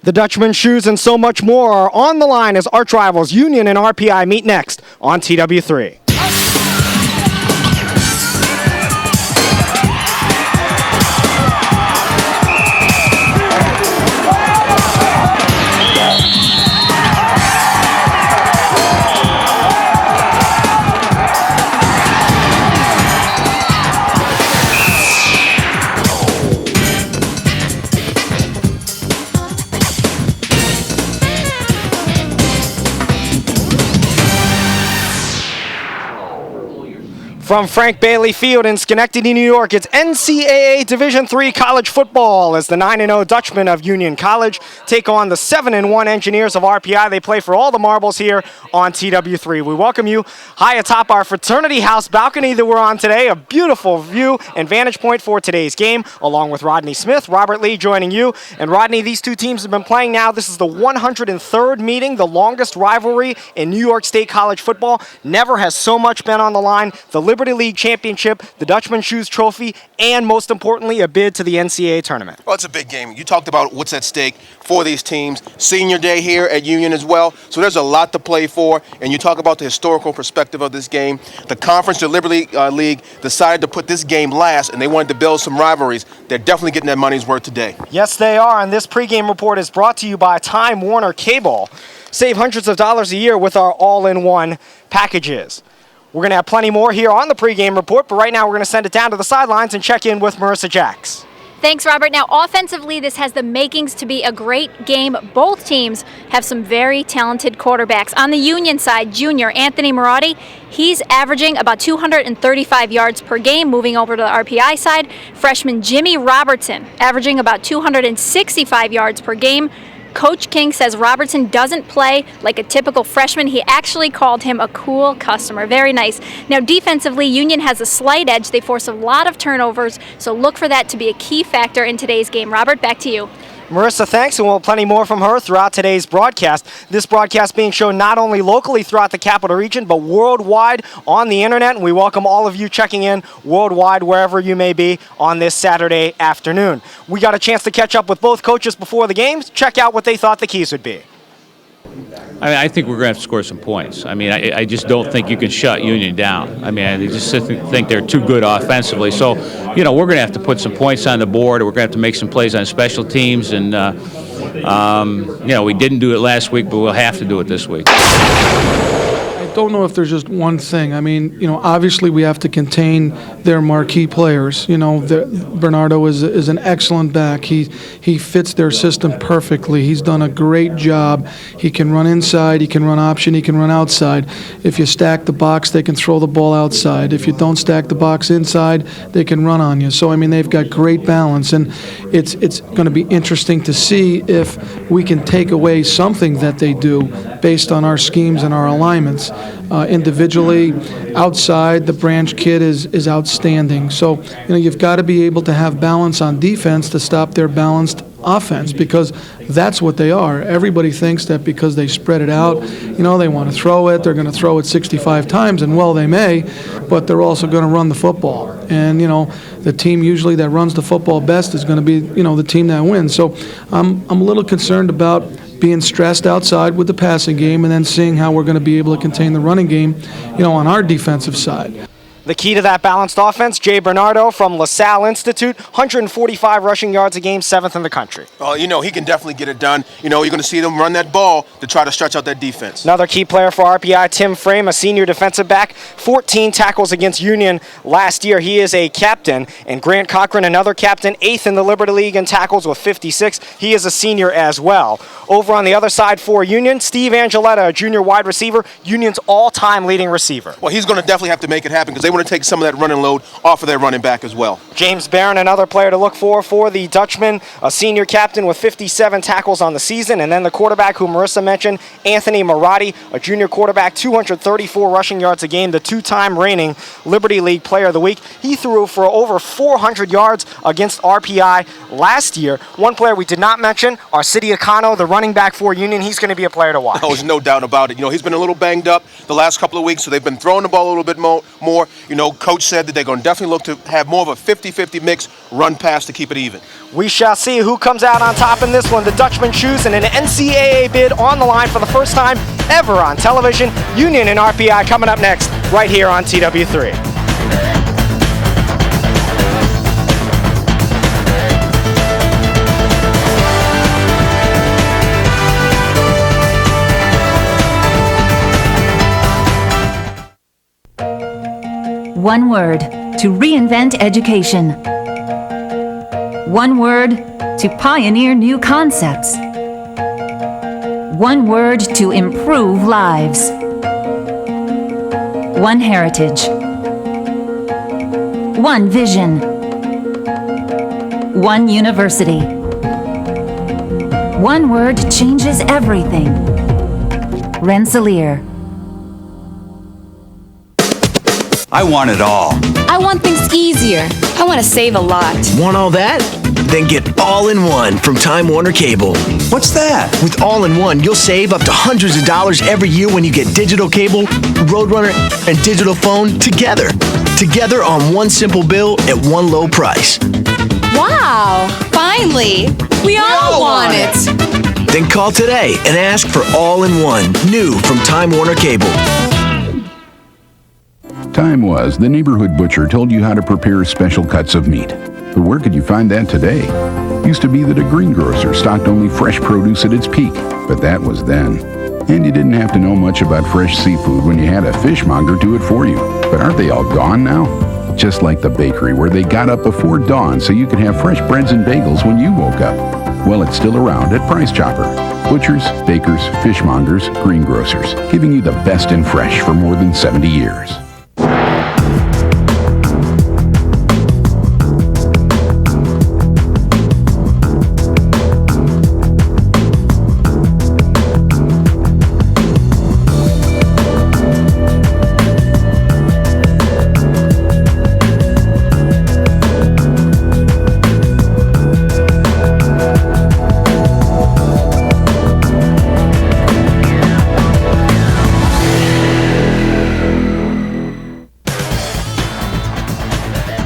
The Dutchman Shoes and so much more are on the line as arch rivals Union and RPI meet next on TW3. From Frank Bailey Field in Schenectady, New York, it's NCAA Division III college football as the 9-0 Dutchmen of Union College take on the 7-1 Engineers of RPI. They play for all the marbles here on TW3. We welcome you high atop our fraternity house balcony that we're on today. A beautiful view and vantage point for today's game, along with Rodney Smith, Robert Lee joining you. And Rodney, these two teams have been playing now. This is the 103rd meeting, the longest rivalry in New York State college football. Never has so much been on the line. The Liberty League Championship, the Dutchman Shoes Trophy, and most importantly, a bid to the NCAA Tournament. Well, it's a big game. You talked about what's at stake for these teams. Senior day here at Union as well, so there's a lot to play for. And you talk about the historical perspective of this game. The conference, the Liberty League, decided to put this game last, and they wanted to build some rivalries. They're definitely getting their money's worth today. Yes, they are, and this pregame report is brought to you by Time Warner Cable. Save hundreds of dollars a year with our all-in-one packages. We're going to have plenty more here on the pregame report, but right now we're going to send it down to the sidelines and check in with Marissa Jacks. Thanks, Robert. Now, offensively, this has the makings to be a great game. Both teams have some very talented quarterbacks. On the Union side, junior Anthony Marotti, he's averaging about 235 yards per game. Moving over to the RPI side, freshman Jimmy Robertson, averaging about 265 yards per game. Coach King says Robertson doesn't play like a typical freshman. He actually called him a cool customer. Very nice. Now, defensively, Union has a slight edge. They force a lot of turnovers, so look for that to be a key factor in today's game. Robert, back to you. Marissa, thanks, and we'll have plenty more from her throughout today's broadcast. This broadcast being shown not only locally throughout the capital region, but worldwide on the internet, and we welcome all of you checking in worldwide wherever you may be on this Saturday afternoon. We got a chance to catch up with both coaches before the games, check out what they thought the keys would be. I think we're going to have to score some points. I mean, I just don't think you can shut Union down. I mean, I just think they're too good offensively. So, you know, we're going to have to put some points on the board. We're going to have to make some plays on special teams. And, you know, we didn't do it last week, but we'll have to do it this week. I don't know if there's just one thing. I mean, you know, obviously we have to contain their marquee players. You know, Bernardo is an excellent back. He fits their system perfectly. He's done a great job. He can run inside, he can run option, he can run outside. If you stack the box, they can throw the ball outside. If you don't stack the box inside, they can run on you. So, I mean, they've got great balance, and it's going to be interesting to see if we can take away something that they do based on our schemes and our alignments. Individually, outside, the Branch kid is outstanding. So, you know, you've got to be able to have balance on defense to stop their balanced offense, because that's what they are. Everybody thinks that because they spread it out, you know, they want to throw it, they're going to throw it 65 times, and well, they may, but they're also going to run the football. And, you know, the team usually that runs the football best is going to be, you know, the team that wins. So I'm a little concerned about being stressed outside with the passing game and then seeing how we're going to be able to contain the running game, you know, on our defensive side. The key to that balanced offense, Jay Bernardo from LaSalle Institute, 145 rushing yards a game, 7th in the country. Well, you know, he can definitely get it done. You know, you're going to see them run that ball to try to stretch out that defense. Another key player for RPI, Tim Frame, a senior defensive back, 14 tackles against Union last year. He is a captain. And Grant Cochran, another captain, 8th in the Liberty League in tackles with 56. He is a senior as well. Over on the other side for Union, Steve Angeletta, a junior wide receiver, Union's all-time leading receiver. Well, he's going to definitely have to make it happen because they want to take some of that running load off of their running back as well. James Barron, another player to look for the Dutchman, a senior captain with 57 tackles on the season. And then the quarterback who Marissa mentioned, Anthony Marotti, a junior quarterback, 234 rushing yards a game, the two-time reigning Liberty League Player of the Week. He threw for over 400 yards against RPI last year. One player we did not mention, Arcidio Cano, the running back for Union. He's going to be a player to watch. Oh, there's no doubt about it. You know, he's been a little banged up the last couple of weeks, so they've been throwing the ball a little bit more, Coach said that they're going to definitely look to have more of a 50-50 mix, run pass to keep it even. We shall see who comes out on top in this one. The Dutchman Shoes and an NCAA bid on the line for the first time ever on television. Union and RPI coming up next, right here on TW3. One word to reinvent education. One word to pioneer new concepts. One word to improve lives. One heritage. One vision. One university. One word changes everything. Rensselaer. I want it all. I want things easier. I want to save a lot. Want all that? Then get All-in-One from Time Warner Cable. What's that? With All-in-One, you'll save up to hundreds of dollars every year when you get digital cable, Roadrunner, and digital phone together. Together on one simple bill at one low price. Wow! Finally! We all want it! Then call today and ask for All-in-One, new from Time Warner Cable. Time was the neighborhood butcher told you how to prepare special cuts of meat. But where could you find that today? Used to be that a greengrocer stocked only fresh produce at its peak, but that was then. And you didn't have to know much about fresh seafood when you had a fishmonger do it for you. But aren't they all gone now? Just like the bakery where they got up before dawn so you could have fresh breads and bagels when you woke up. Well, it's still around at Price Chopper. Butchers, bakers, fishmongers, greengrocers, giving you the best in fresh for more than 70 years.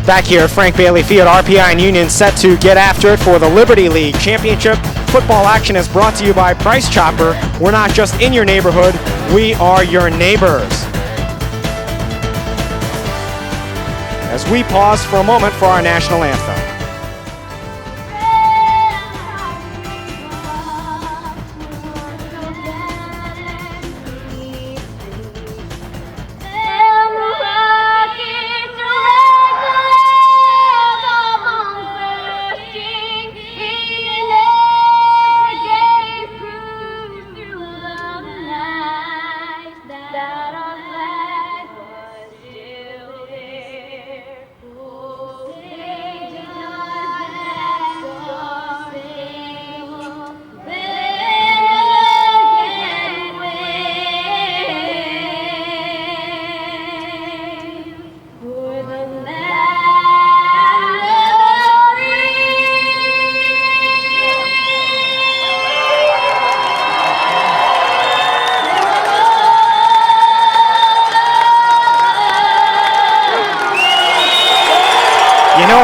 Back here at Frank Bailey Field, RPI and Union set to get after it for the Liberty League Championship. Football action is brought to you by Price Chopper. We're not just in your neighborhood, we are your neighbors. As we pause for a moment for our national anthem.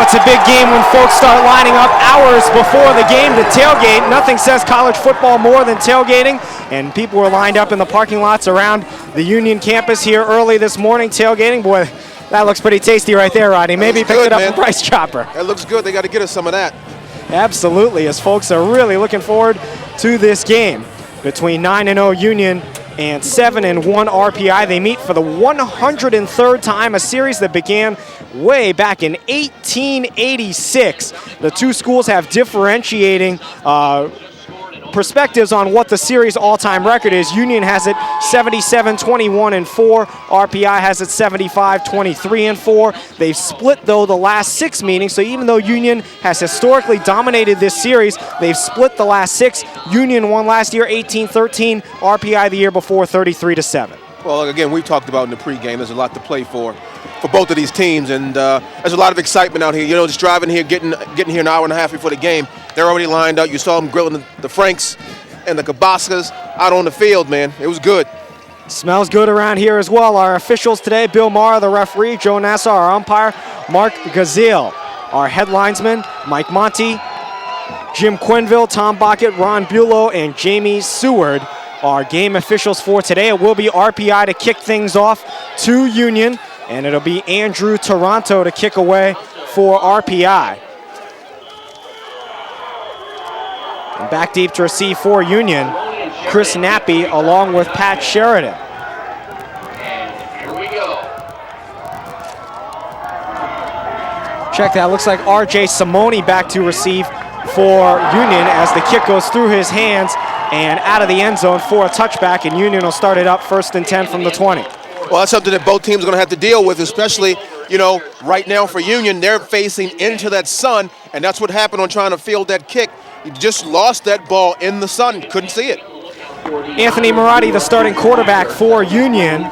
It's a big game when folks start lining up hours before the game to tailgate. Nothing says college football more than tailgating, and people were lined up in the parking lots around the Union campus here early this morning tailgating. Boy, that looks pretty tasty right there, Rodney. Maybe pick it up from Price Chopper. That looks good. They got to get us some of that. Absolutely, as folks are really looking forward to this game between 9-0 Union and 7-1 RPI. They meet for the 103rd time, a series that began way back in 1886. The two schools have differentiating perspectives on what the series all-time record is. Union has it 77-21-4. RPI has it 75-23-4. They've split, though, the last 6 meetings, so even though Union has historically dominated this series, they've split the last 6. Union won last year 18-13, RPI the year before 33-7. Well, again, we've talked about in the pregame, there's a lot to play for both of these teams, and there's a lot of excitement out here. You know, just driving here, getting here an hour and a half before the game, they're already lined up. You saw them grilling the Franks and the Kabaskas out on the field, man. It was good. Smells good around here as well. Our officials today, Bill Maher, the referee, Joe Nassau, our umpire, Mark Gazelle, our headlinesman, Mike Monty, Jim Quinville, Tom Bockett, Ron Bulow, and Jamie Seward, our game officials for today. It will be RPI to kick things off to Union, and it'll be Andrew Toronto to kick away for RPI. And back deep to receive for Union, Chris Nappy along with Pat Sheridan. Check that, looks like RJ Simone back to receive for Union as the kick goes through his hands and out of the end zone for a touchback, and Union will start it up 1st and 10 from the 20. Well, that's something that both teams are going to have to deal with, especially, you know, right now for Union, they're facing into that sun, and that's what happened on trying to field that kick. You just lost that ball in the sun, couldn't see it. Anthony Marotti, the starting quarterback for Union.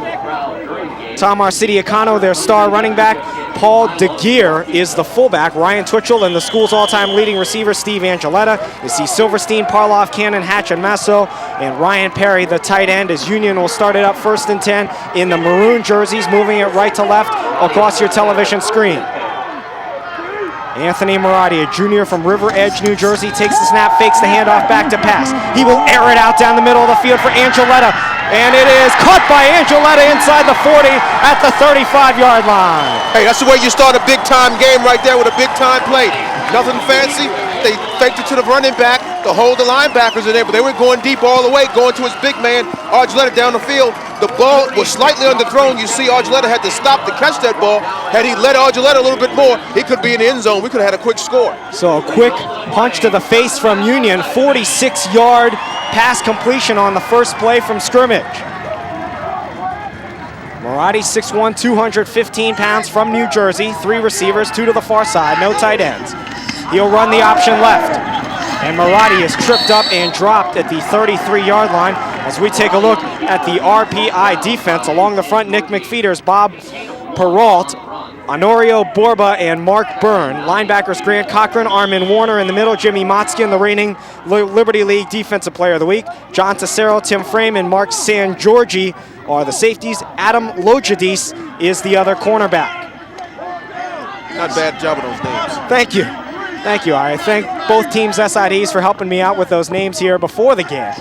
Tom Arcidiacano, their star running back. Paul DeGeer is the fullback. Ryan Twitchell and the school's all-time leading receiver, Steve Angeletta. You see Silverstein, Parloff, Cannon, Hatch, and Masso. And Ryan Perry, the tight end, as Union will start it up 1st and 10 in the maroon jerseys, moving it right to left across your television screen. Anthony Marotti, a junior from River Edge, New Jersey, takes the snap, fakes the handoff, back to pass. He will air it out down the middle of the field for Angeletta, and it is caught by Angeletta inside the 40 at the 35-yard line. Hey, that's the way you start a big-time game right there with a big-time play. Nothing fancy. They faked it to the running back to hold the linebackers in there, but they were going deep all the way, going to his big man, Archuleta, down the field. The ball was slightly underthrown. You see Archuleta had to stop to catch that ball. Had he let Archuleta a little bit more, he could be in the end zone. We could have had a quick score. So a quick punch to the face from Union, 46-yard pass completion on the first play from scrimmage. Marotti, 6'1", 215 pounds from New Jersey. 3 receivers, 2 to the far side, no tight ends. He'll run the option left. And Marotti is tripped up and dropped at the 33-yard line as we take a look at the RPI defense. Along the front, Nick McFeeters, Bob Peralt, Honorio Borba, and Mark Byrne. Linebackers, Grant Cochran, Armin Warner in the middle, Jimmy Motzkin, the reigning Liberty League Defensive Player of the Week. John Tessero, Tim Frame, and Mark San Giorgi are the safeties. Adam Lojadis is the other cornerback. Not a bad job of those names. Thank you. Thank you. I thank both teams' SIDs for helping me out with those names here before the game.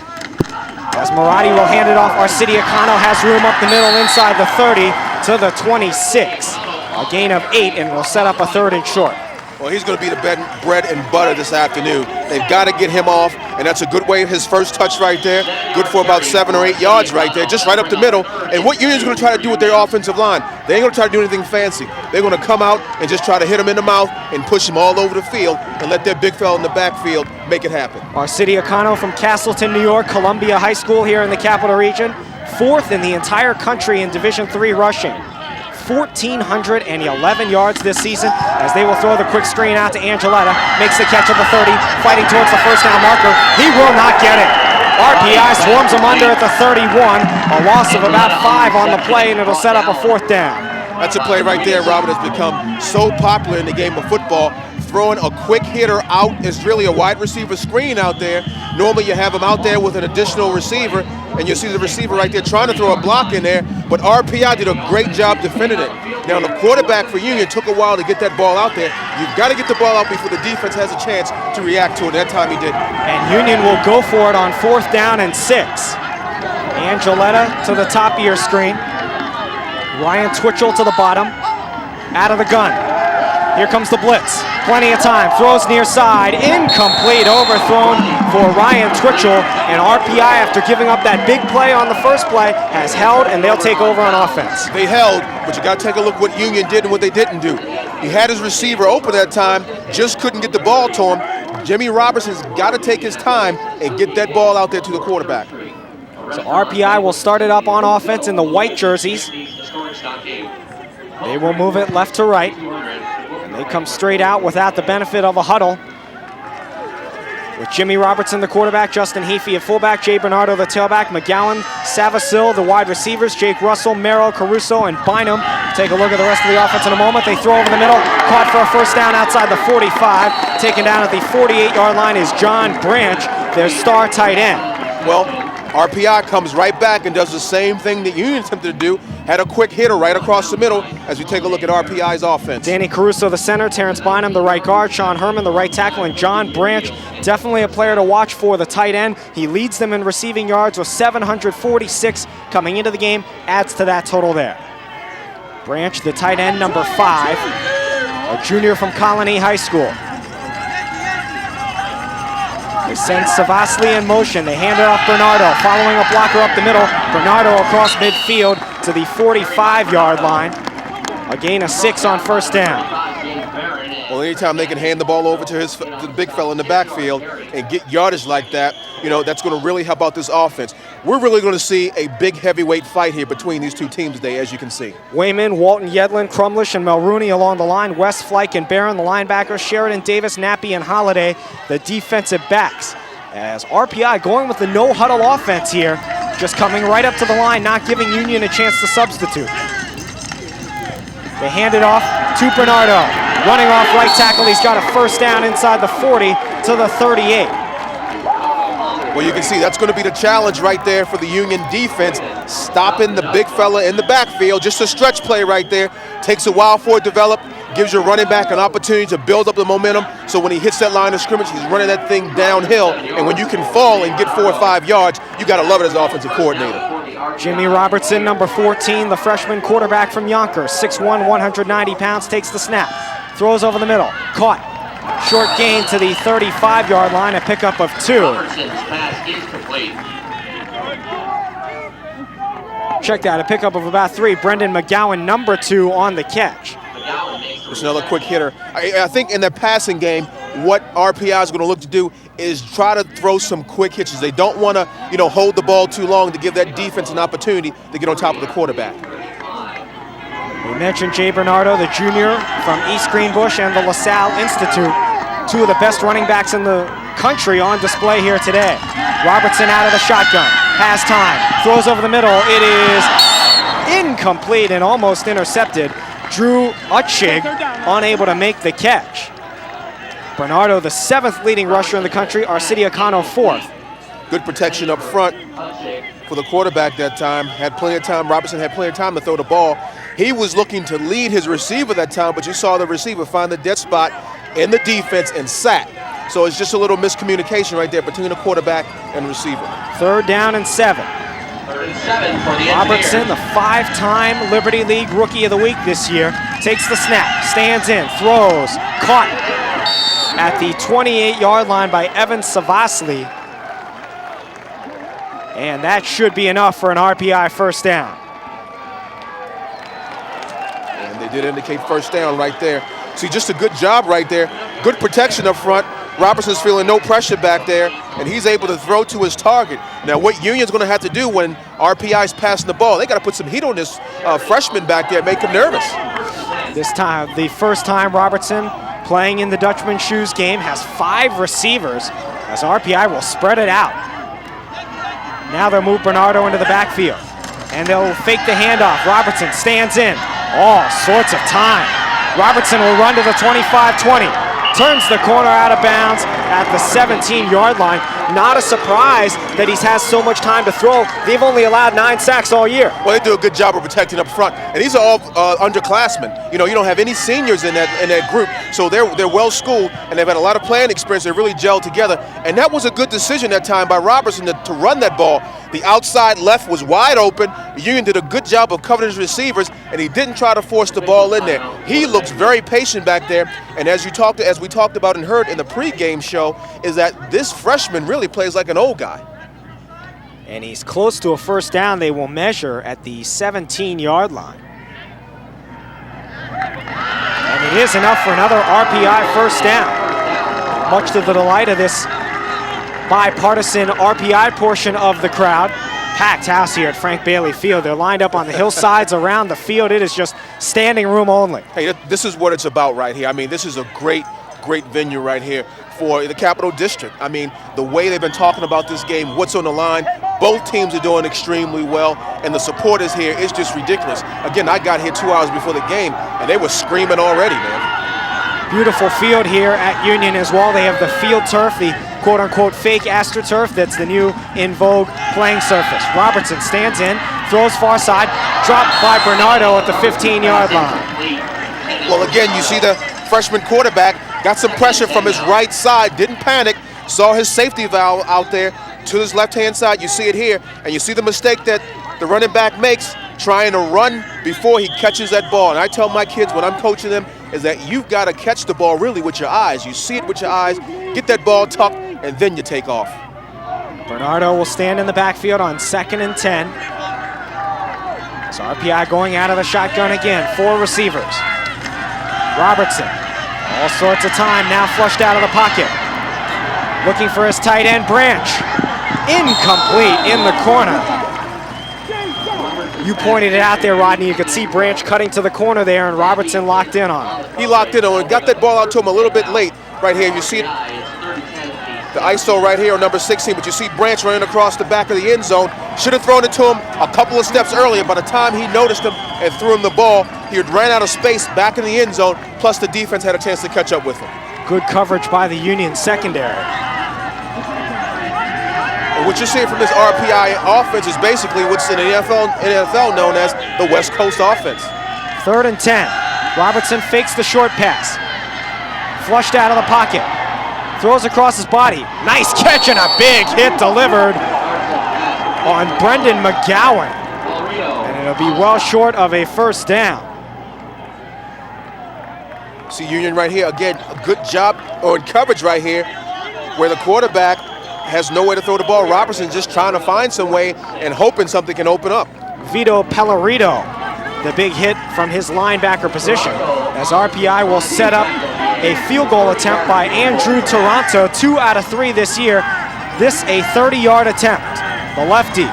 As Marotti will hand it off, Arcidiacano has room up the middle inside the 30 to the 26. A gain of 8, and will set up a 3rd and short. Well, he's going to be the bread and butter this afternoon. They've got to get him off, and that's a good way. His first touch right there, good for about 7 or 8 yards right there, just right up the middle. And what Union's going to try to do with their offensive line, they ain't going to try to do anything fancy. They're going to come out and just try to hit him in the mouth and push him all over the field and let their big fella in the backfield make it happen. Arcidiacano from Castleton, New York, Columbia High School here in the Capital Region, 4th in the entire country in Division III rushing. 1,411 yards this season as they will throw the quick screen out to Angeletta. Makes the catch at the 30, fighting towards the first down marker. He will not get it. RPI swarms him under at the 31. A loss of about 5 on the play, and it'll set up a 4th down. That's a play right there, Robert, has become so popular in the game of football. Throwing a quick hitter out is really a wide receiver screen out there. Normally you have him out there with an additional receiver, and you see the receiver right there trying to throw a block in there, but RPI did a great job defending it. Now the quarterback for Union took a while to get that ball out there. You've got to get the ball out before the defense has a chance to react to it. That time he did. And Union will go for it on 4th down and 6. Angeletta to the top of your screen. Ryan Twitchell to the bottom. Out of the gun. Here comes the blitz. Plenty of time. Throws near side. Incomplete. Overthrown for Ryan Twitchell. And RPI, after giving up that big play on the first play, has held, and they'll take over on offense. They held, but you got to take a look what Union did and what they didn't do. He had his receiver open that time, just couldn't get the ball to him. Jimmy Robertson's got to take his time and get that ball out there to the quarterback. So RPI will start it up on offense in the white jerseys. They will move it left to right. And they come straight out without the benefit of a huddle. With Jimmy Robertson, the quarterback, Justin Heafy at fullback, Jay Bernardo, the tailback, McGowan, Savasil, the wide receivers, Jake Russell, Merrill, Caruso, and Bynum. Take a look at the rest of the offense in a moment. They throw over the middle, caught for a first down outside the 45. Taken down at the 48-yard line is John Branch, their star tight end. Well, RPI comes right back and does the same thing that Union attempted to do, had a quick hitter right across the middle as we take a look at RPI's offense. Danny Caruso, the center, Terrence Bynum, the right guard, Sean Herman, the right tackle, and John Branch, definitely a player to watch for, the tight end. He leads them in receiving yards with 746 coming into the game, adds to that total there. Branch, the tight end, number 5, a junior from Colony High School. They send Savasli in motion. They hand it off Bernardo, following a blocker up the middle. Bernardo across midfield to the 45-yard line. A gain of 6 on first down. Well, anytime they can hand the ball over to the big fella in the backfield and get yardage like that, you know, that's going to really help out this offense. We're really going to see a big heavyweight fight here between these two teams today, as you can see. Wayman, Walton, Yedlin, Crumlish, and Mulrooney along the line. West, Fleck, and Barron, the linebackers. Sheridan, Davis, Nappy, and Holiday, the defensive backs. As RPI going with the no-huddle offense here, just coming right up to the line, not giving Union a chance to substitute. They hand it off to Bernardo. Running off right tackle, he's got a first down inside the 40 to the 38. Well, you can see that's going to be the challenge right there for the Union defense, stopping the big fella in the backfield. Just a stretch play right there. Takes a while for it to develop, gives your running back an opportunity to build up the momentum, so when he hits that line of scrimmage, he's running that thing downhill, and when you can fall and get 4 or 5 yards, you got to love it as an offensive coordinator. Jimmy Robertson, number 14, the freshman quarterback from Yonkers, 6'1", 190 pounds, takes the snap, throws over the middle, caught. Short gain to the 35-yard line, a pickup of 2. Check that, a pickup of about 3. Brendan McGowan, number 2, on the catch. Just another quick hitter. I think in the passing game, what RPI is going to look to do is try to throw some quick hitches. They don't want to, hold the ball too long to give that defense an opportunity to get on top of the quarterback. We mentioned Jay Bernardo, the junior from East Greenbush and the LaSalle Institute, 2 of the best running backs in the country on display here today. Robertson out of the shotgun, pass time, throws over the middle. It is incomplete and almost intercepted. Drew Utschig unable to make the catch. Bernardo, the 7th leading rusher in the country, Arcidiacano 4th. Good protection up front for the quarterback that time. Had plenty of time. Robertson had plenty of time to throw the ball. He was looking to lead his receiver that time, but you saw the receiver find the dead spot in the defense and sack. So it's just a little miscommunication right there between the quarterback and the receiver. 3rd down and 7. Robertson, the 5-time Liberty League Rookie of the Week this year, takes the snap, stands in, throws, caught at the 28-yard line by Evan Savasli. And that should be enough for an RPI first down. And they did indicate first down right there. See, just a good job right there. Good protection up front. Robertson's feeling no pressure back there, and he's able to throw to his target. Now, what Union's going to have to do when RPI's passing the ball, they got to put some heat on this freshman back there, make him nervous. This time, the first time Robertson playing in the Dutchman Shoes game, has 5 receivers as RPI will spread it out. Now they'll move Bernardo into the backfield, and they'll fake the handoff. Robertson stands in, all sorts of time. Robertson will run to the 25-20. Turns the corner out of bounds at the 17-yard line. Not a surprise that he's had so much time to throw. They've only allowed 9 sacks all year. Well, they do a good job of protecting up front. And these are all underclassmen. You don't have any seniors in that group, so they're well schooled and they've had a lot of playing experience. They really gelled together. And that was a good decision that time by Robertson to run that ball. The outside left was wide open. Union did a good job of covering his receivers, and he didn't try to force the ball in there. He looks very patient back there. And as we talked about and heard in the pregame show, is that this freshman really plays like an old guy. And he's close to a first down. They will measure at the 17-yard line. And it is enough for another RPI first down. Much to the delight of this bipartisan RPI portion of the crowd. Packed house here at Frank Bailey Field. They're lined up on the hillsides around the field. It is just standing room only. Hey, this is what it's about right here. I mean, this is a great venue right here for the Capital District. I mean, the way they've been talking about this game, what's on the line, both teams are doing extremely well, and the supporters here is just ridiculous. Again, I got here 2 hours before the game, and they were screaming already, man. Beautiful field here at Union as well. They have the field turf, the quote-unquote fake AstroTurf. That's the new in vogue playing surface. Robertson stands in, throws far side, dropped by Bernardo at the 15-yard line. Well, again, you see the freshman quarterback got some pressure from his right side, didn't panic, saw his safety valve out there to his left-hand side. You see it here, and you see the mistake that the running back makes trying to run before he catches that ball. And I tell my kids when I'm coaching them is that you've got to catch the ball really with your eyes. You see it with your eyes, get that ball tucked, and then you take off. Bernardo will stand in the backfield on 2nd and 10. So RPI going out of the shotgun again, 4 receivers. Robertson, all sorts of time, now flushed out of the pocket. Looking for his tight end, Branch. Incomplete in the corner. You pointed it out there, Rodney. You could see Branch cutting to the corner there, and Robertson locked in on him. He locked in on him, got that ball out to him a little bit late right here. You see it, the ISO right here on number 16, but you see Branch running across the back of the end zone. Should have thrown it to him a couple of steps earlier. By the time he noticed him and threw him the ball, he had ran out of space back in the end zone, plus the defense had a chance to catch up with him. Good coverage by the Union secondary. And what you're seeing from this RPI offense is basically what's in the NFL known as the West Coast offense. 3rd and 10. Robertson fakes the short pass. Flushed out of the pocket. Throws across his body. Nice catch and a big hit delivered on Brendan McGowan. And it'll be well short of a first down. See Union right here, again, a good job on coverage right here where the quarterback has nowhere to throw the ball. Robertson just trying to find some way and hoping something can open up. Vito Pellerito, the big hit from his linebacker position, as RPI will set up a field goal attempt by Andrew Toronto, 2 out of 3 this year. This a 30-yard attempt. The lefty.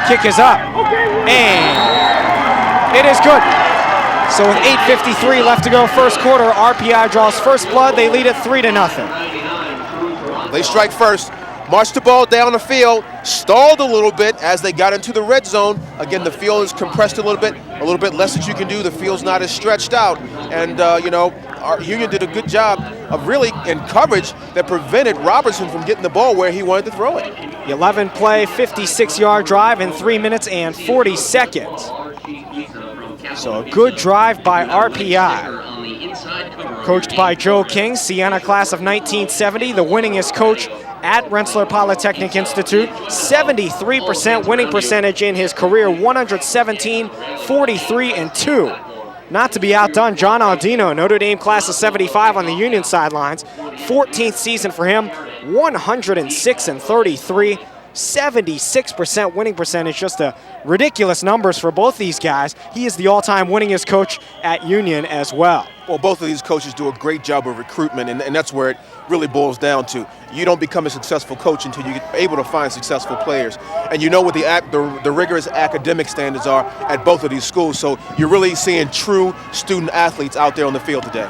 Kick is up, and it is good. So with 8:53 left to go first quarter, RPI draws first blood. They lead it 3-0. They strike first, march the ball down the field, stalled a little bit as they got into the red zone. Again, the field is compressed a little bit less that you can do. The field's not as stretched out. And, you know, our Union did a good job of really in coverage that prevented Robertson from getting the ball where he wanted to throw it. 11-play, 56-yard drive in 3 minutes and 40 seconds. So a good drive by RPI. Coached by Joe King, Siena class of 1970, the winningest coach at Rensselaer Polytechnic Institute. 73% winning percentage in his career, 117, 43, and 2. Not to be outdone, John Aldino, Notre Dame class of 75 on the Union sidelines. 14th season for him, 106 and 33. 76% winning percentage, just a ridiculous numbers for both these guys. He is the all-time winningest coach at Union as well. Well, both of these coaches do a great job of recruitment, and that's where it really boils down to. You don't become a successful coach until you're able to find successful players. And you know what the rigorous academic standards are at both of these schools, so you're really seeing true student athletes out there on the field today.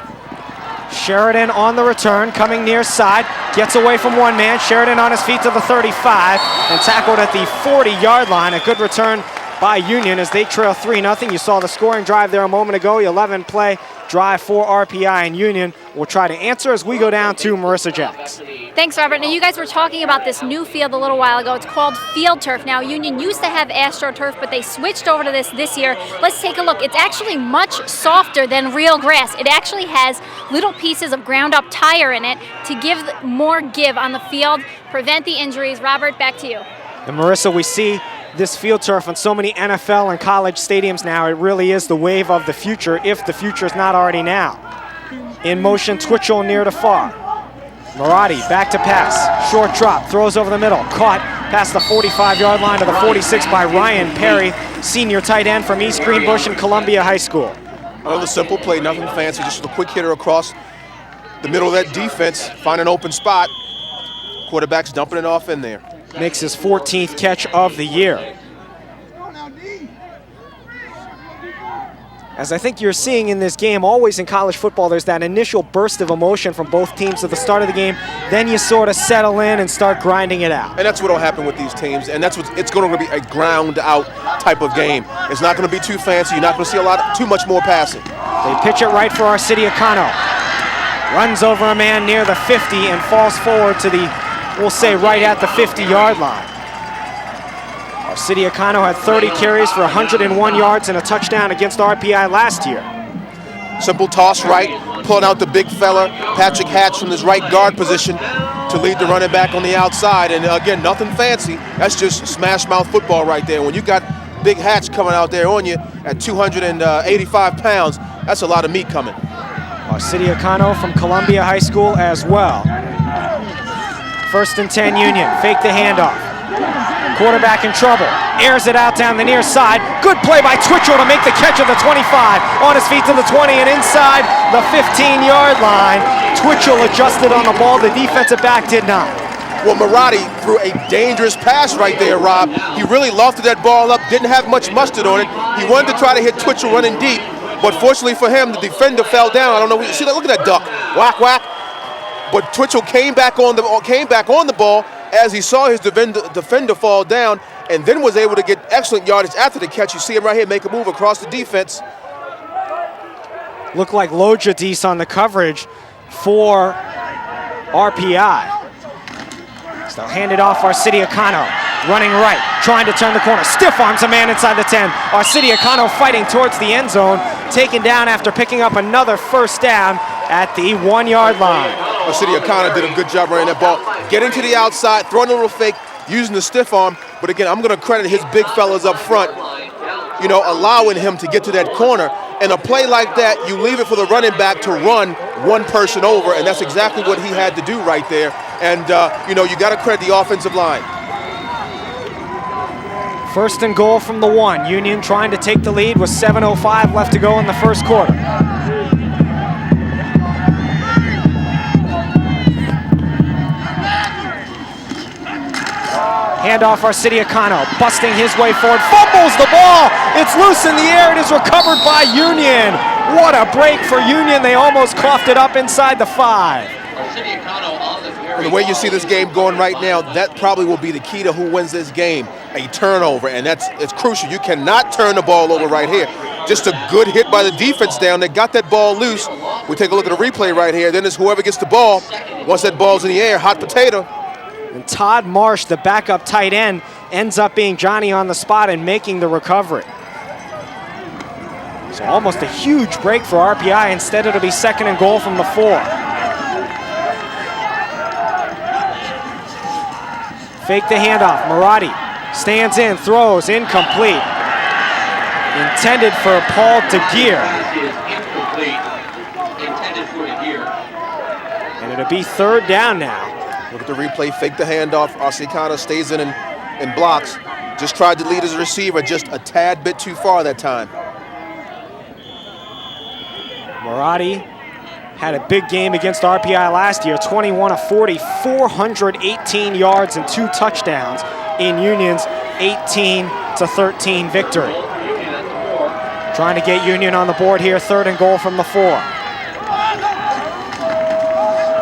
Sheridan on the return, coming near side, gets away from one man. Sheridan on his feet to the 35 and tackled at the 40-yard line. A good return by Union as they trail 3-0. You saw the scoring drive there a moment ago. 11-play drive for RPI, and Union will try to answer as we go down to Marissa Jacks. Thanks, Robert. Now, you guys were talking about this new field a little while ago. It's called Field Turf. Now, Union used to have AstroTurf, but they switched over to this year. Let's take a look. It's actually much softer than real grass. It actually has little pieces of ground-up tire in it to give more give on the field, prevent the injuries. Robert, back to you. And Marissa, we see this field turf on so many NFL and college stadiums now. It really is the wave of the future, if the future is not already now. In motion, Twitchell near to far. Marotti back to pass, short drop, throws over the middle, caught past the 45-yard line to the 46 by Ryan Perry, senior tight end from East Greenbush and Columbia High School. Another simple play, nothing fancy, just a quick hitter across the middle of that defense, find an open spot. Quarterback's dumping it off in there. Makes his 14th catch of the year. As I think you're seeing in this game, always in college football, there's that initial burst of emotion from both teams at the start of the game. Then you sort of settle in and start grinding it out. And that's what will happen with these teams, and that's what it's going to be, a ground-out type of game. It's not going to be too fancy. You're not going to see too much more passing. They pitch it right for Arcidiacano. Runs over a man near the 50 and falls forward to the, we'll say, right at the 50-yard line. Arcidia Cano had 30 carries for 101 yards and a touchdown against RPI last year. Simple toss right, pulling out the big fella, Patrick Hatch from his right guard position to lead the running back on the outside. And again, nothing fancy. That's just smash mouth football right there. When you got big Hatch coming out there on you at 285 pounds, that's a lot of meat coming. Arcidia Cano from Columbia High School as well. 1st and 10 Union, fake the handoff. Quarterback in trouble, airs it out down the near side. Good play by Twitchell to make the catch at the 25. On his feet to the 20 and inside the 15-yard line. Twitchell adjusted on the ball, the defensive back did not. Well, Marotti threw a dangerous pass right there, Rob. He really lofted that ball up, didn't have much mustard on it. He wanted to try to hit Twitchell running deep, but fortunately for him, the defender fell down. I don't know, see that, look at that duck, whack, whack. But Twitchell came back on the ball as he saw his defender fall down, and then was able to get excellent yardage after the catch. You see him right here make a move across the defense. Looked like Lojadis on the coverage for RPI. So hand it off Arcidia Cano, running right, trying to turn the corner. Stiff arms a man inside the 10. Arcidia Cano fighting towards the end zone, taken down after picking up another first down at the 1-yard line. Arcidia Cano did a good job running that ball. Getting to the outside, throwing a little fake, using the stiff arm. But again, I'm going to credit his big fellas up front, you know, allowing him to get to that corner. And a play like that, you leave it for the running back to run one person over, and that's exactly what he had to do right there. And, you know, you got to credit the offensive line. 1st and goal from the 1. Union trying to take the lead with 7:05 left to go in the first quarter. Handoff Arcidia Cano, busting his way forward, fumbles the ball. It's loose in the air. It is recovered by Union. What a break for Union. They almost coughed it up inside the 5. The way you see this game going right now, that probably will be the key to who wins this game, a turnover, and it's crucial. You cannot turn the ball over right here. Just a good hit by the defense down. They got that ball loose. We take a look at the replay right here. Then it's whoever gets the ball. Once that ball's in the air, hot potato. And Todd Marsh, the backup tight end, ends up being Johnny on the spot and making the recovery. So almost a huge break for RPI. Instead, it'll be 2nd and goal from the 4. Fake the handoff. Marotti stands in, throws, incomplete. Intended for Paul DeGear. And it'll be 3rd down now. Look at the replay, fake the handoff. Arcidia Cano stays in and blocks. Just tried to lead his receiver just a tad bit too far that time. Marotti had a big game against RPI last year, 21 of 40, 418 yards and 2 touchdowns in Union's 18-13 victory. Trying to get Union on the board here, 3rd and goal from the 4.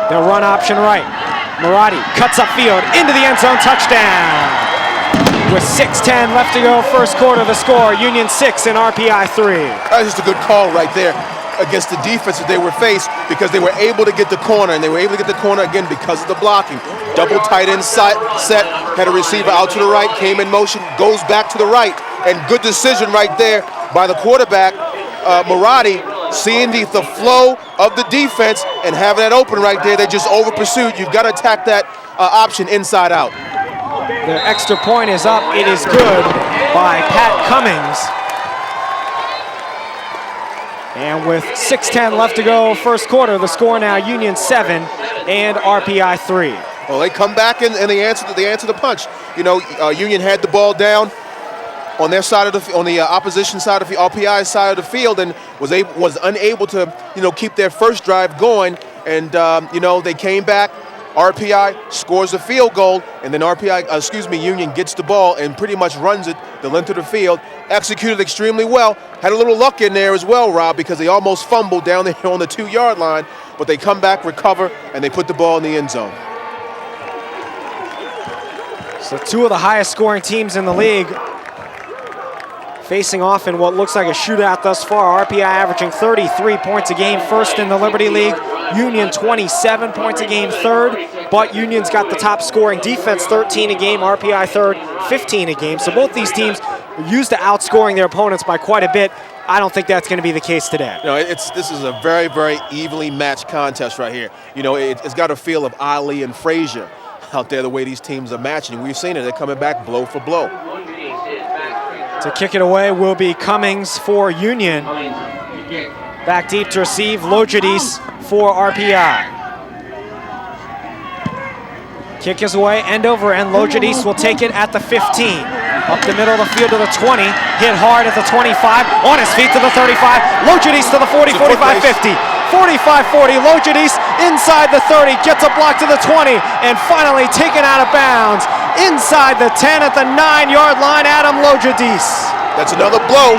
They'll run option right. Marotti cuts upfield into the end zone, touchdown. With 6:10 left to go, first quarter, the score, Union 6 and RPI 3. That's just a good call right there against the defense that they were faced, because they were able to get the corner, and they were able to get the corner again because of the blocking. Double tight end set, had a receiver out to the right, came in motion, goes back to the right, and good decision right there by the quarterback, Marotti, seeing the flow of the defense and having that open right there. They just over pursued. You've got to attack that option inside out. Their extra point is up. It is good by Pat Cummings. And with 6:10 left to go, first quarter, the score now Union 7 and RPI 3. Well, they come back and they answer the punch. You know, Union had the ball down on their side of the opposition side of the RPI side of the field, and was unable to, you know, keep their first drive going. And you know, they came back. RPI scores a field goal, and then Union gets the ball and pretty much runs it the length of the field. Executed extremely well. Had a little luck in there as well, Rob, because they almost fumbled down there on the 2-yard line, but they come back, recover, and they put the ball in the end zone. So 2 of the highest scoring teams in the league facing off in what looks like a shootout thus far. RPI averaging 33 points a game, first in the Liberty League. Union 27 points a game, third. But Union's got the top scoring defense, 13 a game. RPI third, 15 a game. So both these teams are used to outscoring their opponents by quite a bit. I don't think that's going to be the case today. No, this is a very, very evenly matched contest right here. You know, it's got a feel of Ali and Frazier out there, the way these teams are matching. We've seen it. They're coming back blow for blow. To kick it away will be Cummings for Union. Back deep to receive, Lojadis for RPI. Kick is away, end over end. Lojadis will take it at the 15. Up the middle of the field to the 20. Hit hard at the 25. On his feet to the 35. Lojadis to the 40, 45, 50. 45-40, Lojadis inside the 30, gets a block to the 20, and finally taken out of bounds. Inside the 10 at the 9-yard line, Adam Lojadis. That's another blow.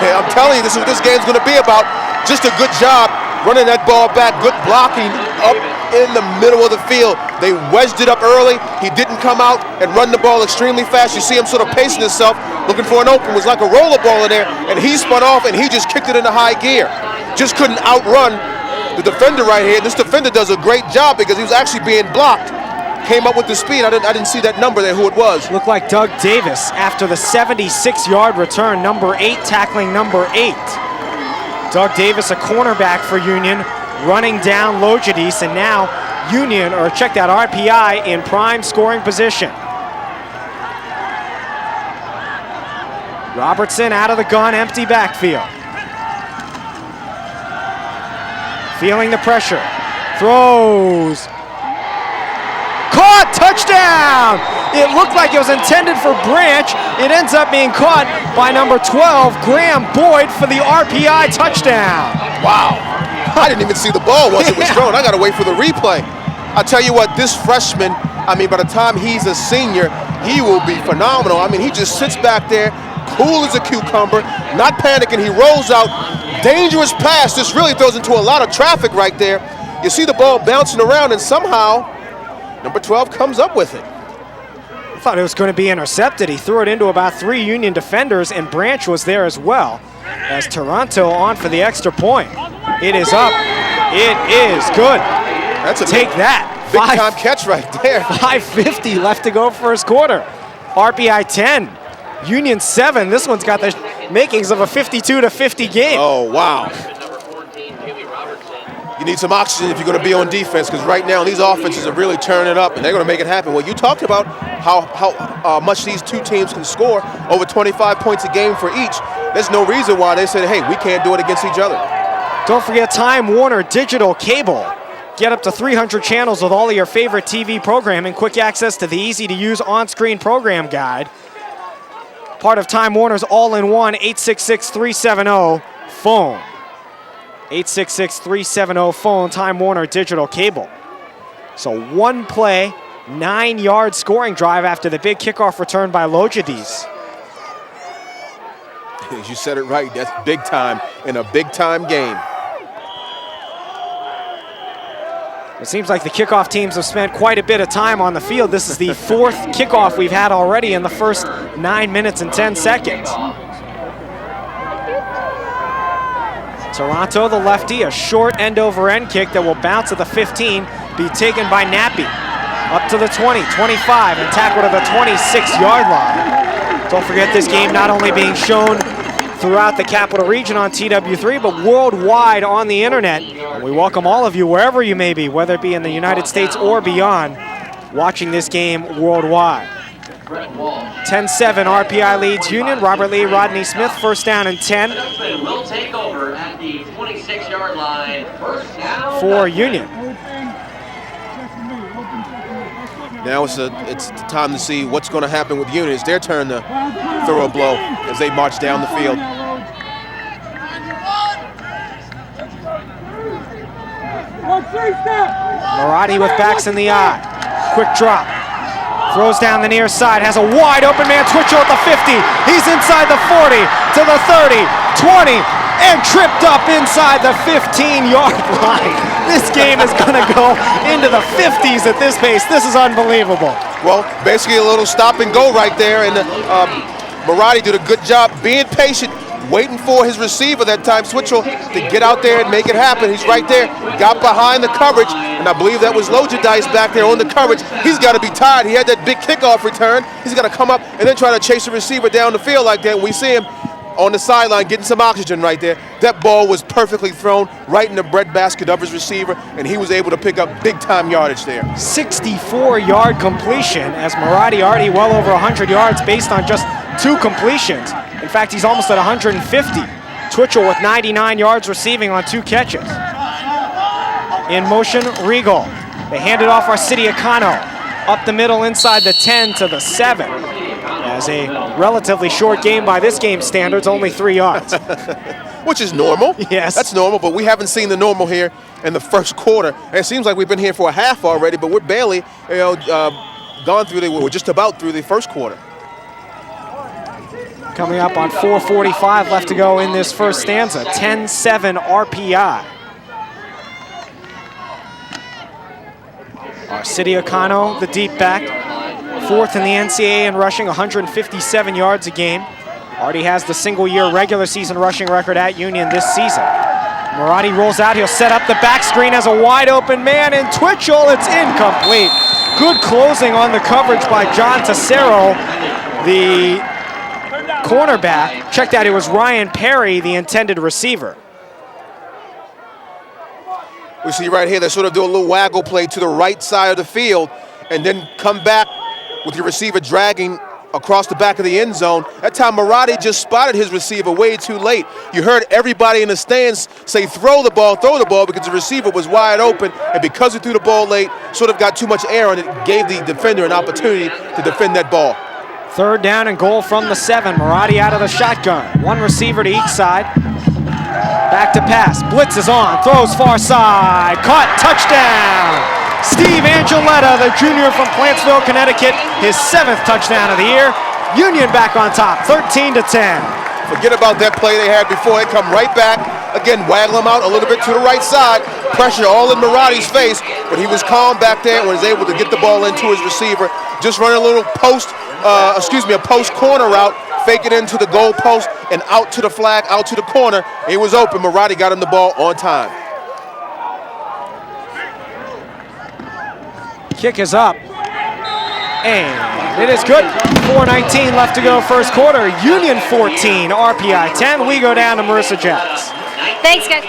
Hey, I'm telling you, this is what this game's going to be about. Just a good job running that ball back, good blocking up in the middle of the field. They wedged it up early. He didn't come out and run the ball extremely fast. You see him sort of pacing himself, looking for an open. It was like a roller ball in there, and he spun off, and he just kicked it into high gear. Just couldn't outrun the defender right here. This defender does a great job because he was actually being blocked. Came up with the speed. I didn't see that number there, who it was. Looked like Doug Davis after the 76-yard return, number 8 tackling number 8. Doug Davis, a cornerback for Union, running down Lojadis, and now Union, or check that, RPI in prime scoring position. Robertson out of the gun, empty backfield. Feeling the pressure, throws. Caught, touchdown! It looked like it was intended for Branch. It ends up being caught by number 12, Graham Boyd, for the RPI touchdown. Wow, I didn't even see the ball once it was thrown. I gotta wait for the replay. I tell you what, this freshman, I mean, by the time he's a senior, he will be phenomenal. I mean, he just sits back there, cool as a cucumber, not panicking. He rolls out, dangerous pass. This really throws into a lot of traffic right there. You see the ball bouncing around, and somehow number 12 comes up with it. I thought it was going to be intercepted. He threw it into about 3 Union defenders, and Branch was there as well, as Toronto on for the extra point. It is up. It is good. That's a Take that. Big time catch right there. 5:50 left to go first quarter. RPI 10, Union 7. This one's got the makings of a 52-50 game. Oh, wow. You need some oxygen if you're going to be on defense, because right now these offenses are really turning it up, and they're going to make it happen. Well, you talked about how much these two teams can score, over 25 points a game for each. There's no reason why they said, hey, we can't do it against each other. Don't forget Time Warner Digital Cable. Get up to 300 channels with all of your favorite TV programming, quick access to the easy-to-use on-screen program guide. Part of Time Warner's all-in-one 866-370-PHONE. 866-370-PHONE, Time Warner Digital Cable. So one play, 9-yard scoring drive after the big kickoff return by Lojadis. You said it right, that's big time in a big time game. It seems like the kickoff teams have spent quite a bit of time on the field. This is the 4th kickoff we've had already in the first 9 minutes and 10 seconds. Toronto, the lefty, a short end-over-end kick that will bounce at the 15, be taken by Nappy. Up to the 20, 25, and tackled at the 26-yard line. Don't forget this game not only being shown throughout the Capital Region on TW3, but worldwide on the internet. And we welcome all of you, wherever you may be, whether it be in the United States or beyond, watching this game worldwide. 10-7 RPI leads Union. Robert Lee, Rodney Smith, first down and 10. Will take over at the 26-yard line. First down for Union. Now it's the time to see what's going to happen with Union. It's their turn to throw a blow as they march down the field. Marotti with backs in the eye. Quick drop. Throws down the near side. Has a wide open man. Twitchell at the 50. He's inside the 40 to the 30, 20, and tripped up inside the 15-yard line. This game is going to go into the 50s at this pace. This is unbelievable. Well, basically a little stop and go right there, and Marotti did a good job being patient, waiting for his receiver that time, Switchell, to get out there and make it happen. He's right there, got behind the coverage, and I believe that was Lojadice back there on the coverage. He's got to be tired. He had that big kickoff return. He's got to come up and then try to chase the receiver down the field like that. And we see him on the sideline getting some oxygen right there. That ball was perfectly thrown right in the breadbasket of his receiver, and he was able to pick up big-time yardage there. 64-yard completion, as Marotti already well over 100 yards based on just 2 completions. In fact, he's almost at 150. Twitchell with 99 yards receiving on 2 catches. In motion, Regal. They hand it off Arcidiacano. Up the middle inside the 10 to the 7. As a relatively short game by this game's standards, only 3 yards. Which is normal. Yes. That's normal, but we haven't seen the normal here in the first quarter. And it seems like we've been here for a half already, but we're barely, gone through we're just about through the first quarter. Coming up on 4:45 left to go in this first stanza. 10-7 RPI. Arcidiacano, the deep back. 4th in the NCAA in rushing, 157 yards a game. Already has the single-year regular season rushing record at Union this season. Marotti rolls out. He'll set up the back screen as a wide-open man, and Twitchell, it's incomplete. Good closing on the coverage by John Tessero, the cornerback. Check that, it was Ryan Perry, the intended receiver. We see right here, they sort of do a little waggle play to the right side of the field and then come back with your receiver dragging across the back of the end zone. That time, Marotti just spotted his receiver way too late. You heard everybody in the stands say, throw the ball, because the receiver was wide open, and because he threw the ball late, sort of got too much air on it, gave the defender an opportunity to defend that ball. 3rd down and goal from the 7. Marotti out of the shotgun. 1 receiver to each side. Back to pass. Blitz is on. Throws far side. Caught. Touchdown. Steve Angeletta, the junior from Plantsville, Connecticut, his 7th touchdown of the year. Union back on top, 13-10. Forget about that play they had before. They come right back. Again, waggle him out a little bit to the right side. Pressure all in Marotti's face, but he was calm back there and was able to get the ball into his receiver. Just running a little a post corner route, fake it into the goal post and out to the flag, out to the corner. He was open. Marotti got him the ball on time. Kick is up, and it is good. 4:19 left to go first quarter. Union 14, RPI 10. We go down to Marissa Jacks. Thanks, guys.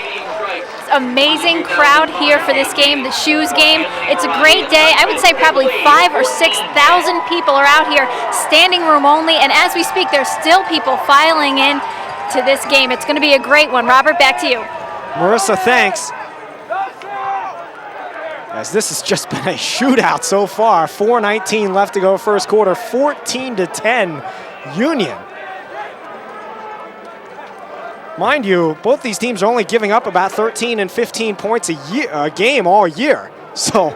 Amazing crowd here for this game, the Shoes game. It's a great day. I would say probably 5,000 or 6,000 people are out here, standing room only, and as we speak, there's still people filing in to this game. It's going to be a great one. Robert, back to you. Marissa, thanks. As this has just been a shootout so far. 4:19 left to go first quarter, 14-10 Union. Mind you, both these teams are only giving up about 13 and 15 points a game all year. So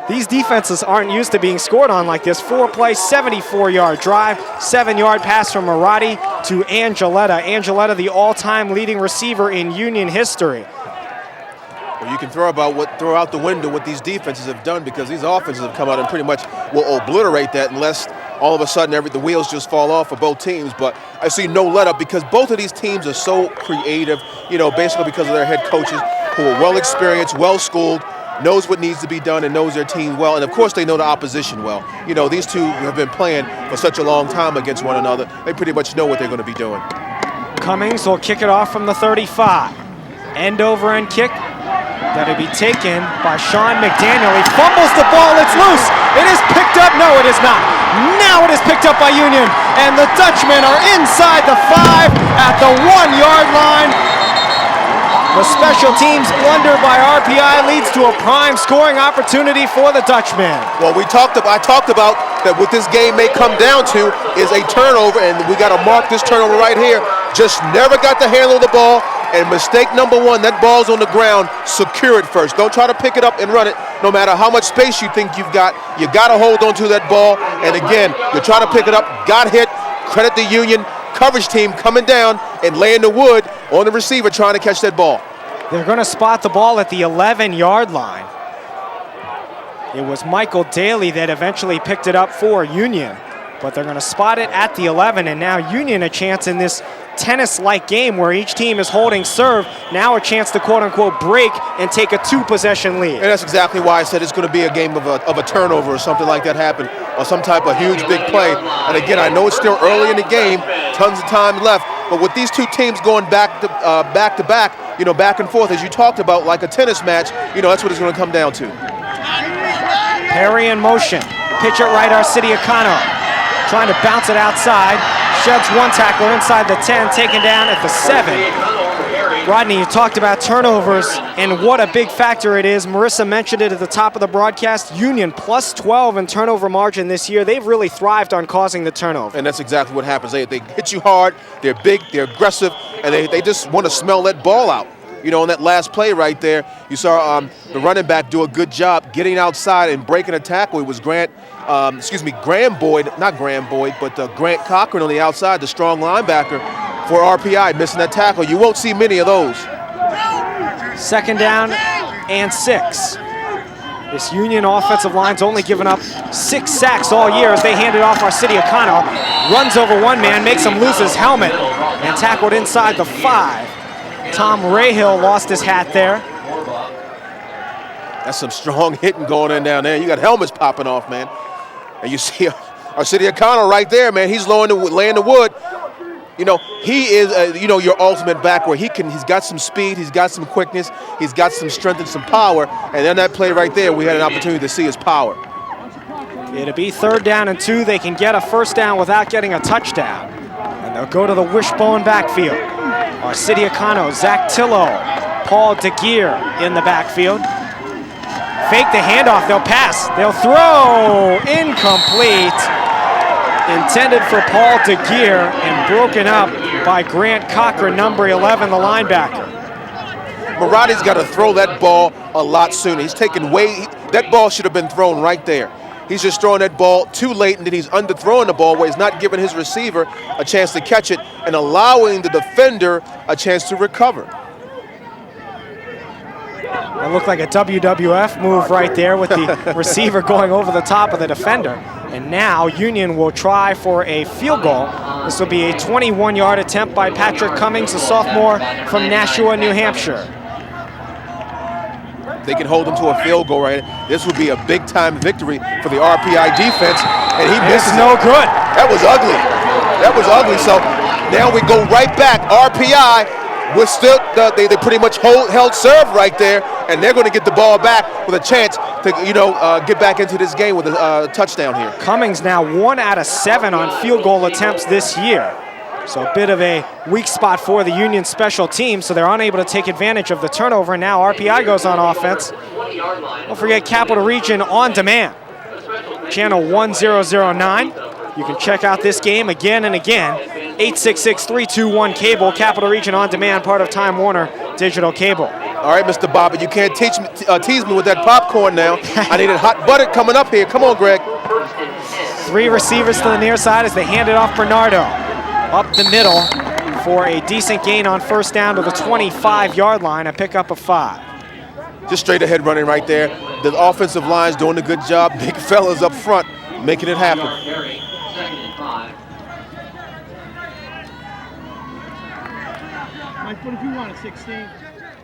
these defenses aren't used to being scored on like this. 4-play, 74-yard drive, 7-yard pass from Marotti to Angeletta. Angeletta, the all-time leading receiver in Union history. Well, you can throw out the window what these defenses have done, because these offenses have come out and pretty much will obliterate that unless all of a sudden the wheels just fall off for both teams. But I see no let up because both of these teams are so creative, basically because of their head coaches who are well experienced, well schooled, knows what needs to be done and knows their team well. And of course they know the opposition well. These two have been playing for such a long time against one another. They pretty much know what they're going to be doing. Cummings will kick it off from the 35. End over end kick. That'll be taken by Sean McDaniel. He fumbles the ball, it's loose. It is picked up, no it is not. Now it is picked up by Union, and the Dutchmen are inside the 5 at the 1-yard line. The special teams blunder by RPI leads to a prime scoring opportunity for the Dutchmen. Well, I talked about that what this game may come down to is a turnover, and we got to mark this turnover right here. Just never got the handle of the ball. And mistake number 1, that ball's on the ground, secure it first. Don't try to pick it up and run it. No matter how much space you think you've got, you got to hold on to that ball. And again, you try to pick it up, got hit. Credit the Union coverage team coming down and laying the wood on the receiver trying to catch that ball. They're going to spot the ball at the 11-yard line. It was Michael Daly that eventually picked it up for Union. but they're going to spot it at the 11, and now Union a chance in this tennis-like game where each team is holding serve, now a chance to quote-unquote break and take a 2-possession lead. And that's exactly why I said it's going to be a game of a turnover or something like that happen, or some type of huge big play. And again, I know it's still early in the game, tons of time left, but with these two teams going back to back, you know, back and forth, as you talked about, like a tennis match, you know, that's what it's going to come down to. Perry in motion, pitch it right, Arcidiacono, trying to bounce it outside. Sheds one tackler inside the 10, taken down at the 7. Rodney, you talked about turnovers and what a big factor it is. Marissa mentioned it at the top of the broadcast. Union plus 12 in turnover margin this year. They've really thrived on causing the turnover. And that's exactly what happens. They hit you hard, they're big, they're aggressive, and they just want to smell that ball out. You know, in that last play right there, you saw the running back do a good job getting outside and breaking a tackle. It was Grant Cochran on the outside, the strong linebacker for RPI, missing that tackle. You won't see many of those. 2nd down and 6. This Union offensive line's only given up 6 sacks all year as they hand it off. Arcidiacono runs over one man, makes him lose his helmet, and tackled inside the 5. Tom Rahill lost his hat there. That's some strong hitting going in down there. You got helmets popping off, man. And you see Arcidiacono right there, man. He's laying the wood. You know, he is, you know, your ultimate back where he's got some speed, he's got some quickness, he's got some strength and some power. And then that play right there, we had an opportunity to see his power. It'll be 3rd down and 2. They can get a 1st down without getting a touchdown. And they'll go to the wishbone backfield. Arcidiacono, Zach Tillo, Paul DeGear in the backfield. Fake the handoff, they'll pass, they'll throw, incomplete. Intended for Paul DeGear and broken up by Grant Cochran, number 11, the linebacker. Marotti's got to throw that ball a lot sooner. He's taken that ball should have been thrown right there. He's just throwing that ball too late, and then he's underthrowing the ball where he's not giving his receiver a chance to catch it and allowing the defender a chance to recover. It looked like a WWF move right there with the receiver going over the top of the defender. And now Union will try for a field goal. This will be a 21-yard attempt by Patrick Cummings, a sophomore from Nashua, New Hampshire. They can hold him to a field goal right. This would be a big-time victory for the RPI defense, and he misses. No good. That was ugly. That was ugly. So now we go right back. RPI was still they pretty much held serve right there, and they're going to get the ball back with a chance to get back into this game with a touchdown here. Cummings now 1 out of 7 on field goal attempts this year. So a bit of a weak spot for the Union special team, so they're unable to take advantage of the turnover, and now RPI goes on offense. Don't forget Capital Region On Demand, channel 1009. You can check out this game again and again. 866-321-CABLE, Capital Region On Demand, part of Time Warner Digital Cable. All right, Mr. Bobbitt, you can't tease me with that popcorn now. I need it hot buttered coming up here. Come on, Greg. 3 receivers to the near side as they hand it off Bernardo. Up the middle for a decent gain on 1st down to the 25-yard line, a pickup of 5. Just straight ahead running right there. The offensive line's doing a good job. Big fellas up front making it happen.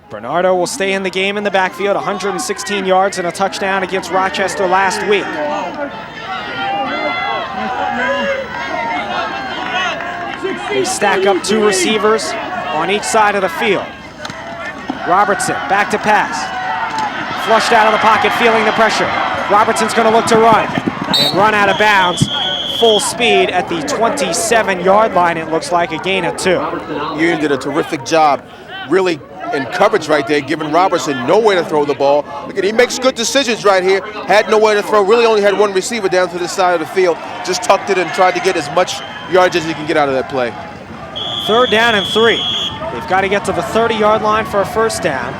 Bernardo will stay in the game in the backfield, 116 yards and a touchdown against Rochester last week. They stack up 2 receivers on each side of the field. Robertson, back to pass. Flushed out of the pocket, feeling the pressure. Robertson's going to look to run and run out of bounds. Full speed at the 27-yard line, it looks like, a gain of 2. Union did a terrific job, really in coverage right there, giving Robertson nowhere to throw the ball. Look at, he makes good decisions right here. Had nowhere to throw, really only had 1 receiver down to the side of the field. Just tucked it and tried to get as much yardage as he can get out of that play. 3rd down and 3. They've got to get to the 30-yard line for a 1st down.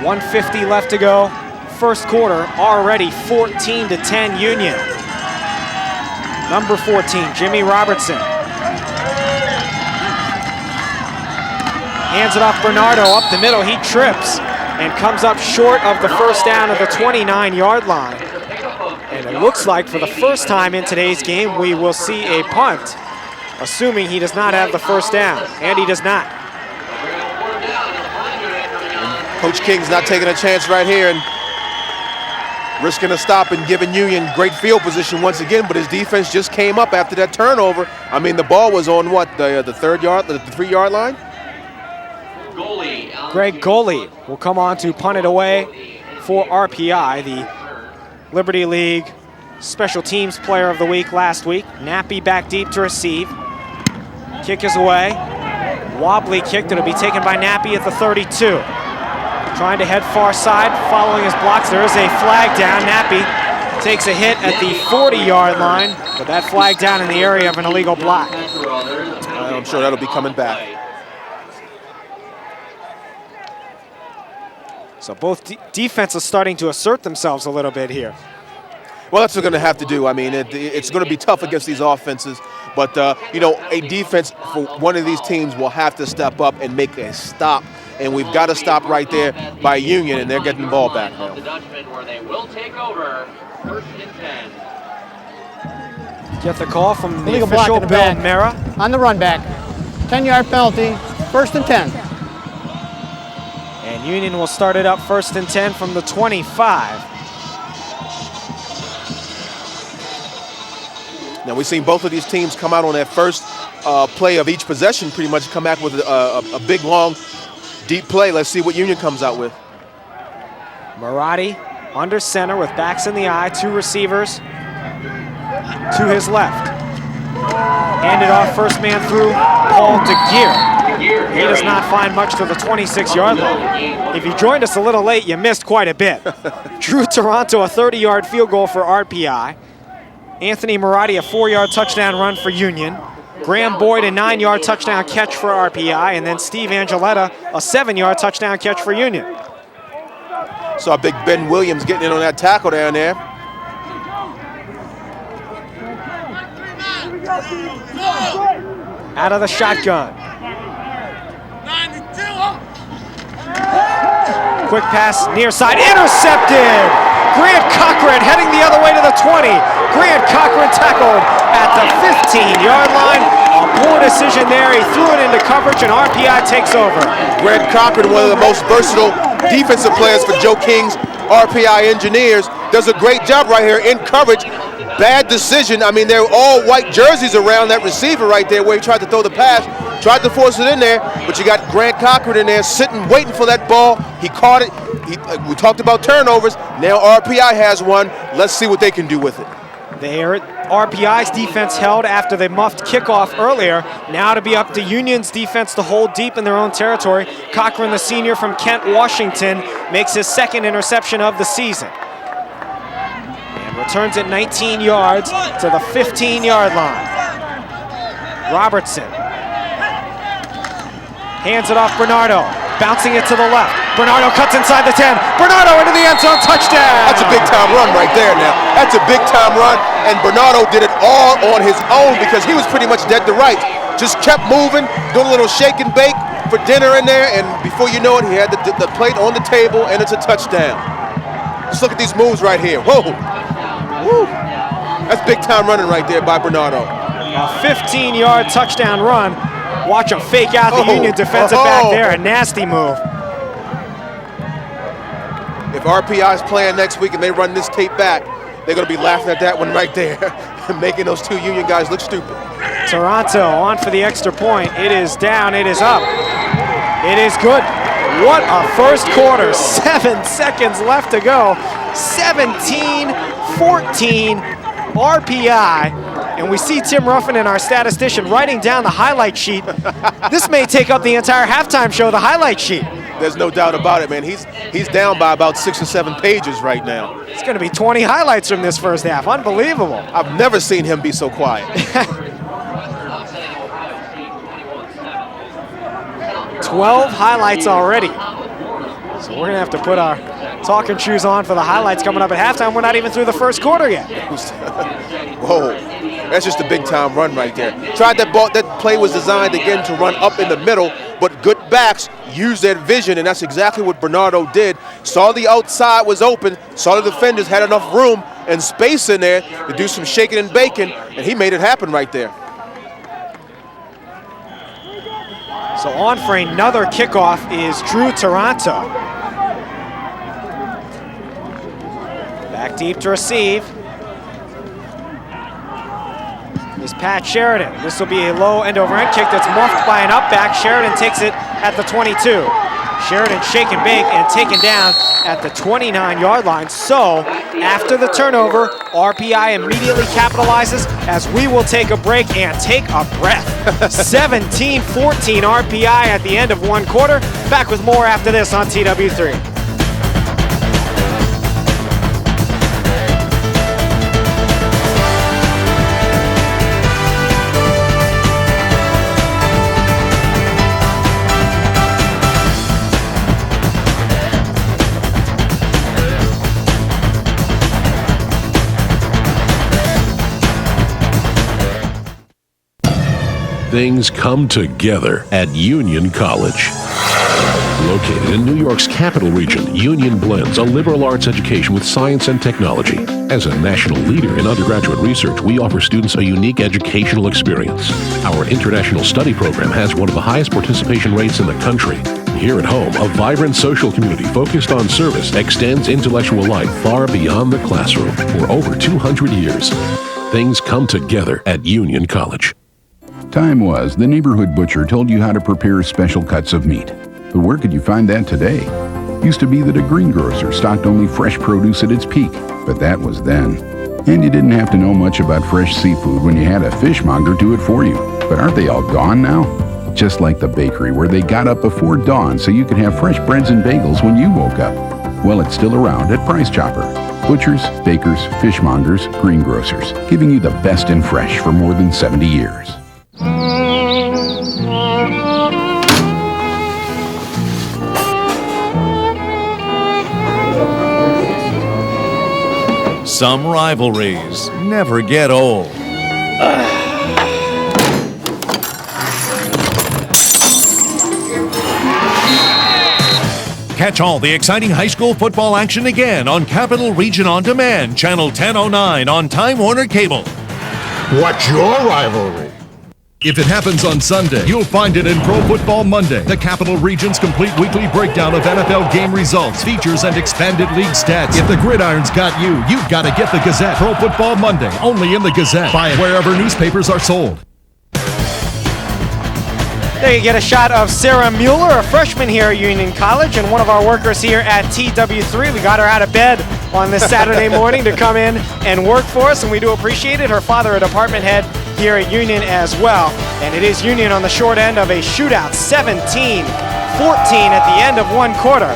1:50 left to go. 1st quarter, already 14-10 Union. Number 14, Jimmy Robertson. Hands it off Bernardo up the middle. He trips and comes up short of the 1st down at the 29-yard line. And It looks like for the first time in today's game, we will see a punt, assuming he does not have the first down, and he does not. Coach King's not taking a chance right here and risking a stop and giving Union great field position once again, but his defense just came up after that turnover. I mean, the ball was on what, the 3-yard line? Greg Goley will come on to punt it away for RPI, the Liberty League Special Teams Player of the Week last week. Nappy back deep to receive. Kick is away. Wobbly kick that'll be taken by Nappy at the 32. Trying to head far side, following his blocks. There is a flag down. Nappy takes a hit at the 40-yard line, but that flag down in the area of an illegal block. I'm sure that'll be coming back. So both defenses starting to assert themselves a little bit here. Well, that's what they're going to have to do. I mean, it's going to be tough against these offenses, but, you know, a defense for one of these teams will have to step up and make a stop, and we've got to stop right there by Union, and they're getting the ball back now. The Dutchman, where they will take over, 1st and 10. Get the call from the Illegal official, block in the Bill back. Mera. On the run back. 10-yard penalty, 1st and 10. And Union will start it up 1st and 10 from the 25. Now, we've seen both of these teams come out on that first play of each possession, pretty much come back with a big, long, deep play. Let's see what Union comes out with. Marotti under center with backs in the eye, 2 receivers to his left. Handed off, first man through, Paul DeGear. He does not find much to the 26-yard line. If you joined us a little late, you missed quite a bit. Drew Toronto, a 30-yard field goal for RPI. Anthony Marotti, a 4-yard touchdown run for Union. Graham Boyd, a 9-yard touchdown catch for RPI. And then Steve Angeletta, a 7-yard touchdown catch for Union. Saw big Ben Williams getting in on that tackle down there. Out of the shotgun. Quick pass, near side, intercepted! Grant Cochran heading the other way to the 20. Grant Cochran tackled at the 15-yard line. A poor decision there. He threw it into coverage, and RPI takes over. Grant Cochran, one of the most versatile defensive players for Joe King's RPI Engineers, does a great job right here in coverage. Bad decision. I mean, they're all white jerseys around that receiver right there where he tried to throw the pass. Tried to force it in there, but you got Grant Cochran in there sitting, waiting for that ball. He caught it. We talked about turnovers. Now RPI has one. Let's see what they can do with it. RPI's defense held after they muffed kickoff earlier. Now to be up to Union's defense to hold deep in their own territory. Cochran, the senior from Kent, Washington, makes his 2nd interception of the season. And returns it 19 yards to the 15-yard line. Robertson hands it off Bernardo, bouncing it to the left. Bernardo cuts inside the 10. Bernardo into the end zone, touchdown! That's a big-time run right there now. That's a big-time run, and Bernardo did it all on his own because he was pretty much dead to rights. Just kept moving, doing a little shake and bake for dinner in there, and before you know it, he had the plate on the table, and it's a touchdown. Just look at these moves right here. Whoa! Woo! That's big-time running right there by Bernardo. A 15-yard touchdown run. Watch him fake out the Union defensive back there. A nasty move. If RPI's playing next week and they run this tape back, they're going to be laughing at that one right there, making those 2 Union guys look stupid. Toronto on for the extra point. It is down. It is up. It is good. What a first quarter. 7 seconds left to go. 17-14 RPI. And we see Tim Ruffin, in our statistician, writing down the highlight sheet. This may take up the entire halftime show, the highlight sheet. There's no doubt about it, man. He's down by about 6 or 7 pages right now. It's going to be 20 highlights from this first half. Unbelievable. I've never seen him be so quiet. 12 highlights already. So we're going to have to put our talking shoes on for the highlights coming up at halftime. We're not even through the first quarter yet. Whoa. That's just a big-time run right there. Tried that ball. That play was designed, again, to run up in the middle, but good backs use their vision, and that's exactly what Bernardo did. Saw the outside was open, saw the defenders had enough room and space in there to do some shaking and baking, and he made it happen right there. So on for another kickoff is Drew Taranto. Back deep to receive is Pat Sheridan. This will be a low end over end kick that's muffed by an up back. Sheridan takes it at the 22. Sheridan shake and bake and taken down at the 29-yard line. So after the turnover, RPI immediately capitalizes as we will take a break and take a breath. 17-14 RPI at the end of one quarter. Back with more after this on TW3. Things come together at Union College. Located in New York's capital region, Union blends a liberal arts education with science and technology. As a national leader in undergraduate research, we offer students a unique educational experience. Our international study program has one of the highest participation rates in the country. Here at home, a vibrant social community focused on service extends intellectual life far beyond the classroom. For over 200 years, things come together at Union College. Time was the neighborhood butcher told you how to prepare special cuts of meat. But where could you find that today? Used to be that a greengrocer stocked only fresh produce at its peak, but that was then. And you didn't have to know much about fresh seafood when you had a fishmonger do it for you. But aren't they all gone now? Just like the bakery where they got up before dawn so you could have fresh breads and bagels when you woke up. Well, it's still around at Price Chopper. Butchers, bakers, fishmongers, greengrocers, giving you the best in fresh for more than 70 years. Some rivalries never get old. Catch all the exciting high school football action again on Capital Region On Demand, Channel 1009 on Time Warner Cable. What's your rivalry? If it happens on Sunday, you'll find it in Pro Football Monday, the Capital Region's complete weekly breakdown of NFL game results, features, and expanded league stats. If the gridiron's got you, you've got to get the Gazette. Pro Football Monday, only in the Gazette. Buy it wherever newspapers are sold. There you get a shot of Sarah Mueller, a freshman here at Union College and one of our workers here at TW3. We got her out of bed on this Saturday morning to come in and work for us, and we do appreciate it. Her father, a department head here at Union as well. And it is Union on the short end of a shootout, 17-14 at the end of one quarter,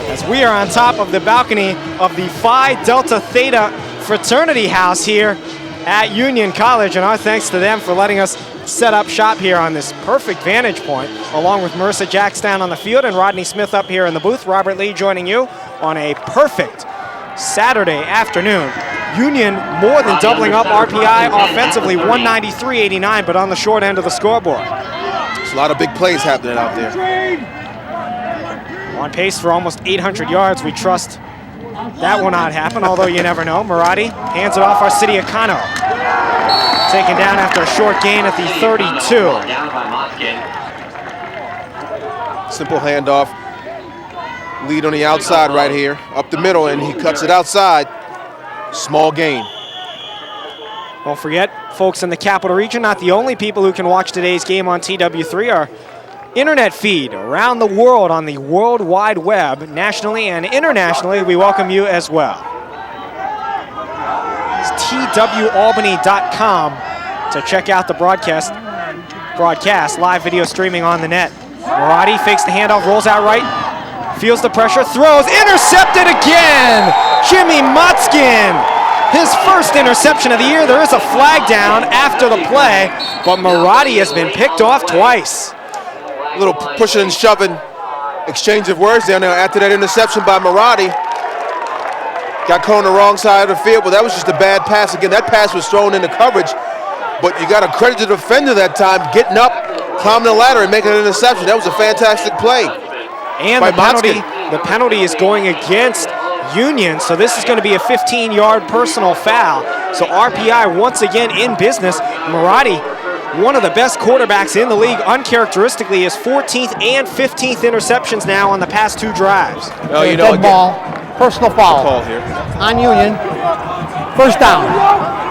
as we are on top of the balcony of the Phi Delta Theta fraternity house here at Union College, and our thanks to them for letting us set up shop here on this perfect vantage point, along with Marissa Jacks down on the field and Rodney Smith up here in the booth. Robert Lee joining you on a perfect Saturday afternoon. Union more than doubling up RPI offensively, 193-89, but on the short end of the scoreboard. There's a lot of big plays happening out there. On pace for almost 800 yards. We trust that will not happen, although you never know. Murati hands it off Arcidiacano. Taken down after a short gain at the 32. Simple handoff. Lead on the outside right here, up the middle, and he cuts it outside. Small gain. Don't forget, folks in the Capital Region, not the only people who can watch today's game on TW3. Our internet feed around the world on the World Wide Web, nationally and internationally, we welcome you as well. It's twalbany.com to check out the broadcast, live video streaming on the net. Murati fakes the handoff, rolls out right, feels the pressure, throws, intercepted again! Jimmy Motzkin, his first interception of the year. There is a flag down after the play, but Murati has been picked off twice. A little pushing and shoving, exchange of words down there after that interception by Murati. Got caught on the wrong side of the field, but that was just a bad pass. Again, that pass was thrown into coverage, but you got to credit the defender that time, getting up, climbing the ladder and making an interception. That was a fantastic play. And the penalty is going against Union, so this is going to be a 15-yard personal foul. So RPI once again in business. Marotti, one of the best quarterbacks in the league, uncharacteristically, is 14th and 15th interceptions now on the past 2 drives. Oh, you know, dead ball, personal foul call here on Union. First down.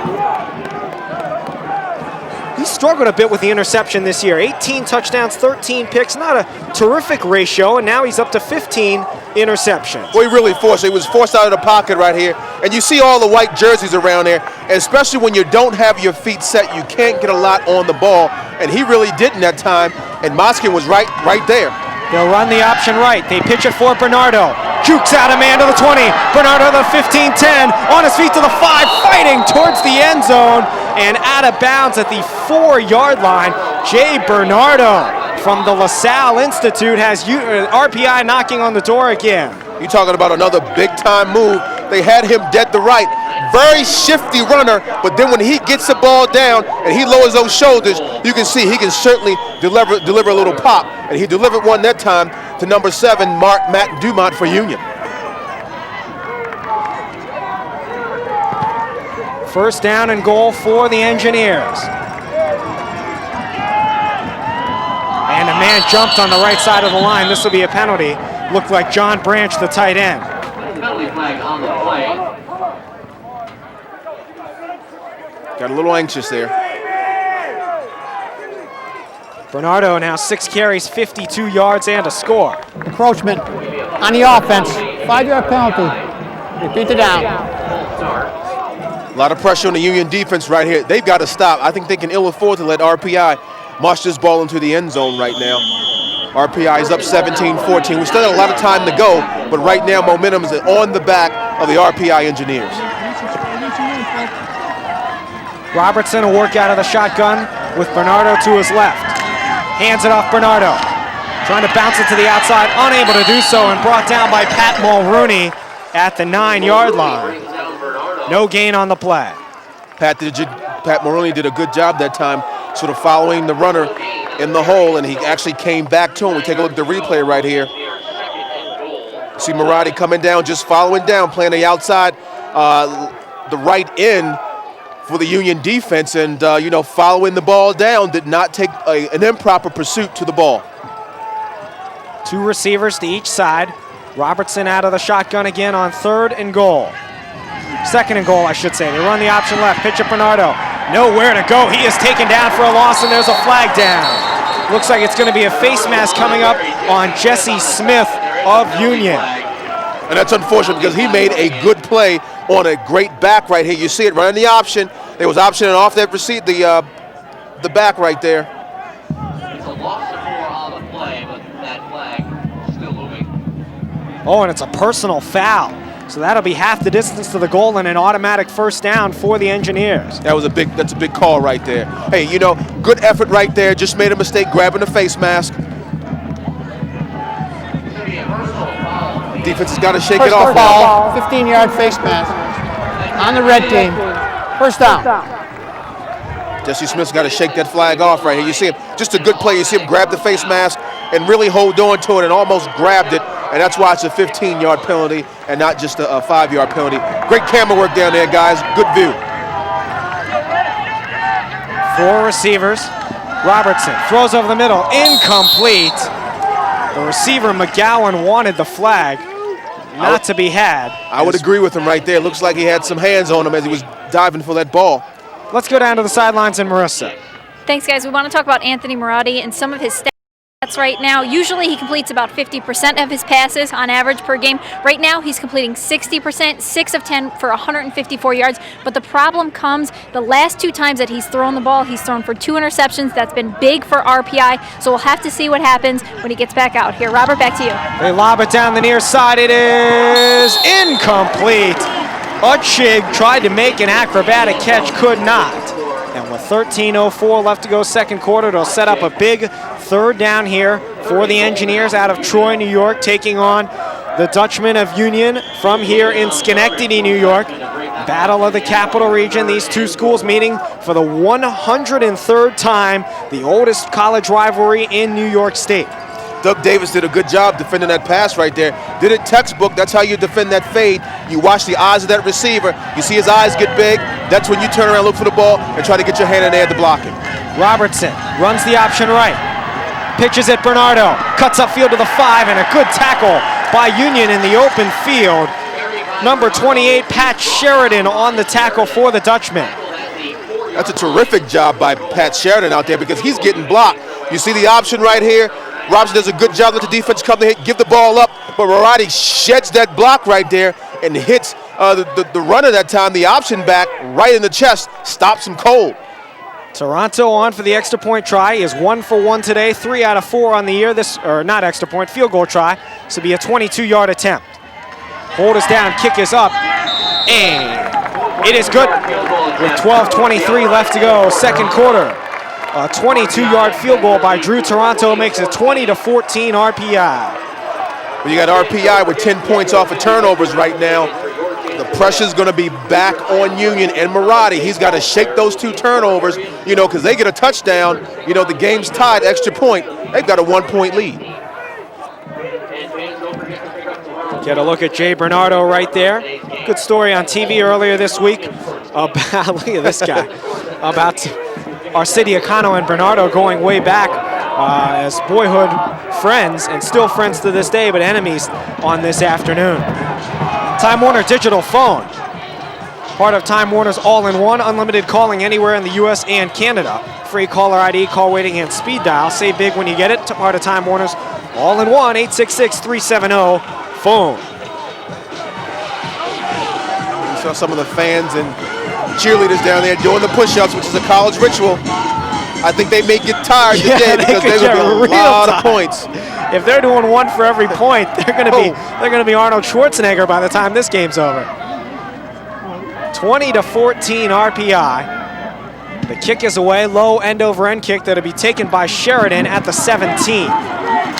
He struggled a bit with the interception this year. 18 touchdowns, 13 picks, not a terrific ratio, and now he's up to 15 interceptions. Well, he really forced it. He was forced out of the pocket right here. And you see all the white jerseys around there, and especially when you don't have your feet set, you can't get a lot on the ball, and he really didn't that time, and Moskin was right there. They'll run the option right. They pitch it for Bernardo. Jukes out a man to the 20. Bernardo to the 15-10. On his feet to the 5, fighting towards the end zone. And out of bounds at the 4-yard line. Jay Bernardo from the LaSalle Institute has RPI knocking on the door again. You're talking about another big-time move. They had him dead to right. Very shifty runner, but then when he gets the ball down and he lowers those shoulders, you can see he can certainly deliver a little pop. And he delivered one that time to number 7, Matt Dumont for Union. First down and goal for the Engineers. And a man jumped on the right side of the line. This will be a penalty. Looked like John Branch, the tight end. Penalty flag on the play. Got a little anxious there. Bernardo now 6 carries, 52 yards and a score. Encroachment on the offense. 5-yard penalty. Repeat the down. A lot of pressure on the Union defense right here. They've got to stop. I think they can ill afford to let RPI march this ball into the end zone right now. RPI is up 17-14. We still got a lot of time to go, but right now momentum is on the back of the RPI Engineers. Robertson will work out of the shotgun with Bernardo to his left. Hands it off Bernardo. Trying to bounce it to the outside, unable to do so, and brought down by Pat Mulrooney at the 9-yard line. No gain on the play. Pat Mulrooney did a good job that time, sort of following the runner in the hole, and he actually came back to him. We take a look at the replay right here. See Marotti coming down, just following down, playing the outside, the right end for the Union defense, and following the ball down, did not take an improper pursuit to the ball. 2 receivers to each side. Robertson out of the shotgun again on 3rd and goal. 2nd and goal, I should say. They run the option left, pitch at Bernardo. Nowhere to go. He is taken down for a loss, and there's a flag down. Looks like it's going to be a face mask coming up on Jesse Smith of Union. And that's unfortunate because he made a good play on a great back right here. You see it running the option. There was optioning off that receipt, the back right there. It's a loss of 4 on the play, but that flag still moving. Oh, and it's a personal foul. So that'll be half the distance to the goal and an automatic first down for the Engineers. That's a big call right there. Hey, good effort right there. Just made a mistake grabbing the face mask. Defense has got to shake it off now. 15-yard face mask on the red team. First down. Jesse Smith's got to shake that flag off right here. You see him, just a good play. You see him grab the face mask and really hold on to it and almost grabbed it. And that's why it's a 15-yard penalty and not just a 5-yard penalty. Great camera work down there, guys. Good view. 4 receivers. Robertson throws over the middle. Incomplete. The receiver, McGowan, wanted the flag. Not to be had. I would agree with him right there. Looks like he had some hands on him as he was diving for that ball. Let's go down to the sidelines and Marissa. Thanks, guys. We want to talk about Anthony Marotti and some of his stats right now. Usually he completes about 50% of his passes on average per game. Right now he's completing 60%, 6 of 10 for 154 yards. But the problem comes the last 2 times that he's thrown the ball, he's thrown for 2 interceptions. That's been big for RPI. So we'll have to see what happens when he gets back out here. Robert, back to you. They lob it down the near side. It is incomplete. Utschig tried to make an acrobatic catch, could not. And with 13:04 left to go second quarter, they'll set up a big 3rd down here for the Engineers out of Troy, New York, taking on the Dutchman of Union from here in Schenectady, New York. Battle of the Capital Region. These two schools meeting for the 103rd time, the oldest college rivalry in New York State. Doug Davis did a good job defending that pass right there. Did it textbook. That's how you defend that fade. You watch the eyes of that receiver. You see his eyes get big. That's when you turn around, look for the ball, and try to get your hand in there to block it. Robertson runs the option right. Pitches it Bernardo. Cuts upfield to the 5, and a good tackle by Union in the open field. Number 28, Pat Sheridan, on the tackle for the Dutchman. That's a terrific job by Pat Sheridan out there because he's getting blocked. You see the option right here. Robson does a good job. Let the defense come to hit, give the ball up, but Marotti sheds that block right there and hits the runner that time, the option back, right in the chest, stops him cold. Toronto on for the extra point try. He is 1 for 1 today, 3 out of 4 on the year. Not extra point, field goal try. This will be a 22-yard attempt. Hold is down, kick is up, and it is good with 12:23 left to go, second quarter. A 22-yard field goal by Drew Toronto makes it 20-14 RPI. Well, you got RPI with 10 points off of turnovers right now. The pressure's going to be back on Union and Marotti. He's got to shake those 2 turnovers, because they get a touchdown. The game's tied, extra point. They've got a 1-point lead. Get a look at Jay Bernardo right there. Good story on TV earlier this week about, look at this guy, about Arcidiacono and Bernardo going way back as boyhood friends, and still friends to this day, but enemies on this afternoon. Time Warner Digital Phone, part of Time Warner's all-in-one, unlimited calling anywhere in the U.S. and Canada. Free caller ID, call waiting, and speed dial. Save big when you get it. Part of Time Warner's all-in-one, 866-370-PHONE. You saw some of the fans and cheerleaders down there doing the push-ups, which is a college ritual. I think they may get tired today because they will be a lot of points. If they're doing 1 for every point, they're going to be Arnold Schwarzenegger by the time this game's over. 20-14 RPI. The kick is away, low end-over-end kick that'll be taken by Sheridan at the 17.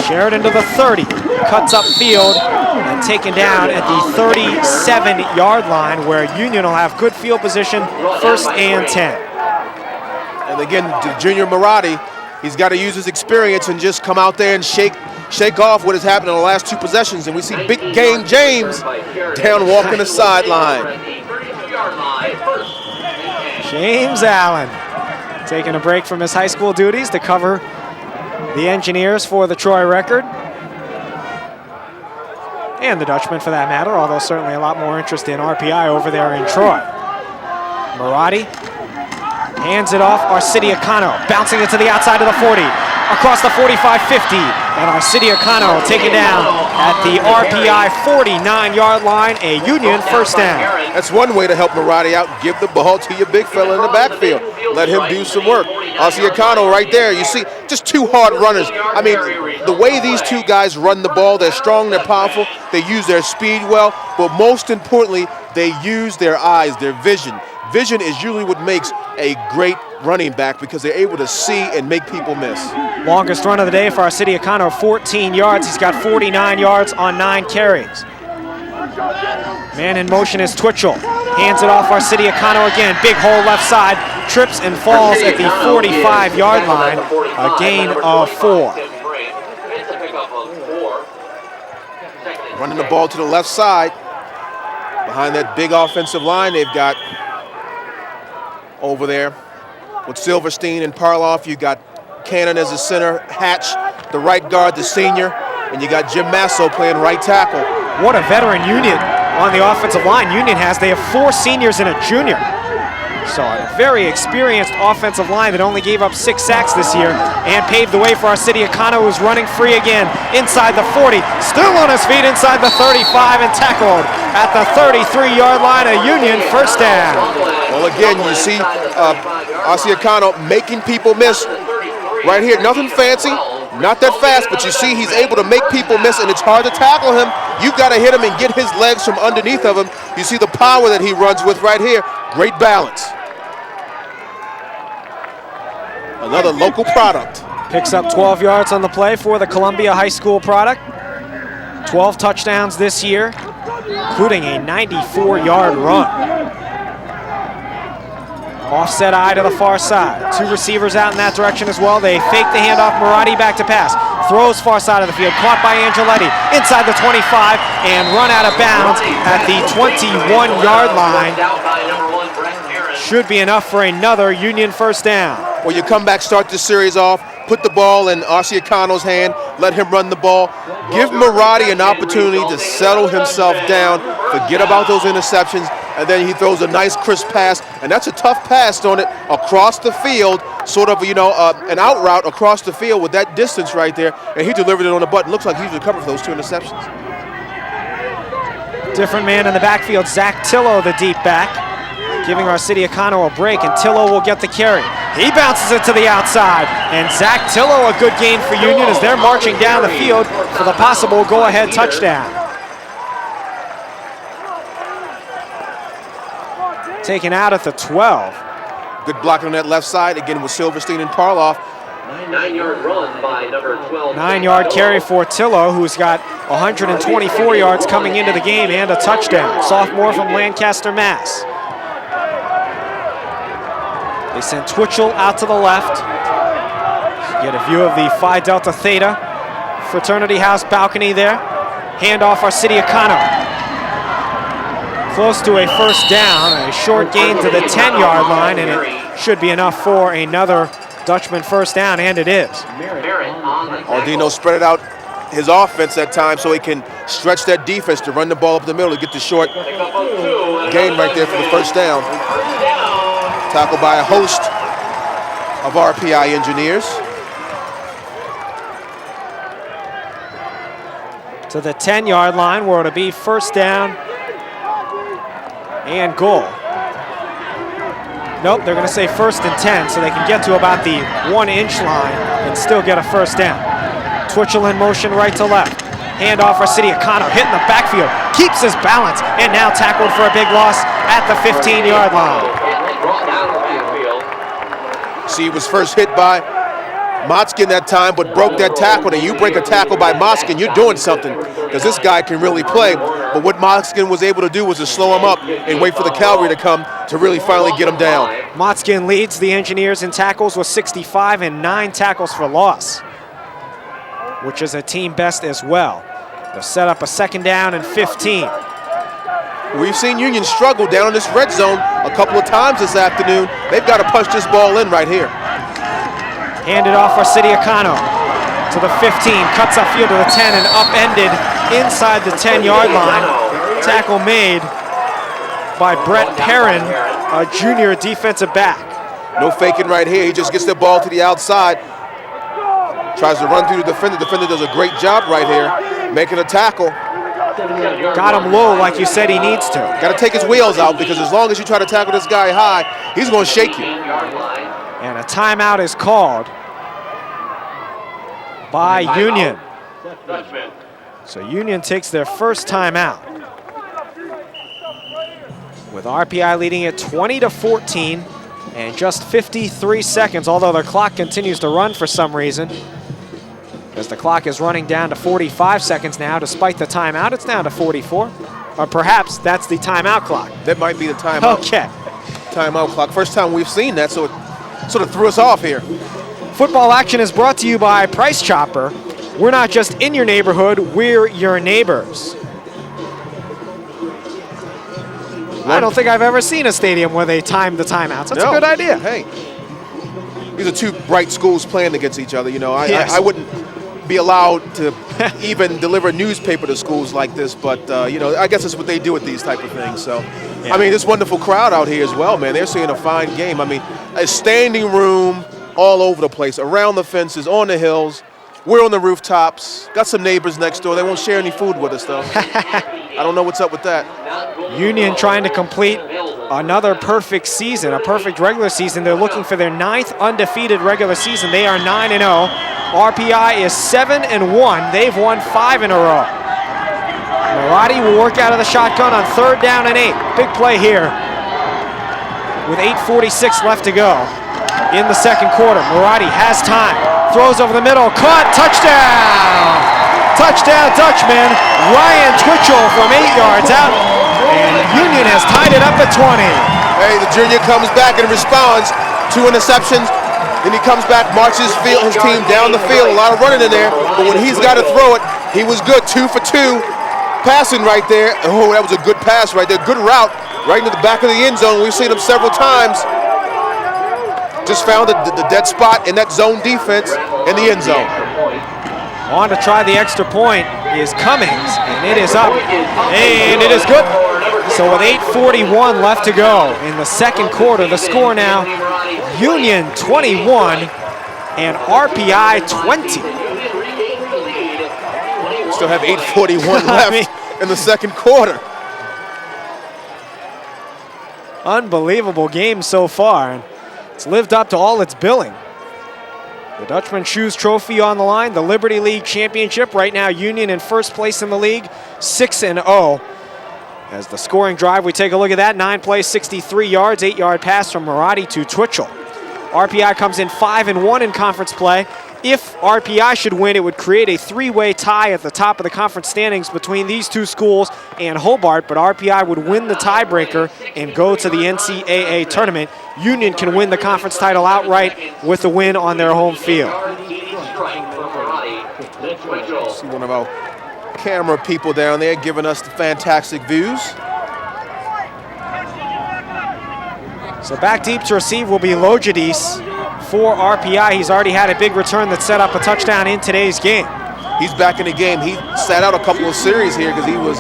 Sheridan to the 30, cuts upfield and taken down at the 37-yard line, where Union will have good field position, 1st and 10. And again, Junior Marotti, he's got to use his experience and just come out there and shake off what has happened in the last 2 possessions. And we see Big Game James down walking the sideline. James Allen taking a break from his high school duties to cover the Engineers for the Troy Record. And the Dutchman for that matter, although certainly a lot more interest in RPI over there in Troy. Marotti hands it off, Arcidiacono, bouncing it to the outside of the 40, across the 45-50, and Arcidiacono taken down at the RPI 49-yard line, a Union first down. That's one way to help Marotti out. Give the ball to your big fella in the backfield. Let him do some work. Arcidiacono right there. You see, just 2 hard runners. I mean, the way these 2 guys run the ball, they're strong, they're powerful, they use their speed well, but most importantly, they use their eyes, their vision. Vision is usually what makes a great running back because they're able to see and make people miss. Longest run of the day for Arcidiacono, 14 yards. He's got 49 yards on 9 carries. Man in motion is Twitchell. Hands it off Arcidiacono again. Big hole left side. Trips and falls at the 45-yard line. A gain of 4. Running the ball to the left side. Behind that big offensive line, they've got over there with Silverstein and Parloff. You got Cannon as a center, Hatch, the right guard, the senior, and you got Jim Masso playing right tackle. What a veteran Union on the offensive line Union has. They have 4 seniors and a junior. So a very experienced offensive line that only gave up 6 sacks this year and paved the way for Arcidiacono, who's running free again inside the 40. Still on his feet inside the 35 and tackled at the 33-yard line. A Union first down. Well, again, you see Arcidiacono making people miss right here. Nothing fancy, not that fast, but you see he's able to make people miss, and it's hard to tackle him. You've got to hit him and get his legs from underneath of him. You see the power that he runs with right here. Great balance. Another local product. Picks up 12 yards on the play for the Columbia High School product. 12 touchdowns this year, including a 94-yard run. Offset eye to the far side. Two receivers out in that direction as well. They fake the handoff. Maradi back to pass. Throws far side of the field. Caught by Angeletti. Inside the 25 and run out of bounds at the 21-yard line. Should be enough for another Union first down. Well, you come back, start this series off, put the ball in Asiacano's hand, let him run the ball. Give Maradi an opportunity to settle himself down, forget about those interceptions, and then he throws a nice crisp pass, and that's a tough pass on it across the field, sort of, you know, an out route across the field with that distance right there, and he delivered it on the button. Looks like he's recovered for those two interceptions. Different man in the backfield, Zach Tillo, the deep back, giving Arcidiacano a break, and Tillo will get the carry. He bounces it to the outside, and Zach Tillo, a good gain for Union as they're marching down the field for the possible go-ahead touchdown. Taken out at the 12. Good blocking on that left side, again with Silverstein and Parloff. 9-yard run by number 12. 9-yard carry for Tillo, who's got 124 yards coming into the game and a touchdown. Sophomore from Lancaster, Mass. They send Twitchell out to the left. Get a view of the Phi Delta Theta fraternity house balcony there. Handoff Arcidiacano. Close to a first down, a short gain to the 10-yard line, and it should be enough for another Dutchman first down, and it is. Aldino spread it out his offense at times so he can stretch that defense to run the ball up the middle to get the short gain right there for the first down. Tackled by a host of RPI engineers. To the 10-yard line where it'll be first down and goal. Nope, they're going to say first and 10, so they can get to about the 1-inch line and still get a first down. Twitchell in motion right to left. Handoff Arcidiacano, hitting the backfield, keeps his balance, and now tackled for a big loss at the 15-yard line. See, he was first hit by Motzkin that time, but broke that tackle. And you break a tackle by Motzkin, you're doing something, because this guy can really play. But what Motzkin was able to do was to slow him up and wait for the cavalry to come to really finally get him down. Motzkin leads the Engineers in tackles with 65 and 9 tackles for loss, which is a team best as well. They'll set up a second down and 15. We've seen Union struggle down in this red zone a couple of times this afternoon. They've got to punch this ball in right here. Handed off Arcidiacano to the 15, cuts upfield to the 10 and upended inside the 10-yard line. Tackle made by Brett Perrin, a junior defensive back. No faking right here. He just gets the ball to the outside. Tries to run through the defender. The defender does a great job right here, making a tackle. Got him low like you said he needs to. Got to take his wheels out, because as long as you try to tackle this guy high, he's going to shake you. And a timeout is called by Union. So Union takes their first timeout, with RPI leading it 20-14 and just 53 seconds, although their clock continues to run for some reason, as the clock is running down to 45 seconds now. Despite the timeout, it's down to 44. Or perhaps that's the timeout clock. That might be the timeout. Okay. Timeout clock. First time we've seen that, so it sort of threw us off here. Football action is brought to you by Price Chopper. We're not just in your neighborhood, we're your neighbors. I don't think I've ever seen a stadium where they time the timeouts. That's a good idea. Hey, these are two bright schools playing against each other. You know, I wouldn't be allowed to even deliver a newspaper to schools like this, but you know, I guess that's what they do with these type of things. So, I mean, this wonderful crowd out here as well, man. They're seeing a fine game. I mean, a standing room all over the place, around the fences, on the hills. We're on the rooftops. Got some neighbors next door. They won't share any food with us, though. I don't know what's up with that. Union trying to complete another perfect season, a perfect regular season. They're looking for their 9th undefeated regular season. They are 9-0. RPI is 7-1. They've won 5 in a row. Maradi will work out of the shotgun on 3rd down and 8. Big play here with 8:46 left to go in the second quarter. Maradi has time. Throws over the middle, caught, touchdown! Touchdown Dutchman, Ryan Twitchell from 8 yards out, and Union has tied it up at 20. Hey, the junior comes back and responds. 2 interceptions. Then he comes back, marches his team down the field. A lot of running in there, but when he's got to throw it, he was good. 2 for 2, passing right there. Oh, that was a good pass right there. Good route right into the back of the end zone. We've seen him several times. Just found the dead spot in that zone defense in the end zone. On to try the extra point is Cummings, and it is up, and it is good. So with 8:41 left to go in the second quarter, the score now, Union 21 and RPI 20. Still have 8:41 left in the second quarter. Unbelievable game so far, and it's lived up to all its billing. The Dutchman Shoes trophy on the line, the Liberty League championship. Right now, Union in first place in the league, 6-0. As the scoring drive, we take a look at that. 9 plays, 63 yards, 8-yard pass from Marotti to Twitchell. RPI comes in 5-1 in conference play. If RPI should win, it would create a 3-way tie at the top of the conference standings between these two schools and Hobart, but RPI would win the tiebreaker and go to the NCAA tournament. Union can win the conference title outright with the win on their home field. See one of our camera people down there giving us the fantastic views. So back deep to receive will be Lojadis for RPI. He's already had a big return that set up a touchdown in today's game. He's back in the game. He sat out a couple of series here because he was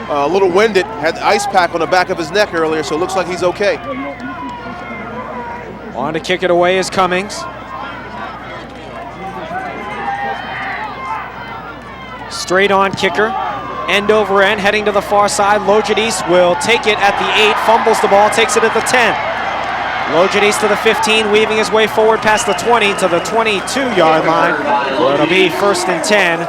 a little winded, had the ice pack on the back of his neck earlier, so it looks like he's okay. On to kick it away is Cummings. Straight on kicker, end over end, heading to the far side. Lojadis will take it at the 8, fumbles the ball, takes it at the 10. Lojadis to the 15, weaving his way forward past the 20 to the 22-yard line, where it'll be 1st and 10,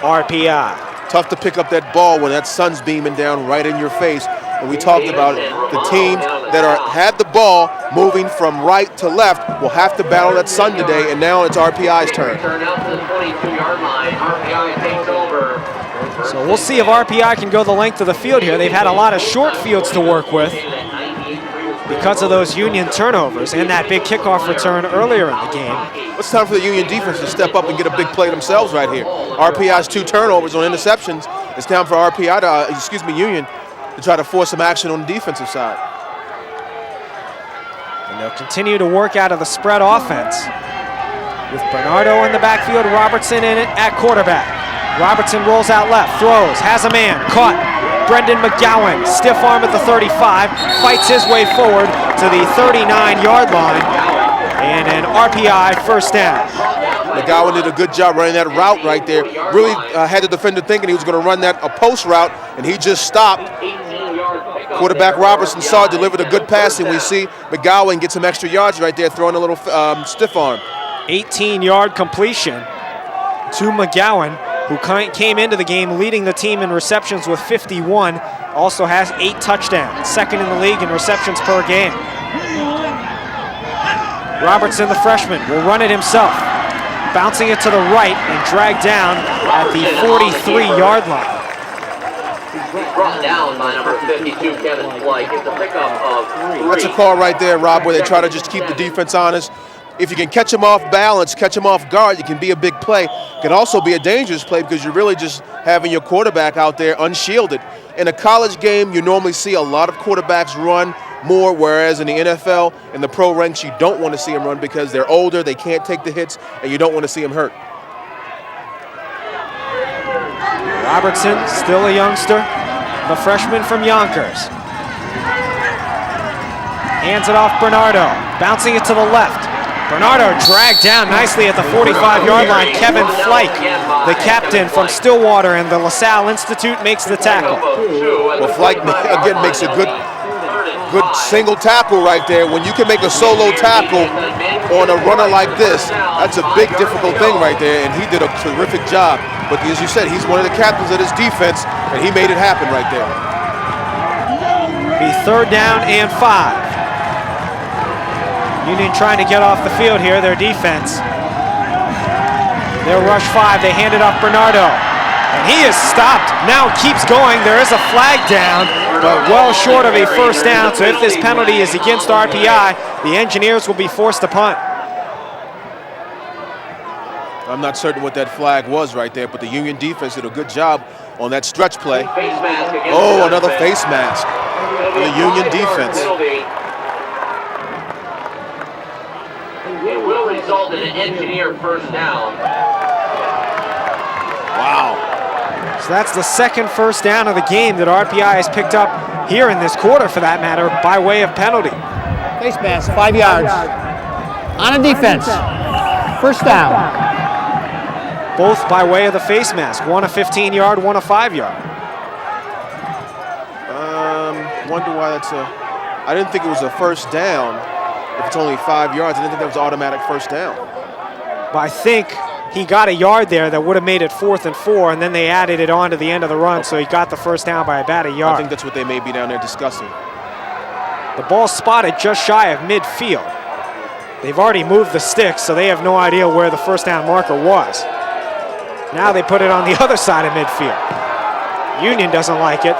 RPI. Tough to pick up that ball when that sun's beaming down right in your face. And we talked about it. The teams that had the ball moving from right to left will have to battle that sun today, and now it's RPI's turn. So we'll see if RPI can go the length of the field here. They've had a lot of short fields to work with because of those Union turnovers and that big kickoff return earlier in the game. It's time for the Union defense to step up and get a big play themselves right here. RPI's 2 turnovers on interceptions. It's time for RPI to, Union, to try to force some action on the defensive side. And they'll continue to work out of the spread offense with Bernardo in the backfield, Robertson in it at quarterback. Robertson rolls out left, throws, has a man, caught. Brendan McGowan, stiff arm at the 35, fights his way forward to the 39-yard line, and an RPI first down. McGowan did a good job running that route right there. Really had the defender thinking he was going to run that a post route, and he just stopped. Quarterback Robertson saw it, delivered a good pass, and we see McGowan get some extra yards right there, throwing a little stiff arm. 18-yard completion to McGowan, who came into the game leading the team in receptions with 51, also has 8 touchdowns, second in the league in receptions per game. Robertson, the freshman, will run it himself, bouncing it to the right and dragged down at the 43-yard line. Brought down by number 52, Kevin Flake. It's a pickup of 3. That's a call right there, Rob, where they try to just keep the defense honest. If you can catch them off balance, catch them off guard, it can be a big play. It can also be a dangerous play because you're really just having your quarterback out there unshielded. In a college game, you normally see a lot of quarterbacks run more, whereas in the NFL and the pro ranks, you don't want to see them run because they're older, they can't take the hits, and you don't want to see them hurt. Robertson, still a youngster, the freshman from Yonkers. Hands it off Bernardo, bouncing it to the left. Bernardo dragged down nicely at the 45-yard line. Kevin Flake, the captain from Stillwater and the LaSalle Institute, makes the tackle. Well, Flake, again, makes a good single tackle right there. When you can make a solo tackle on a runner like this, that's a big, difficult thing right there, and he did a terrific job. But as you said, he's one of the captains of his defense, and he made it happen right there. Be 3rd down and 5. Union trying to get off the field here, their defense. They'll rush 5, they hand it off Bernardo. And he is stopped, now keeps going. There is a flag down but well short of a first down. So if this penalty is against RPI, the Engineers will be forced to punt. I'm not certain what that flag was right there, but the Union defense did a good job on that stretch play. Oh, another face mask for the Union defense. It will result in an Engineer first down. Wow. So that's the second first down of the game that RPI has picked up here in this quarter, for that matter, by way of penalty. Face mask, 5 yards. On a defense. First down. Both by way of the face mask. One a 15-yard, one a 5-yard. Wonder why that's I didn't think it was a first down. If it's only 5 yards, I didn't think that was automatic first down. But I think he got a yard there that would have made it 4th and 4, and then they added it on to the end of the run, so he got the first down by about a yard. I think that's what they may be down there discussing. The ball spotted just shy of midfield. They've already moved the sticks, so they have no idea where the first down marker was. Now they put it on the other side of midfield. Union doesn't like it.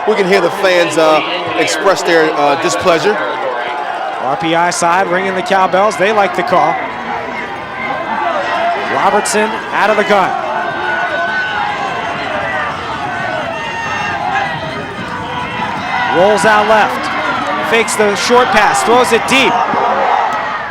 We can hear the fans express their displeasure. RPI side ringing the cowbells. They like the call. Robertson out of the gun. Rolls out left. Fakes the short pass. Throws it deep.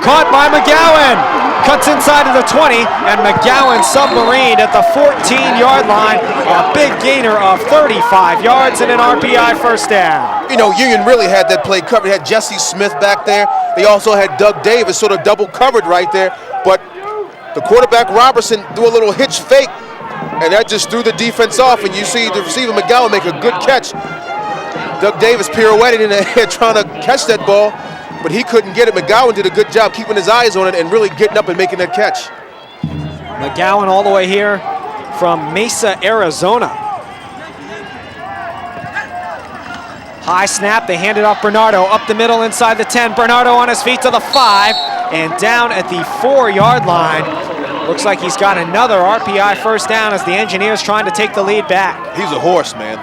Caught by McGowan. Cuts inside of the 20, and McGowan submarined at the 14-yard line. A big gainer of 35 yards and an RPI first down. You know, Union really had that play covered. They had Jesse Smith back there. They also had Doug Davis sort of double covered right there. But the quarterback, Robertson, threw a little hitch fake, and that just threw the defense off. And you see the receiver, McGowan, make a good catch. Doug Davis pirouetted in the air trying to catch that ball, but he couldn't get it. McGowan did a good job keeping his eyes on it and really getting up and making that catch. McGowan all the way here from Mesa, Arizona. High snap, they hand it off Bernardo, up the middle inside the 10. Bernardo on his feet to the 5 and down at the 4-yard line. Looks like he's got another RPI first down as the Engineers trying to take the lead back. He's a horse, man.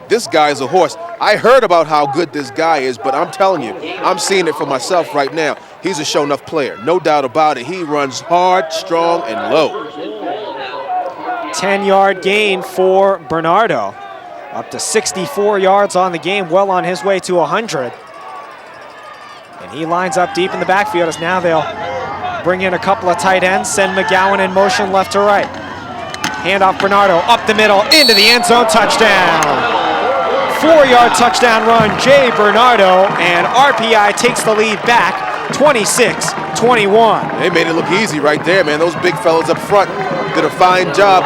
This guy is a horse. I heard about how good this guy is, but I'm telling you, I'm seeing it for myself right now. He's a show-enough player, no doubt about it. He runs hard, strong, and low. 10-yard gain for Bernardo. Up to 64 yards on the game, well on his way to 100. And he lines up deep in the backfield as now they'll bring in a couple of tight ends, send McGowan in motion left to right. Hand off Bernardo, up the middle, into the end zone, touchdown. 4-yard touchdown run, Jay Bernardo, and RPI takes the lead back, 26-21. They made it look easy right there, man. Those big fellas up front did a fine job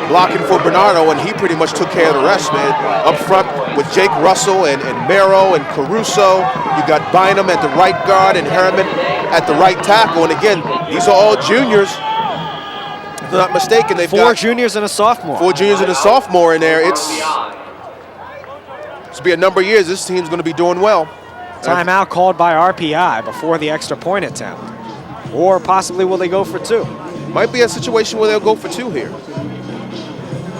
blocking for Bernardo, and he pretty much took care of the rest, man. Up front with Jake Russell and Mero and Caruso. You got Bynum at the right guard and Herman at the right tackle. And again, these are all juniors. If I'm not mistaken, they've got 4 juniors and a sophomore. 4 juniors and a sophomore in there. It's be a number of years. This team's going to be doing well. Timeout called by RPI before the extra point attempt. Or possibly will they go for 2? Might be a situation where they'll go for 2 here.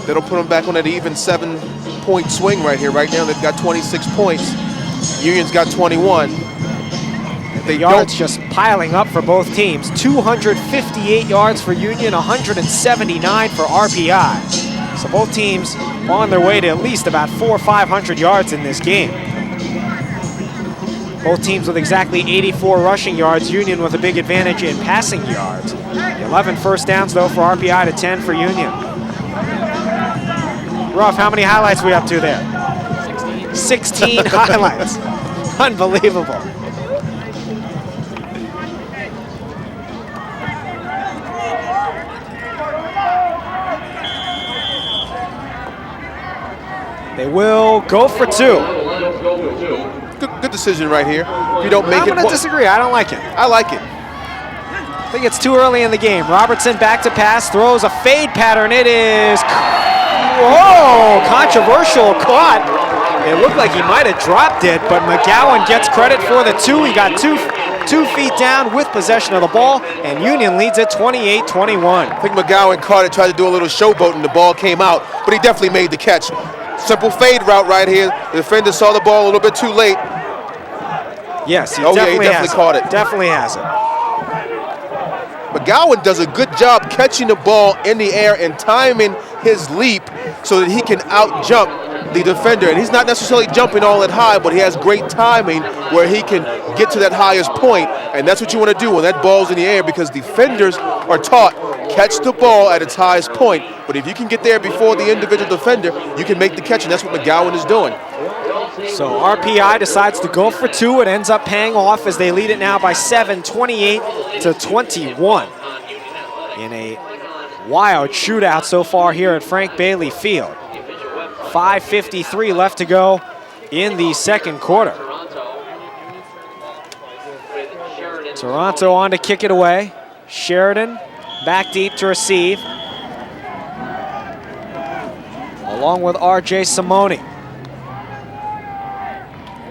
That'll put them back on that even 7-point swing right here. Right now they've got 26 points. Union's got 21. The yards just piling up for both teams. 258 yards for Union, 179 for RPI. So both teams on their way to at least about 400 or 500 yards in this game. Both teams with exactly 84 rushing yards. Union with a big advantage in passing yards. 11 first downs though for RPI to 10 for Union. Ruff, how many highlights we up to there? 16 highlights. Unbelievable. They will go for 2. Good decision right here. If you don't make I'm going to disagree. I don't like it. I like it. I think it's too early in the game. Robertson back to pass, throws a fade pattern. It is, whoa, controversial caught. It looked like he might have dropped it, but McGowan gets credit for the 2. He got 2 feet down with possession of the ball, and Union leads it 28-21. I think McGowan caught it, tried to do a little showboat, and the ball came out, but he definitely made the catch. Simple fade route right here. The defender saw the ball a little bit too late. Yes, he definitely caught it. Definitely has it. McGowan does a good job catching the ball in the air and timing his leap so that he can out-jump the defender. And he's not necessarily jumping all that high, but he has great timing where he can get to that highest point. And that's what you want to do when that ball's in the air, because defenders are taught, catch the ball at its highest point. But if you can get there before the individual defender, you can make the catch, and that's what McGowan is doing. So RPI decides to go for two. It ends up paying off as they lead it now by 7, 28-21. In a wild shootout so far here at Frank Bailey Field. 5:53 left to go in the second quarter. Toronto on to kick it away. Sheridan back deep to receive, along with R.J. Simone.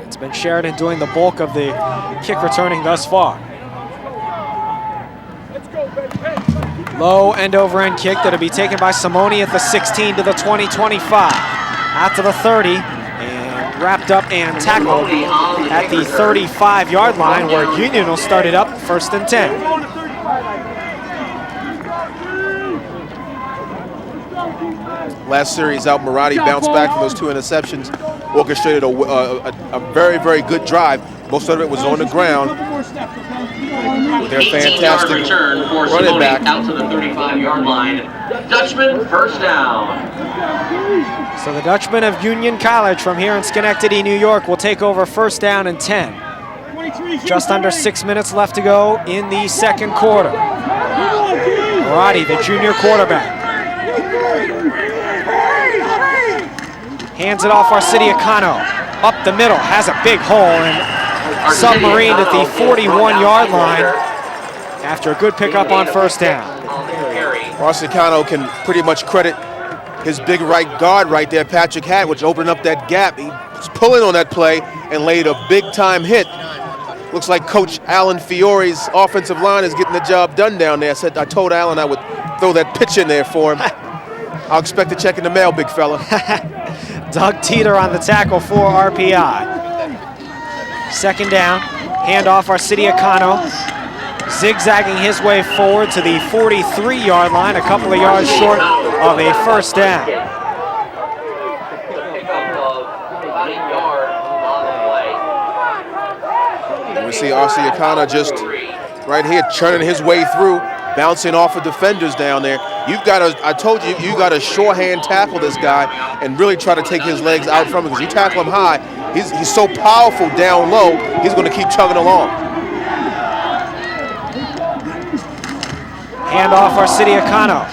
It's been Sheridan doing the bulk of the kick returning thus far. Low end over end kick that'll be taken by Simone at the 16 to the 20-25. Out to the 30 and wrapped up and tackled at the 35-yard line, where Union will start it up 1st and 10. Last series out, Marotti bounced back from those 2 interceptions, orchestrated a very, very good drive. Most of it was on the ground. Their fantastic return for running Simone back. out to the 35-yard line. Dutchman, first down. So the Dutchman of Union College from here in Schenectady, New York, will take over 1st down and 10. Just under 6 minutes left to go in the second quarter. Marotti, the junior quarterback, hands it off Arcidiacano. Up the middle, has a big hole and submarined at the 41-yard line after a good pickup on 1st down. Arcidiacano can pretty much credit his big right guard right there, Patrick Hatt, which opened up that gap. He was pulling on that play and laid a big-time hit. Looks like Coach Alan Fiore's offensive line is getting the job done down there. I told Alan I would throw that pitch in there for him. I'll expect a check in the mail, big fella. Doug Teeter on the tackle for RPI. 2nd down, handoff Arcidiacano, zigzagging his way forward to the 43-yard line, a couple of yards short of a 1st down. We see Arcidiacano just right here churning his way through, bouncing off of defenders down there. You've got to, I told you, you got to shorthand tackle this guy and really try to take his legs out from him, because you tackle him high, he's so powerful down low, he's going to keep chugging along. Hand off Arcidiacano.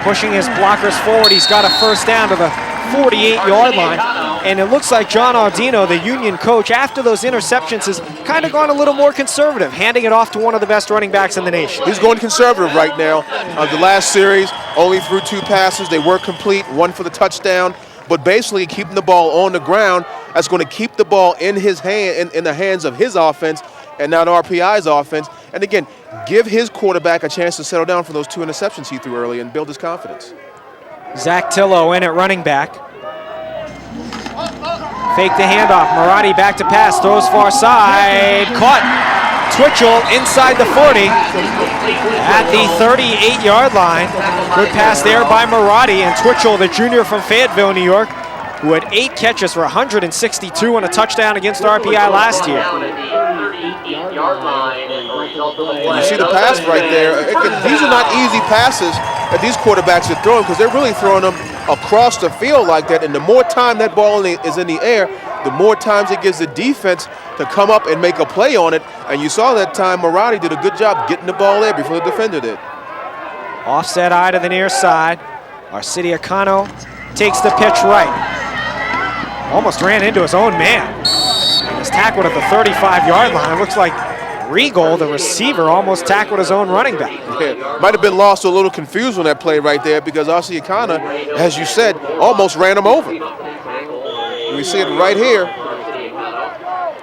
Pushing his blockers forward. He's got a 1st down to the 48-yard line. And it looks like John Audino, the Union coach, after those interceptions has kind of gone a little more conservative, handing it off to one of the best running backs in the nation. He's going conservative right now. The last series, only threw 2 passes. They were complete, 1 for the touchdown. But basically keeping the ball on the ground, that's going to keep the ball in his hand, in the hands of his offense, and not RPI's offense. And again, give his quarterback a chance to settle down for those 2 interceptions he threw early and build his confidence. Zach Tillo in at running back. Fake the handoff. Marotti back to pass. Throws far side. Caught. Twitchell inside the 40 at the 38-yard line. Good pass there by Marotti, and Twitchell, the junior from Fayetteville, New York, who had 8 catches for 162 and a touchdown against RPI last year. And you see the pass right there. These are not easy passes that these quarterbacks are throwing, because they're really throwing them across the field like that. And the more time that ball is in the air, the more times it gives the defense to come up and make a play on it. And you saw that time Marotti did a good job getting the ball there before the defender did. Offset eye to the near side. Arcidiacano takes the pitch right. Almost ran into his own man. And was tackled at the 35-yard line. Looks like Regal, the receiver, almost tackled his own running back. Yeah, might have been lost or a little confused on that play right there, because Arcidiacano, as you said, almost ran him over. We see it right here.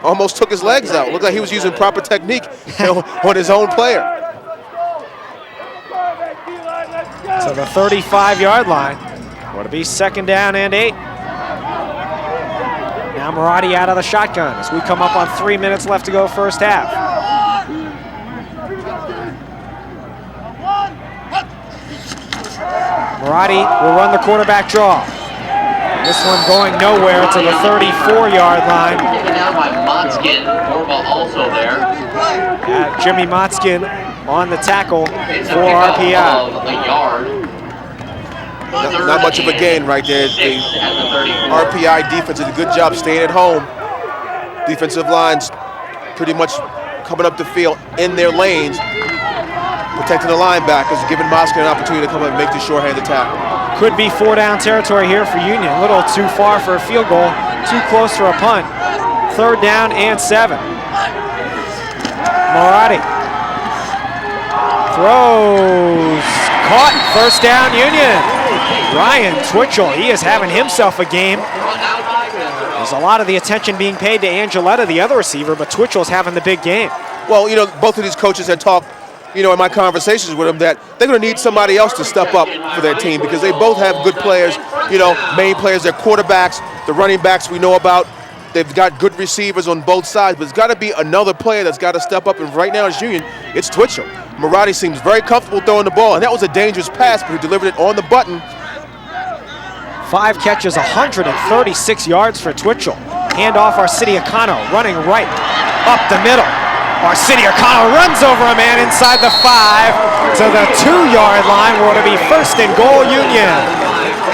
Almost took his legs out. Looked like he was using proper technique on his own player. So the 35-yard line. Going to be 2nd down and 8. Now Maradi out of the shotgun as we come up on 3 minutes left to go first half. Maradi will run the quarterback draw. This one going nowhere to the 34-yard line. Taken down by Motzkin. Norval also there. Jimmy Motzkin on the tackle It's a for pickup RPI. of a yard. Not much of a gain right there. The RPI defense did a good job staying at home. Defensive lines pretty much coming up the field in their lanes, protecting the linebackers, giving Motzkin an opportunity to come up and make the short-handed tackle. Could be 4-down territory here for Union. A little too far for a field goal, too close for a punt. 3rd down and 7. Maradi throws, caught, 1st down Union. Ryan Twitchell, he is having himself a game. There's a lot of the attention being paid to Angeletta, the other receiver, but Twitchell's having the big game. Well, you know, both of these coaches had talked, you know, in my conversations with them that they're going to need somebody else to step up for their team because they both have good players, you know, main players, their quarterbacks, the running backs we know about. They've got good receivers on both sides, but it's got to be another player that's got to step up, and right now as Union, it's Twitchell. Maradi seems very comfortable throwing the ball, and that was a dangerous pass, but he delivered it on the button. 5 catches, 136 yards for Twitchell. Hand off Arcidiacano, running right up the middle. Arcidiacano runs over a man inside the 5 to the 2-yard line. We're going to be 1st and goal Union.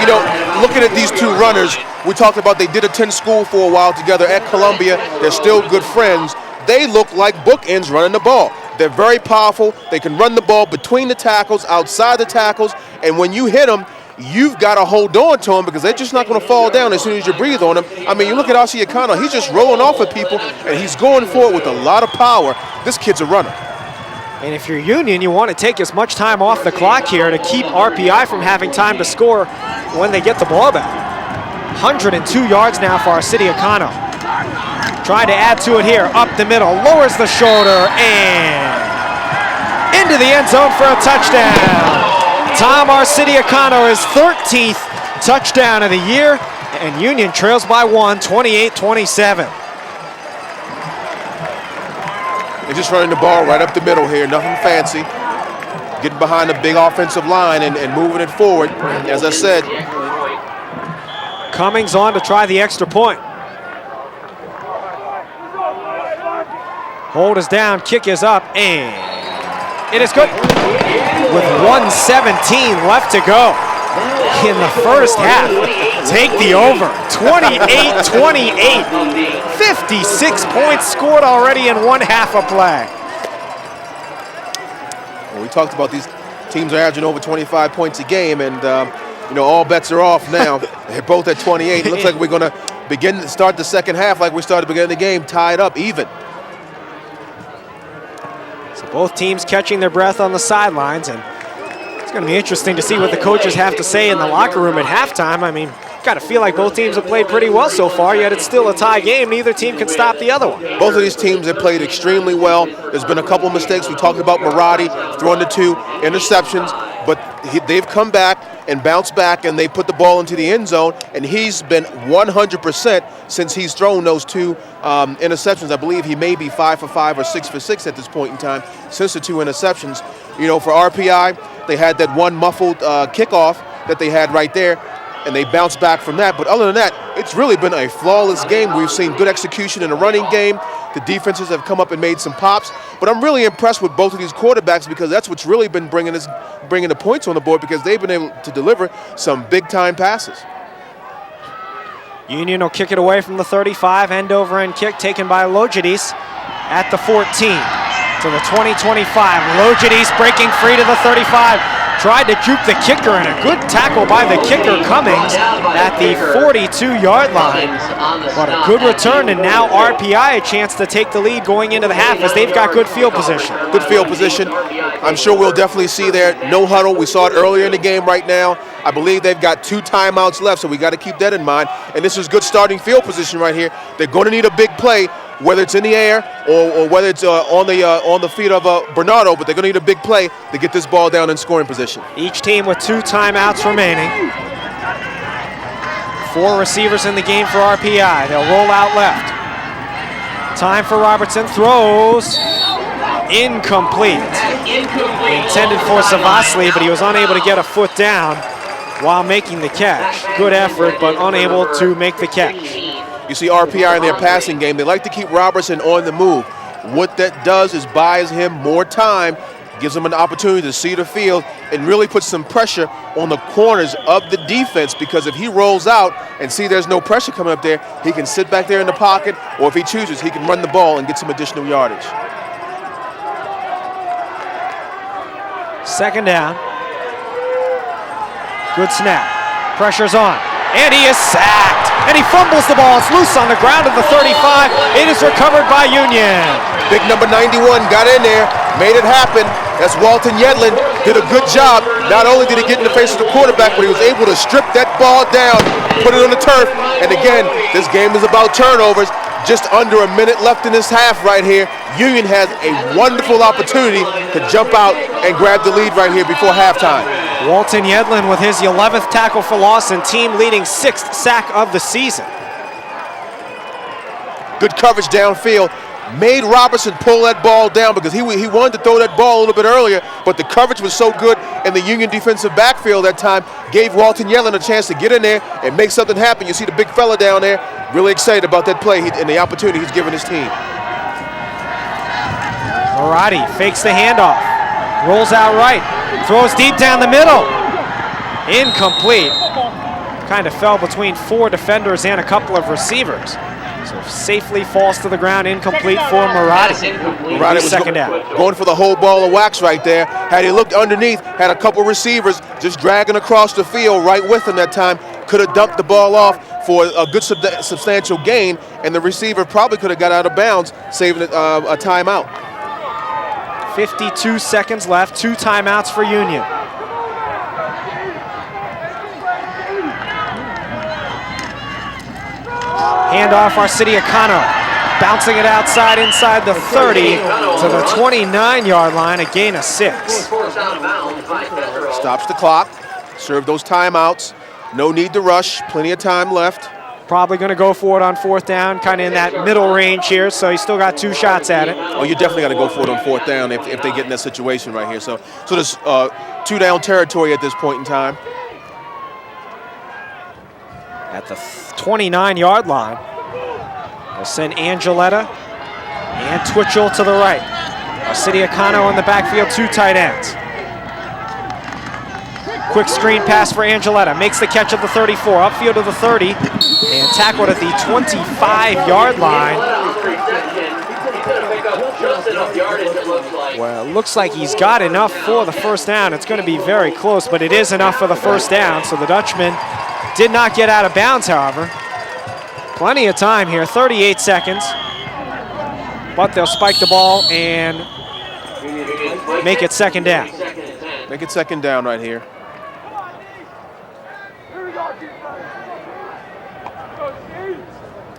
You know, looking at these two runners, we talked about they did attend school for a while together at Columbia. They're still good friends. They look like bookends running the ball. They're very powerful. They can run the ball between the tackles, outside the tackles, and when you hit them, you've got to hold on to them because they're just not going to fall down as soon as you breathe on them. I mean, you look at Arcidiacano, he's just rolling off at people, and he's going for it with a lot of power. This kid's a runner. And if you're Union, you want to take as much time off the clock here to keep RPI from having time to score when they get the ball back. 102 yards now for Arcidiacano. Trying to add to it here, up the middle, lowers the shoulder, and into the end zone for a touchdown. Tom Arcidiacano, his 13th touchdown of the year, and Union trails by 1, 28-27. They're just running the ball right up the middle here, nothing fancy. Getting behind the big offensive line and moving it forward. As I said, Cummings on to try the extra point. Hold is down, kick is up, and it is good. With 1:17 left to go in the first half. Take the over, 28-28. 56 points scored already in one half of play. Well, we talked about these teams are averaging over 25 points a game, and you know, all bets are off now. They're both at 28. It looks like we're going to start the second half like we started the beginning of the game, tied up, even. So both teams catching their breath on the sidelines, and it's going to be interesting to see what the coaches have to say in the locker room at halftime. I mean, got to feel like both teams have played pretty well so far, yet it's still a tie game. Neither team can stop the other one. Both of these teams have played extremely well. There's been a couple of mistakes. We talked about Maradi throwing the 2 interceptions, but they've come back and bounced back, and they put the ball into the end zone, and he's been 100% since he's thrown those 2 interceptions. I believe he may be 5 for 5 or 6 for 6 at this point in time since the 2 interceptions. You know, for RPI, they had that one muffled kickoff that they had right there, and they bounced back from that. But other than that, it's really been a flawless game. We've seen good execution in the running game. The defenses have come up and made some pops. But I'm really impressed with both of these quarterbacks because that's what's really been bringing the points on the board, because they've been able to deliver some big-time passes. Union will kick it away from the 35, end-over-end kick taken by Logidis at the 14 to the 20-25. Logidis breaking free to the 35. Tried to juke the kicker, and a good tackle by the kicker, Cummings, at the 42-yard line. But a good return, and now RPI a chance to take the lead going into the half as they've got good field position. Good field position. I'm sure we'll definitely see there. No huddle. We saw it earlier in the game right now. I believe they've got 2 timeouts left, so we got to keep that in mind. And this is good starting field position right here. They're going to need a big play, whether it's in the air or whether it's on the feet of Bernardo, but they're going to need a big play to get this ball down in scoring position. Each team with 2 timeouts remaining. 4 receivers in the game for RPI. They'll roll out left. Time for Robertson. Throws. Incomplete. Intended for Savasli, but he was unable to get a foot down while making the catch. Good effort, but unable to make the catch. You see RPI in their passing game. They like to keep Robertson on the move. What that does is buys him more time, gives him an opportunity to see the field, and really puts some pressure on the corners of the defense, because if he rolls out and see there's no pressure coming up there, he can sit back there in the pocket, or if he chooses, he can run the ball and get some additional yardage. Second down. Good snap. Pressure's on. And he is sacked. And he fumbles the ball. It's loose on the ground at the 35. It is recovered by Union. Big number 91 got in there, made it happen. That's Walton Yedlin. Did a good job. Not only did he get in the face of the quarterback, but he was able to strip that ball down, put it on the turf. And again, this game is about turnovers. Just under a minute left in this half right here. Union has a wonderful opportunity to jump out and grab the lead right here before halftime. Walton Yedlin with his 11th tackle for loss and team-leading 6th sack of the season. Good coverage downfield. Made Robertson pull that ball down because he wanted to throw that ball a little bit earlier, but the coverage was so good in the Union defensive backfield that time, gave Walton Yedlin a chance to get in there and make something happen. You see the big fella down there, really excited about that play and the opportunity he's given his team. Marotti fakes the handoff, rolls out right, throws deep down the middle. Incomplete. Kind of fell between 4 defenders and a couple of receivers. So safely falls to the ground, incomplete for Marotti. Marotti was second down. Going for the whole ball of wax right there. Had he looked underneath, had a couple receivers just dragging across the field right with him that time. Could have dumped the ball off for a good substantial gain, and the receiver probably could have got out of bounds, saving a timeout. 52 seconds left, 2 timeouts for Union. Handoff Arcidiacono, bouncing it outside inside the 30 to the 29-yard line, a gain of 6. Stops the clock, serve those timeouts. No need to rush, plenty of time left. Probably going to go for it on 4th down, kind of in that middle range here, so he's still got 2 shots at it. Oh, you definitely got to go for it on 4th down if they get in that situation right here. So there's 2 down territory at this point in time. At the 29-yard line, they'll send Angeletta and Twitchell to the right. Arcidiacono in the backfield, 2 tight ends. Quick screen pass for Angeletta, makes the catch at the 34, upfield to the 30, and tackled at the 25-yard line. Well, it looks like he's got enough for the first down. It's going to be very close, but it is enough for the first down, so the Dutchman did not get out of bounds, however. Plenty of time here, 38 seconds. But they'll spike the ball and make it second down. Make it second down right here.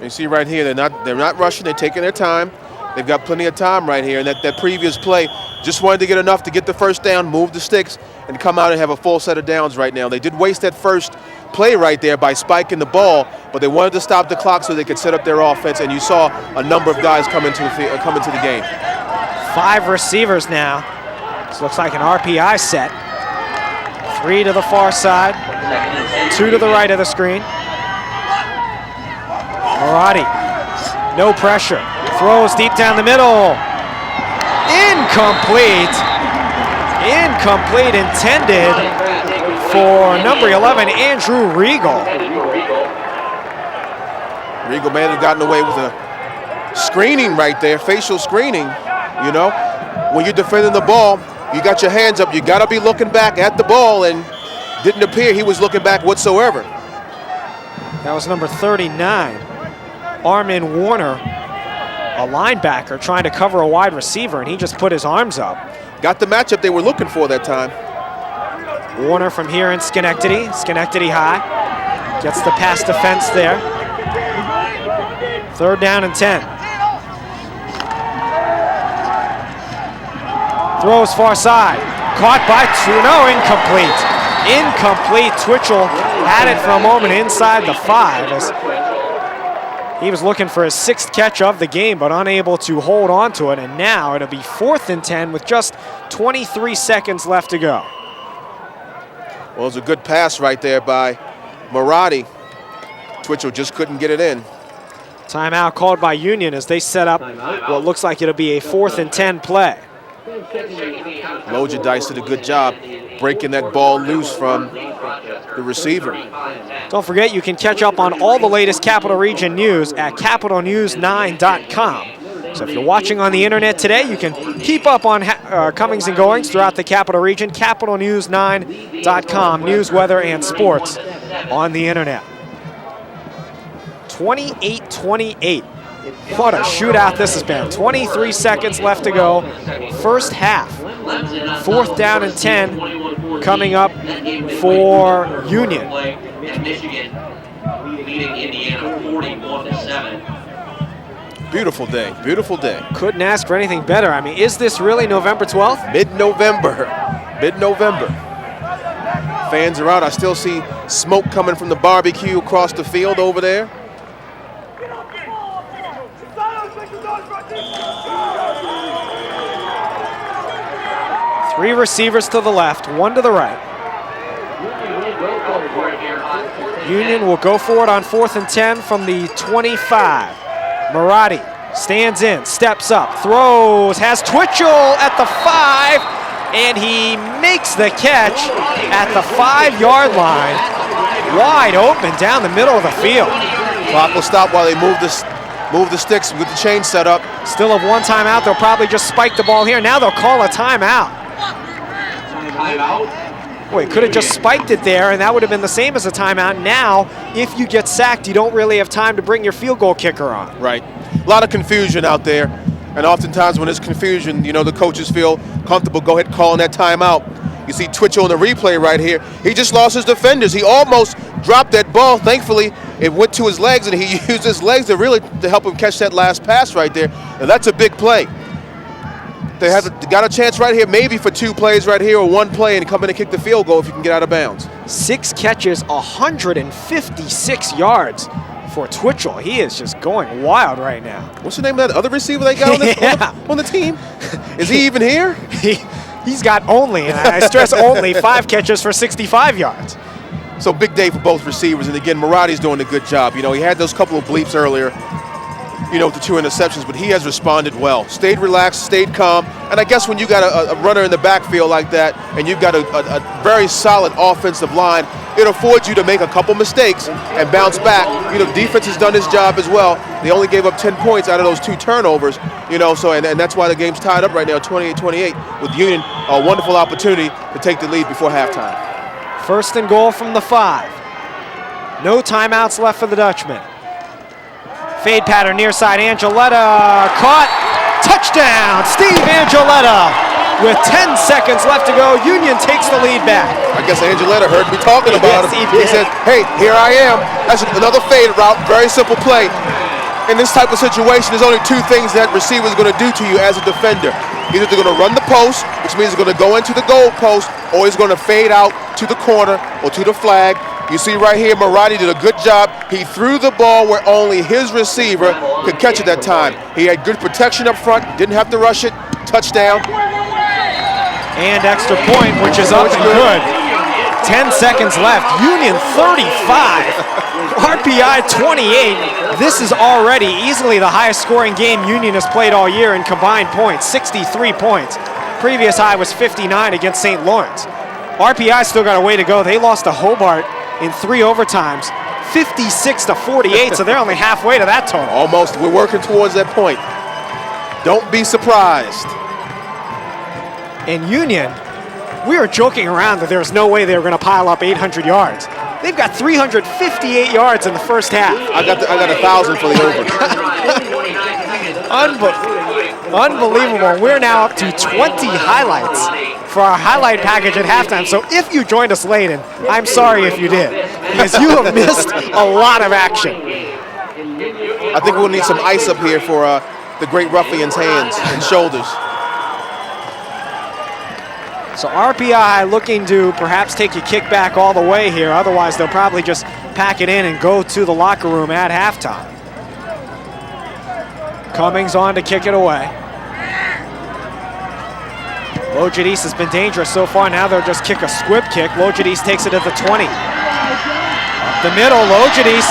You see right here, they're not rushing, they're taking their time. They've got plenty of time right here. And that previous play, just wanted to get enough to get the first down, move the sticks, and come out and have a full set of downs right now. They did waste that first play right there by spiking the ball, but they wanted to stop the clock so they could set up their offense, and you saw a number of guys come into the game. 5 receivers now. This looks like an RPI set. 3 to the far side, 2 to the right of the screen. Marotti, no pressure. Throws deep down the middle. Incomplete. Incomplete, intended for number 11, Andrew Regal. Regal may have gotten away with a screening right there, facial screening. You know, when you're defending the ball, you got your hands up, you gotta be looking back at the ball, and didn't appear he was looking back whatsoever. That was number 39, Armin Warner, a linebacker trying to cover a wide receiver, and he just put his arms up. Got the matchup they were looking for that time. Warner from here in Schenectady High, gets the pass defense there. 3rd down and 10. Throws far side, caught by Trudeau, incomplete. Incomplete. Twitchell had it for a moment inside the 5 as he was looking for his 6th catch of the game, but unable to hold on to it. And now it'll be 4th and 10 with just 23 seconds left to go. Well, it was a good pass right there by Marotti. Twitchell just couldn't get it in. Timeout called by Union as they set up what looks like it'll be a 4th and 10 play. Dice did a good job breaking that ball loose from the receiver. Don't forget, you can catch up on all the latest Capital Region news at capitalnews9.com. So if you're watching on the internet today, you can keep up on comings and goings throughout the Capital Region. capitalnews9.com, news, weather, and sports on the internet. 28-28. What a shootout this has been. 23 seconds left to go. First half. 4th down and 10 coming up for Union. Michigan leading Indiana 41-7. Beautiful day, beautiful day. Couldn't ask for anything better. I mean, is this really November 12th? Mid-November, mid-November. Fans are out. I still see smoke coming from the barbecue across the field over there. Three receivers to the left, one to the right. Union will go for it on 4th and 10 from the 25. Marotti stands in, steps up, throws, has Twitchell at the 5, and he makes the catch at the 5-yard line. Wide open down the middle of the field. Clock will stop while they move the sticks with the chain set up. Still have one timeout. They'll probably just spike the ball here. Now they'll call a timeout. Boy, could have just spiked it there, and that would have been the same as a timeout. Now, if you get sacked, you don't really have time to bring your field goal kicker on. Right. A lot of confusion out there, and oftentimes when there's confusion, you know, the coaches feel comfortable go ahead calling that timeout. You see Twitchell in the replay right here. He just lost his defenders. He almost dropped that ball. Thankfully, it went to his legs, and he used his legs to help him catch that last pass right there. And that's a big play. They got a chance right here, maybe for 2 plays right here or 1 play, and come in and kick the field goal if you can get out of bounds. 6 catches, 156 yards for Twitchell. He is just going wild right now. What's the name of that other receiver they got on the team? Is he even here? He's got only, and I stress only, 5 catches for 65 yards. So big day for both receivers, and again, Marotti's doing a good job. You know, he had those couple of bleeps earlier, you know, with the 2 interceptions, but he has responded well. Stayed relaxed, stayed calm, and I guess when you got a runner in the backfield like that, and you've got a very solid offensive line, it affords you to make a couple mistakes and bounce back. You know, defense has done its job as well. They only gave up 10 points out of those 2 turnovers, you know, so and that's why the game's tied up right now, 28-28, with Union a wonderful opportunity to take the lead before halftime. 1st and goal from the 5. No timeouts left for the Dutchman. Fade pattern near side, Angeletta caught, touchdown, Steve Angeletta with 10 seconds left to go. Union takes the lead back. I guess Angeletta heard me talking about him. He said, hey, here I am. That's another fade route, very simple play. In this type of situation, there's only 2 things that receiver is going to do to you as a defender. Either they're going to run the post, which means they're going to go into the goal post, or he's going to fade out to the corner or to the flag. You see right here, Marotti did a good job. He threw the ball where only his receiver could catch it that time. He had good protection up front, didn't have to rush it. Touchdown. And extra point, which is up and good. 10 seconds left. Union 35, RPI 28. This is already easily the highest scoring game Union has played all year in combined points, 63 points. Previous high was 59 against St. Lawrence. RPI still got a way to go. They lost to Hobart in 3 overtimes, 56-48, so they're only halfway to that total. Almost, we're working towards that point. Don't be surprised. And Union, we were joking around that there was no way they were going to pile up 800 yards. They've got 358 yards in the first half. I got 1,000 for the over. Unbelievable. We're now up to 20 highlights for our highlight package at halftime. So if you joined us late, and I'm sorry if you did, because you have missed a lot of action. I think we'll need some ice up here for the great ruffian's hands and shoulders. So RPI looking to perhaps take a kick back all the way here. Otherwise, they'll probably just pack it in and go to the locker room at halftime. Cummings on to kick it away. Lojadis has been dangerous so far. Now they'll just kick a squib kick. Lojadis takes it at the 20. Up the middle, Lojadis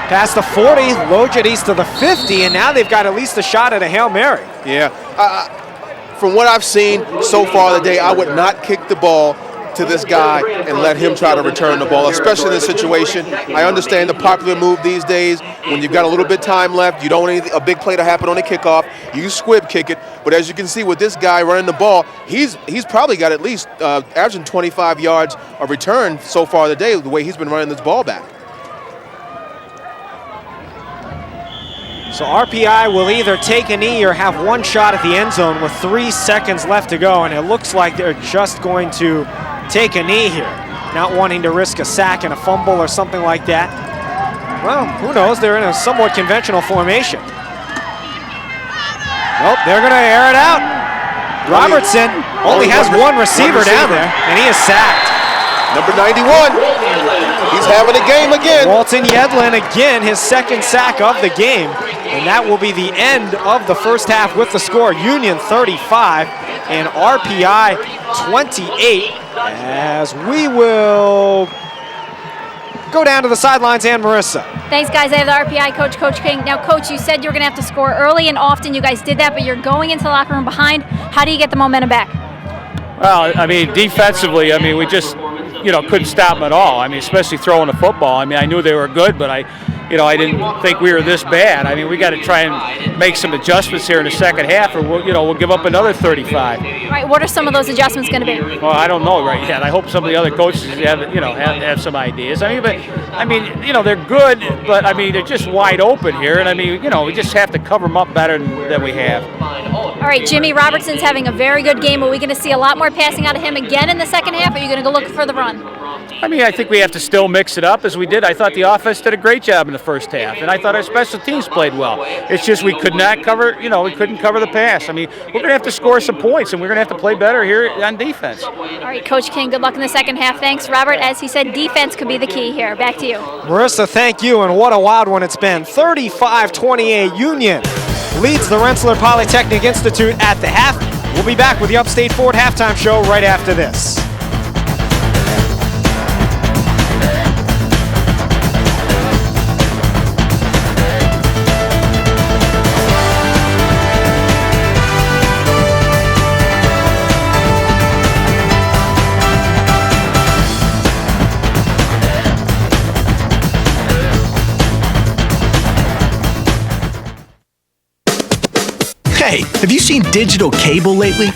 past the 40, Lojadis to the 50, and now they've got at least a shot at a Hail Mary. Yeah. From what I've seen so far today, I would not kick the ball to this guy and let him try to return the ball, especially in this situation. I understand the popular move these days, when you've got a little bit of time left, you don't want a big play to happen on the kickoff, you squib kick it. But as you can see with this guy running the ball, he's probably got at least averaging 25 yards of return so far today, the way he's been running this ball back. So RPI will either take a knee or have one shot at the end zone with 3 seconds left to go, and it looks like they're just going to take a knee here, not wanting to risk a sack and a fumble or something like that. Well, who knows? They're in a somewhat conventional formation. Nope, they're going to air it out. Robertson only has one receiver down there, and he is sacked. Number 91, he's having a game again. Walton Yedlin again, his second sack of the game. And that will be the end of the first half with the score. Union 35 and RPI 28. As we will go down to the sidelines and Marissa. Thanks, guys. I have the RPI coach, Coach King. Now, Coach, you said you were going to have to score early and often. You guys did that, but you're going into the locker room behind. How do you get the momentum back? Well, I mean, defensively, I mean, we just, couldn't stop them at all. I mean, especially throwing the football. I mean, I knew they were good, but I didn't think we were this bad. I mean, we got to try and make some adjustments here in the second half, or we'll give up another 35. All right, what are some of those adjustments going to be? Well, I don't know right yet. I hope some of the other coaches have some ideas. I mean, they're good, but I mean, they're just wide open here, and I mean, we just have to cover them up better than we have. All right, Jimmy Robertson's having a very good game. Are we going to see a lot more passing out of him again in the second half, or are you going to go looking for the run? I mean, I think we have to still mix it up as we did. I thought the offense did a great job in the first half, and I thought our special teams played well. It's just we could not cover, we couldn't cover the pass. I mean, we're going to have to score some points, and we're going to have to play better here on defense. All right, Coach King, good luck in the second half. Thanks, Robert. As he said, defense could be the key here. Back to you. Marissa, thank you, and what a wild one it's been. 35-28 Union leads the Rensselaer Polytechnic Institute at the half. We'll be back with the Upstate Ford halftime show right after this. Hey, have you seen digital cable lately?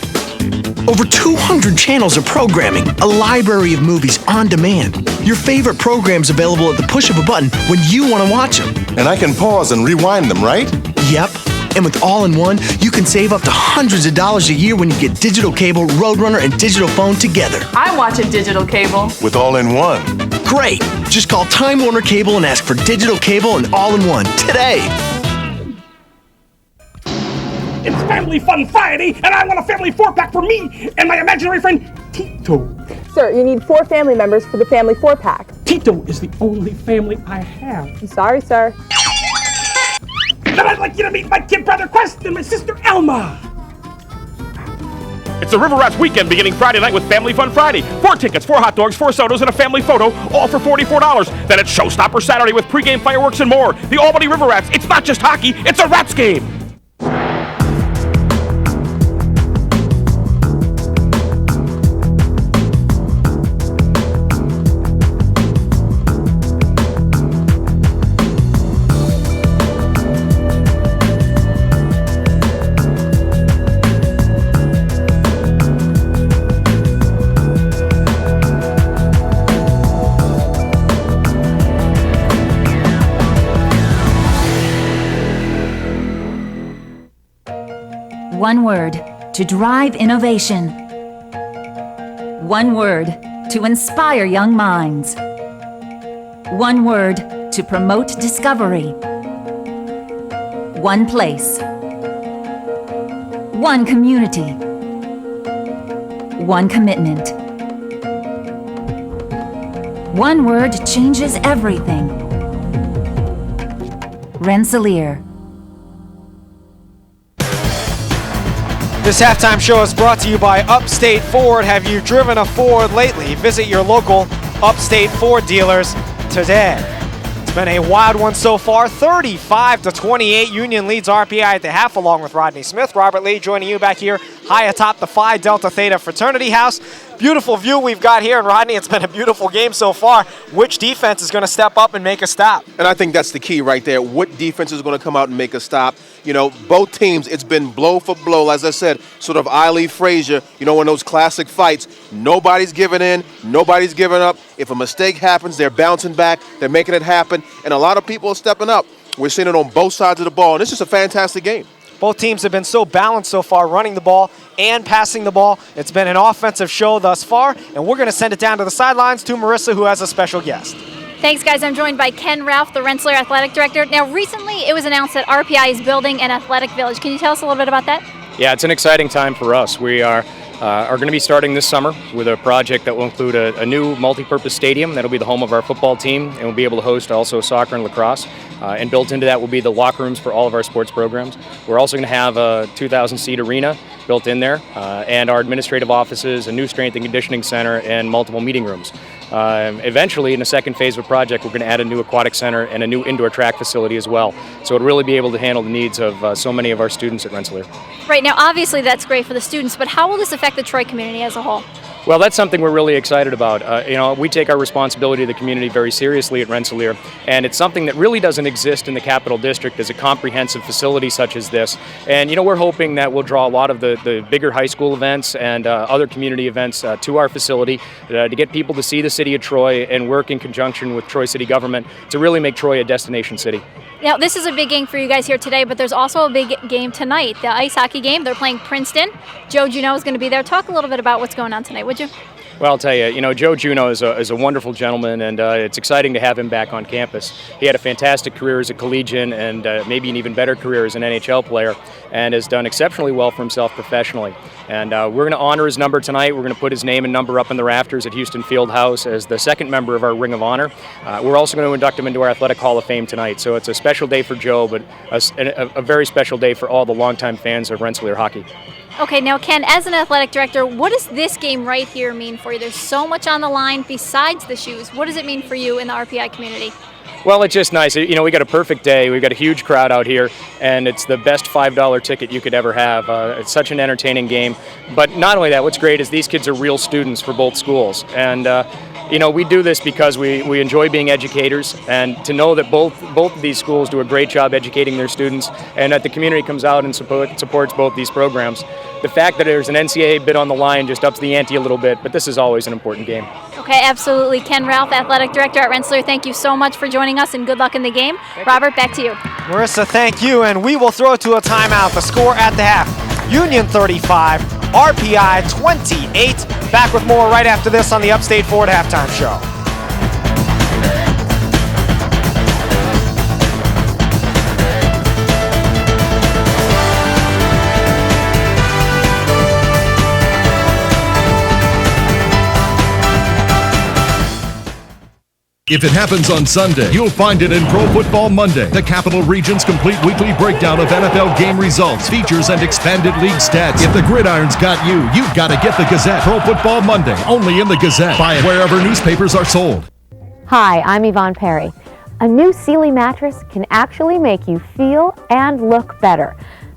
Over 200 channels of programming, a library of movies on demand. Your favorite programs available at the push of a button when you want to watch them. And I can pause and rewind them, right? Yep. And with All-in-One, you can save up to hundreds of dollars a year when you get digital cable, Roadrunner, and digital phone together. I'm watching digital cable. With All-in-One. Great. Just call Time Warner Cable and ask for digital cable and All-in-One today. It's Family Fun Friday, and I want a family 4-pack for me and my imaginary friend, Tito. Sir, you need 4 family members for the family 4-pack. Tito is the only family I have. I'm sorry, sir. Then I'd like you to meet my kid brother Quest and my sister Elma. It's the River Rats weekend beginning Friday night with Family Fun Friday. 4 tickets, 4 hot dogs, 4 sodas, and a family photo, all for $44. Then it's Showstopper Saturday with pregame fireworks and more. The Albany River Rats, it's not just hockey, it's a Rats game. One word to drive innovation. One word to inspire young minds. One word to promote discovery. One place. One community. one commitment. One word changes everything. Rensselaer. This halftime show is brought to you by Upstate Ford. Have you driven a Ford lately? Visit your local Upstate Ford dealers today. It's been a wild one so far. 35-28. Union leads RPI at the half along with Rodney Smith. Robert Lee joining you back here high atop the Phi Delta Theta fraternity house. Beautiful view we've got here. And Rodney, it's been a beautiful game so far. Which defense is going to step up and make a stop? And I think that's the key right there. What defense is going to come out and make a stop? You know, both teams, it's been blow for blow. As I said, sort of Eiley Frazier, you know, in those classic fights, nobody's giving in, nobody's giving up. If a mistake happens, they're bouncing back, they're making it happen, and a lot of people are stepping up. We're seeing it on both sides of the ball, and it's just a fantastic game. Both teams have been so balanced so far, running the ball and passing the ball. It's been an offensive show thus far, and we're going to send it down to the sidelines to Marissa, who has a special guest. Thanks, guys. I'm joined by Ken Ralph, the Rensselaer Athletic Director. Now, recently it was announced that RPI is building an athletic village. Can you tell us a little bit about that? Yeah, it's an exciting time for us. We are going to be starting this summer with a project that will include a new multi-purpose stadium that'll be the home of our football team, and we'll be able to host also soccer and lacrosse. And built into that will be the locker rooms for all of our sports programs. We're also going to have a 2,000-seat arena built in there, and our administrative offices, a new strength and conditioning center, and multiple meeting rooms. Eventually, in the second phase of the project, we're going to add a new aquatic center and a new indoor track facility as well. So it'll really be able to handle the needs of so many of our students at Rensselaer. Right, now obviously that's great for the students, but how will this affect the Troy community as a whole? Well, that's something we're really excited about. You know, we take our responsibility to the community very seriously at Rensselaer, and it's something that really doesn't exist in the Capital District as a comprehensive facility such as this. And, you know, we're hoping that we'll draw a lot of the bigger high school events and other community events to our facility to get people to see the city of Troy and work in conjunction with Troy City government to really make Troy a destination city. Now, this is a big game for you guys here today, but there's also a big game tonight, the ice hockey game. They're playing Princeton. Joe Juneau is going to be there. Talk a little bit about what's going on tonight, would you? Well, I'll tell you, you know, Joe Juneau is a wonderful gentleman, and it's exciting to have him back on campus. He had a fantastic career as a collegian and maybe an even better career as an NHL player, and has done exceptionally well for himself professionally. And we're going to honor his number tonight. We're going to put his name and number up in the rafters at Houston Fieldhouse as the second member of our Ring of Honor. We're also going to induct him into our Athletic Hall of Fame tonight. So it's a special day for Joe, but a very special day for all the longtime fans of Rensselaer hockey. Okay, now Ken, as an athletic director, what does this game right here mean for you? There's so much on the line besides the shoes. What does it mean for you in the RPI community? Well, it's just nice. You know, we got a perfect day. We've got a huge crowd out here, and it's the best $5 ticket you could ever have. It's such an entertaining game. But not only that, what's great is these kids are real students for both schools. And you know, we do this because we enjoy being educators, and to know that both of these schools do a great job educating their students, and that the community comes out and supports both these programs. The fact that there's an NCAA bid on the line just ups the ante a little bit, but this is always an important game. Okay, absolutely. Ken Ralph, Athletic Director at Rensselaer, thank you so much for joining us, and good luck in the game. Robert, back to you. Marissa, thank you, and we will throw to a timeout. The score at the half, Union 35, RPI 28. Back with more right after this on the Upstate Ford Halftime Show. If it happens on Sunday, you'll find it in Pro Football Monday, the Capital Region's complete weekly breakdown of NFL game results, features, and expanded league stats. If the gridiron's got you, you've got to get the Gazette. Pro Football Monday, only in the Gazette. Buy it wherever newspapers are sold. Hi, I'm Yvonne Perry. A new Sealy mattress can actually make you feel and look better,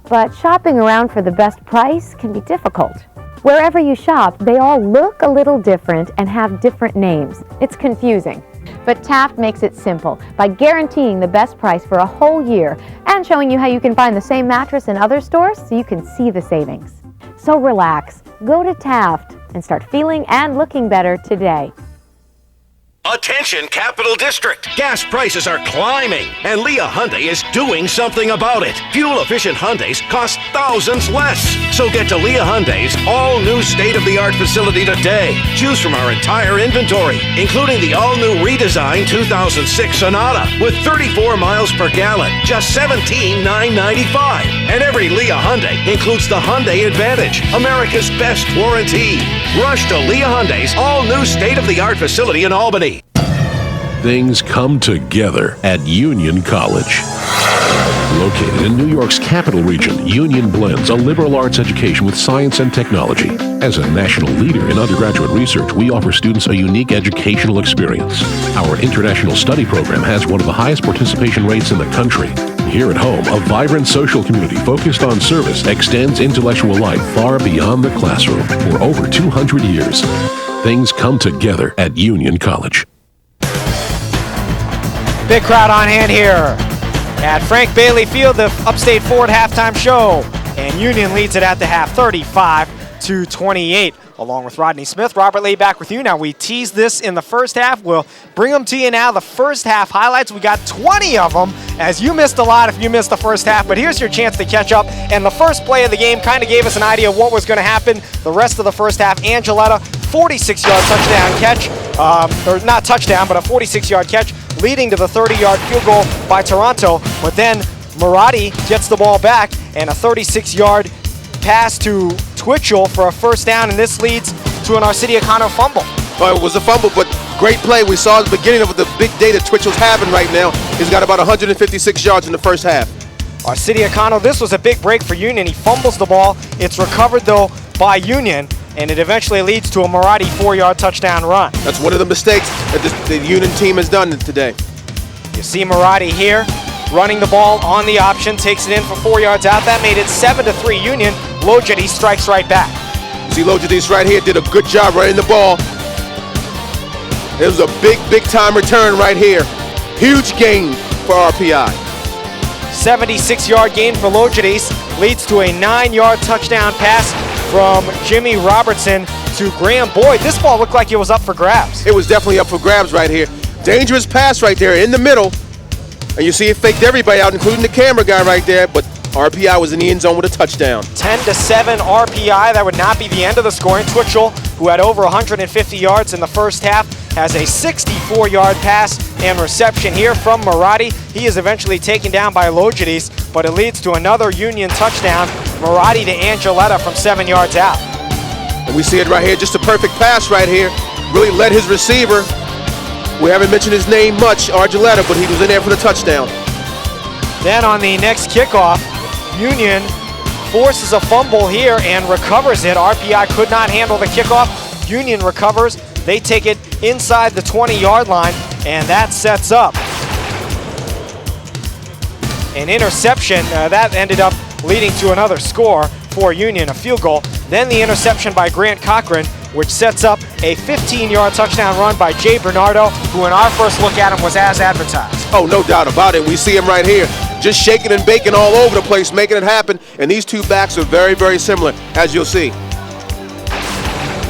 but shopping around for the best price can be difficult. Wherever you shop, they all look a little different and have different names. It's confusing. But Taft makes it simple by guaranteeing the best price for a whole year and showing you how you can find the same mattress in other stores so you can see the savings. So relax, go to Taft, and start feeling and looking better today. Attention Capital District. Gas prices are climbing, and Leah Hyundai is doing something about it. Fuel-efficient Hyundais cost thousands less. So get to Leah Hyundai's all-new state-of-the-art facility today. Choose from our entire inventory, including the all-new redesigned 2006 Sonata with 34 miles per gallon, just $17,995. And every Leah Hyundai includes the Hyundai Advantage, America's best warranty. Rush to Leah Hyundai's all-new state-of-the-art facility in Albany. Things come together at Union College. Located in New York's capital region, Union blends a liberal arts education with science and technology. As a national leader in undergraduate research, we offer students a unique educational experience. Our international study program has one of the highest participation rates in the country. Here at home, a vibrant social community focused on service extends intellectual life far beyond the classroom. For over 200 years, things come together at Union College. Big crowd on hand here at Frank Bailey Field, the Upstate Ford halftime show. And Union leads it at the half, 35-28. Along with Rodney Smith, Robert Lee back with you. Now, we teased this in the first half. We'll bring them to you now. The first half highlights, we got 20 of them, as you missed a lot if you missed the first half. But here's your chance to catch up. And the first play of the game kind of gave us an idea of what was going to happen. The rest of the first half, Angeletta, 46-yard touchdown catch. Or not touchdown, but a 46-yard catch, leading to the 30-yard field goal by Toronto. But then Maradi gets the ball back, and a 36-yard pass to Twitchell for a first down, and this leads to an Arcidiacono fumble. Well, it was a fumble, but great play. We saw at the beginning of the big day that Twitchell's having right now. He's got about 156 yards in the first half. Arcidiacono, this was a big break for Union. He fumbles the ball. It's recovered, though, by Union, and it eventually leads to a Maradi 4-yard touchdown run. That's one of the mistakes that the Union team has done today. You see Maradi here running the ball on the option, takes it in for 4 yards out. That made it 7-3 Union. Lojadi strikes right back. You see Lojadi right here did a good job running the ball. It was a big time return right here. Huge gain for RPI. 76-yard gain for Lojadi leads to a 9-yard touchdown pass from Jimmy Robertson to Graham Boyd. This ball looked like it was up for grabs. It was definitely up for grabs right here. Dangerous pass right there in the middle. And you see it faked everybody out, including the camera guy right there, but RPI was in the end zone with a touchdown. 10-7 RPI. That would not be the end of the scoring. Twitchell, who had over 150 yards in the first half, has a 64-yard pass and reception here from Maradi. He is eventually taken down by Lojadis, but it leads to another Union touchdown. Maradi to Angeletta from 7 yards out. And we see it right here, just a perfect pass right here. Really led his receiver. We haven't mentioned his name much, Argeletta, but he was in there for the touchdown. Then on the next kickoff, Union forces a fumble here and recovers it. RPI could not handle the kickoff. Union recovers. They take it inside the 20-yard line, and that sets up an interception. That ended up leading to another score for Union, a field goal. Then the interception by Grant Cochran, which sets up a 15-yard touchdown run by Jay Bernardo, who in our first look at him was as advertised. Oh, no doubt about it. We see him right here, just shaking and baking all over the place, making it happen. And these two backs are very similar, as you'll see.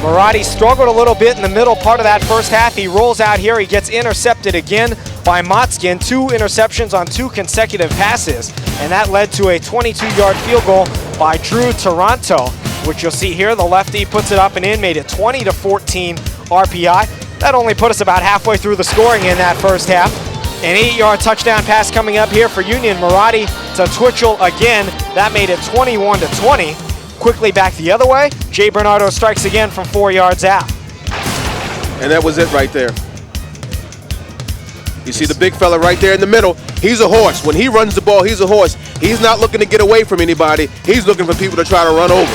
Maradi struggled a little bit in the middle part of that first half. He rolls out here. He gets intercepted again by Motzkin. 2 interceptions on 2 consecutive passes. And that led to a 22-yard field goal by Drew Toronto, which you'll see here. The lefty puts it up and in, made it 20-14 RPI. That only put us about halfway through the scoring in that first half. An 8-yard touchdown pass coming up here for Union. Maradi to Twitchell again. That made it 21-20. Quickly back the other way. Jay Bernardo strikes again from 4 yards out. And that was it right there. You see the big fella right there in the middle. He's a horse. When he runs the ball, he's a horse. He's not looking to get away from anybody. He's looking for people to try to run over.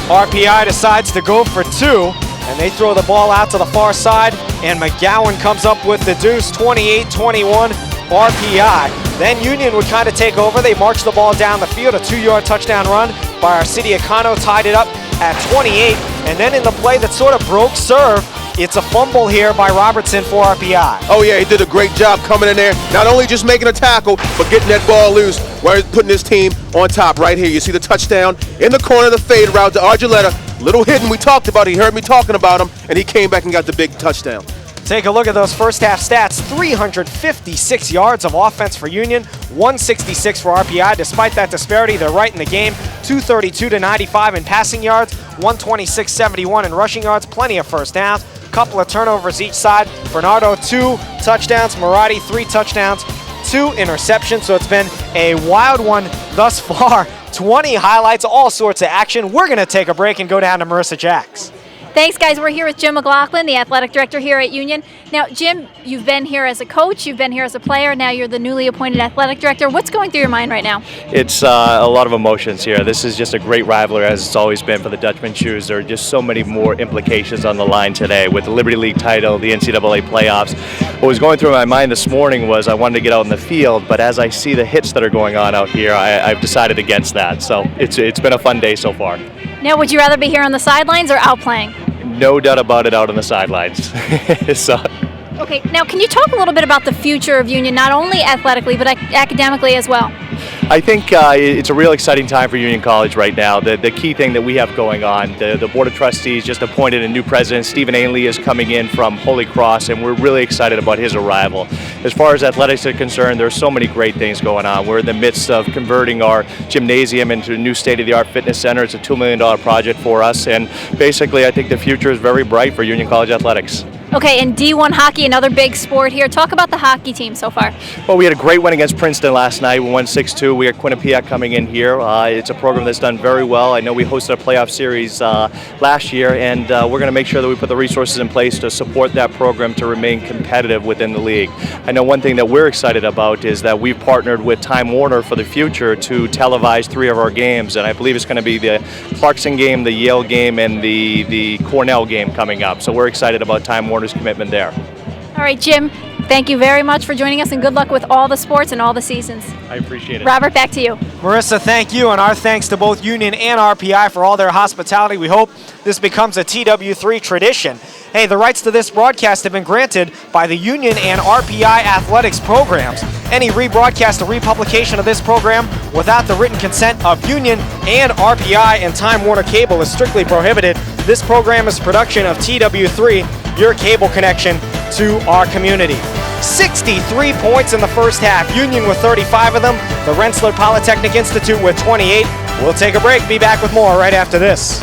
RPI decides to go for 2, and they throw the ball out to the far side, and McGowan comes up with the deuce, 28-21 RPI. Then Union would kind of take over. They march the ball down the field. A 2-yard touchdown run by Arcidiacono tied it up at 28. And then in the play that sort of broke serve, it's a fumble here by Robertson for RPI. Oh yeah, he did a great job coming in there. Not only just making a tackle, but getting that ball loose where he's putting his team on top right here. You see the touchdown in the corner, the fade route to Argeletta. Little hidden, we talked about it. He heard me talking about him, and he came back and got the big touchdown. Take a look at those first half stats. 356 yards of offense for Union, 166 for RPI. Despite that disparity, they're right in the game. 232 to 95 in passing yards, 126-71 in rushing yards, plenty of first downs. Couple of turnovers each side. Bernardo 2 touchdowns, Marotti 3 touchdowns, 2 interceptions. So it's been a wild one thus far. 20 highlights, all sorts of action. We're going to take a break and go down to Marissa Jacks. Thanks, guys. We're here with Jim McLaughlin, the athletic director here at Union. Now, Jim, you've been here as a coach, you've been here as a player, now you're the newly appointed athletic director. What's going through your mind right now? It's a lot of emotions here. This is just a great rivalry, as it's always been for the Dutchman Shoes. There are just so many more implications on the line today with the Liberty League title, the NCAA playoffs. What was going through my mind this morning was I wanted to get out in the field, but as I see the hits that are going on out here, I've decided against that. So it's been a fun day so far. Now, would you rather be here on the sidelines or out playing? No doubt about it, out on the sidelines. So. Okay, now can you talk a little bit about the future of Union, not only athletically, but academically as well? I think it's a real exciting time for Union College right now. The key thing that we have going on, the Board of Trustees just appointed a new president. Stephen Ainley is coming in from Holy Cross, and we're really excited about his arrival. As far as athletics are concerned, there's so many great things going on. We're in the midst of converting our gymnasium into a new state-of-the-art fitness center. It's a $2 million project for us, and basically I think the future is very bright for Union College athletics. Okay, and D1 hockey, another big sport here. Talk about the hockey team so far. Well, we had a great win against Princeton last night. We won 6-2. We got Quinnipiac coming in here. It's a program that's done very well. I know we hosted a playoff series last year, and we're going to make sure that we put the resources in place to support that program to remain competitive within the league. I know one thing that we're excited about is that we've partnered with Time Warner for the future to televise 3 of our games, and I believe it's going to be the Clarkson game, the Yale game, and the Cornell game coming up. So we're excited about Time Warner's commitment there. All right, Jim, thank you very much for joining us, and good luck with all the sports and all the seasons. I appreciate it. Robert, back to you. Marissa, thank you, and our thanks to both Union and RPI for all their hospitality. We hope this becomes a TW3 tradition. Hey, the rights to this broadcast have been granted by the Union and RPI athletics programs. Any rebroadcast or republication of this program without the written consent of Union and RPI and Time Warner Cable is strictly prohibited. This program is a production of TW3, your cable connection to our community. 63 points in the first half. Union with 35 of them. The Rensselaer Polytechnic Institute with 28. We'll take a break. Be back with more right after this.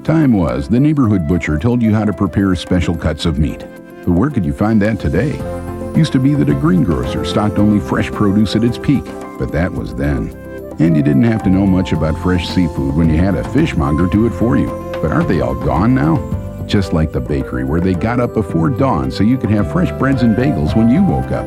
Time was, the neighborhood butcher told you how to prepare special cuts of meat. But where could you find that today? Used to be that a greengrocer stocked only fresh produce at its peak, but that was then. And you didn't have to know much about fresh seafood when you had a fishmonger do it for you. But aren't they all gone now? Just like the bakery where they got up before dawn so you could have fresh breads and bagels when you woke up.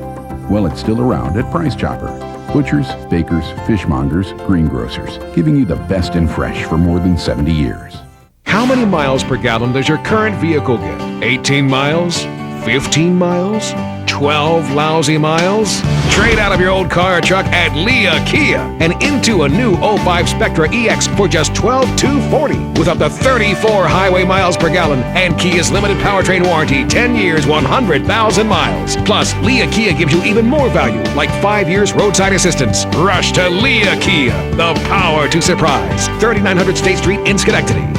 Well, it's still around at Price Chopper. Butchers, bakers, fishmongers, greengrocers, giving you the best in fresh for more than 70 years. How many miles per gallon does your current vehicle get? 18 miles? 15 miles? 12 lousy miles? Trade out of your old car or truck at Leah Kia and into a new 05 Spectra EX for just $12,240 with up to 34 highway miles per gallon and Kia's limited powertrain warranty, 10 years, 100,000 miles. Plus, Leah Kia gives you even more value, like 5 years roadside assistance. Rush to Leah Kia, the power to surprise. 3900 State Street in Schenectady.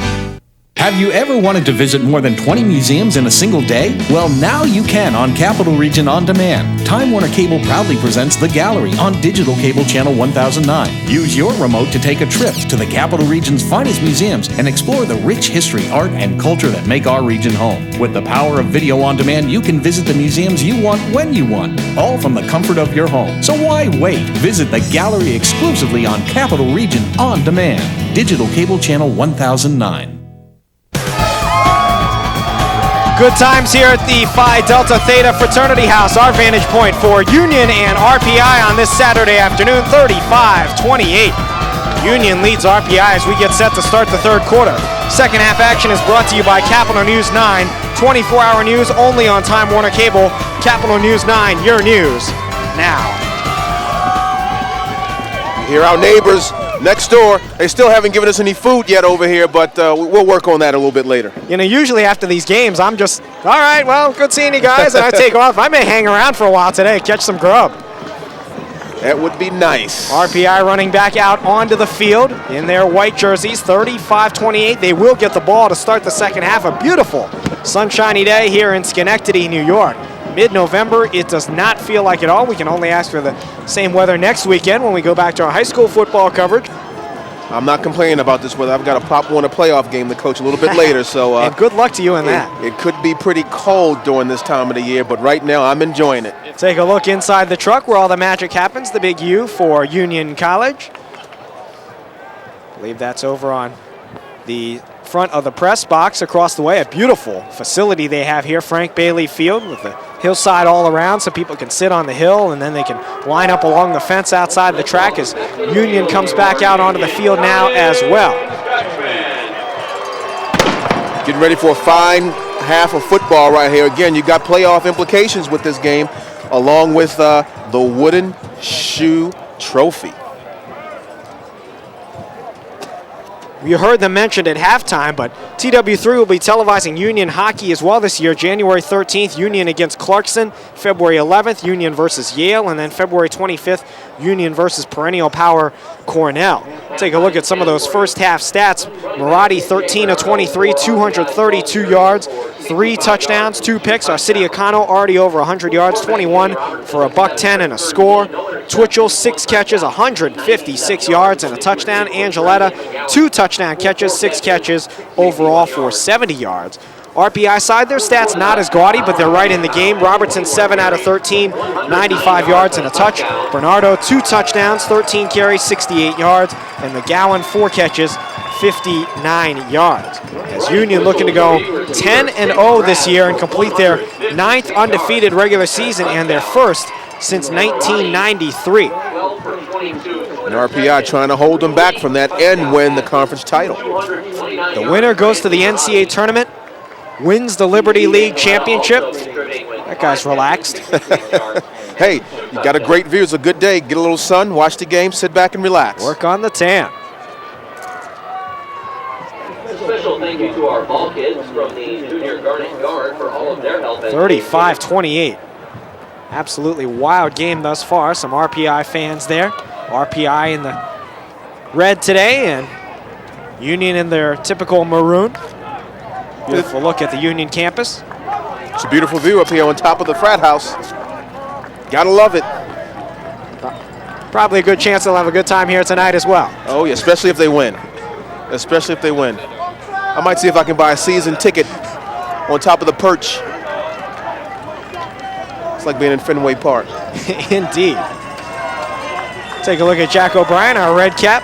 Have you ever wanted to visit more than 20 museums in a single day? Well, now you can on Capital Region On Demand. Time Warner Cable proudly presents The Gallery on Digital Cable Channel 1009. Use your remote to take a trip to the Capital Region's finest museums and explore the rich history, art, and culture that make our region home. With the power of video on demand, you can visit the museums you want when you want, all from the comfort of your home. So why wait? Visit The Gallery exclusively on Capital Region On Demand. Digital Cable Channel 1009. Good times here at the Phi Delta Theta Fraternity House, our vantage point for Union and RPI on this Saturday afternoon, 35-28. Union leads RPI as we get set to start the third quarter. Second half action is brought to you by Capital News 9, 24-hour news only on Time Warner Cable. Capital News 9, your news now. Here our neighbors next door, they still haven't given us any food yet over here, but we'll work on that a little bit later. You know, usually after these games, I'm just, all right, well, good seeing you guys, and I take off. I may hang around for a while today, catch some grub. That would be nice. RPI running back out onto the field in their white jerseys, 35-28. They will get the ball to start the second half. A beautiful sunshiny day here in Schenectady, New York. Mid-November, it does not feel like it all. We can only ask for the same weather next weekend when we go back to our high school football coverage. I'm not complaining about this weather. I've got a Pop Warner playoff game to coach a little bit later, so and good luck to you in that. It could be pretty cold during this time of the year, but right now I'm enjoying it. Take a look inside the truck where all the magic happens. The big U for Union College. I believe that's over on the front of the press box across the way. A beautiful facility they have here, Frank Bailey Field, with the hillside all around so people can sit on the hill and then they can line up along the fence outside the track as Union comes back out onto the field now as well. Getting ready for a fine half of football right here. Again, you got playoff implications with this game along with the Wooden Shoe Trophy. You heard them mentioned at halftime, but TW3 will be televising Union hockey as well this year. January 13th, Union against Clarkson. February 11th, Union versus Yale. And then February 25th, Union versus perennial power Cornell. Take a look at some of those first half stats. Maradi 13 of 23, 232 yards, 3 touchdowns, 2 picks. Arcidia Cano already over 100 yards, 21 for $110 and a score. Twitchell 6 catches, 156 yards and a touchdown. Angeletta 2 touchdown catches, 6 catches overall for 70 yards. RPI side, their stats not as gaudy, but they're right in the game. Robertson 7 out of 13, 95 yards and a touch. Bernardo 2 touchdowns, 13 carries, 68 yards. And McGowan 4 catches, 59 yards. As Union looking to go 10-0 this year and complete their 9th undefeated regular season and their first since 1993. And RPI trying to hold them back from that and win the conference title. The winner goes to the NCAA Tournament, wins the Liberty League Championship. That guy's relaxed. Hey, you got a great view. It's a good day. Get a little sun, watch the game, sit back and relax. Work on the tan. Special thank you to our ball kids from the Junior Garnet Guard for all of their help. 35-28. Absolutely wild game thus far. Some RPI fans there. RPI in the red today and Union in their typical maroon. Beautiful look at the Union campus. It's a beautiful view up here on top of the frat house. Gotta love it. Probably a good chance they'll have a good time here tonight as well. Oh yeah, especially if they win. Especially if they win. I might see if I can buy a season ticket on top of the perch. It's like being in Fenway Park. Indeed. Take a look at Jack O'Brien, our red cap.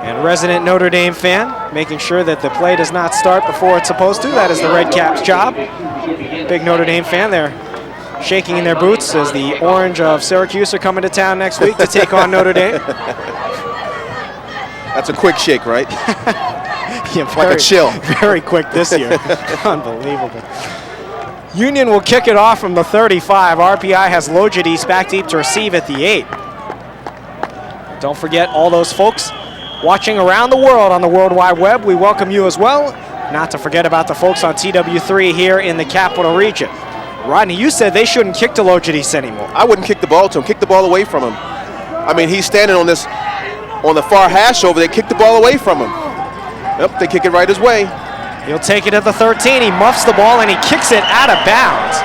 And resident Notre Dame fan, making sure that the play does not start before it's supposed to. That is the red cap's job. Big Notre Dame fan there, shaking in their boots as the Orange of Syracuse are coming to town next week to take on Notre Dame. That's a quick shake, right? Yeah, like a chill. Very quick this year. Unbelievable. Union will kick it off from the 35. RPI has Lojadis back deep to receive at the 8. Don't forget all those folks watching around the world on the World Wide Web. We welcome you as well. Not to forget about the folks on TW3 here in the Capital Region. Rodney, you said they shouldn't kick to Lojadis anymore. I wouldn't kick the ball to him. Kick the ball away from him. I mean, he's standing on the far hash over there. Kick the ball away from him. Yep, they kick it right his way. He'll take it at the 13. He muffs the ball and he kicks it out of bounds.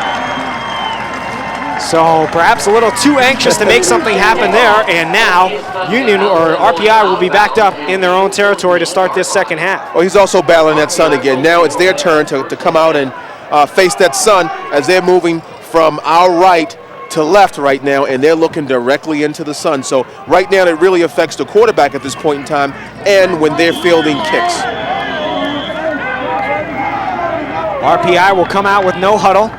So perhaps a little too anxious to make something happen there, and now Union or RPI will be backed up in their own territory to start this second half. Well, he's also battling that sun again. Now it's their turn to come out and face that sun as they're moving from our right to left right now, and they're looking directly into the sun. So right now it really affects the quarterback at this point in time and when they're fielding kicks. RPI will come out with no huddle.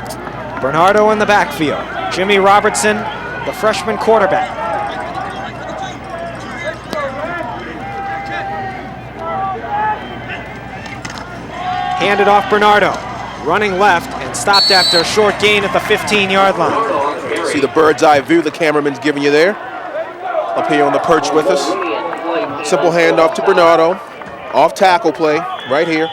Bernardo in the backfield. Jimmy Robertson, the freshman quarterback. Handed off Bernardo. Running left and stopped after a short gain at the 15-yard line. See the bird's eye view the cameraman's giving you there. Up here on the perch with us. Simple handoff to Bernardo. Off tackle play right here.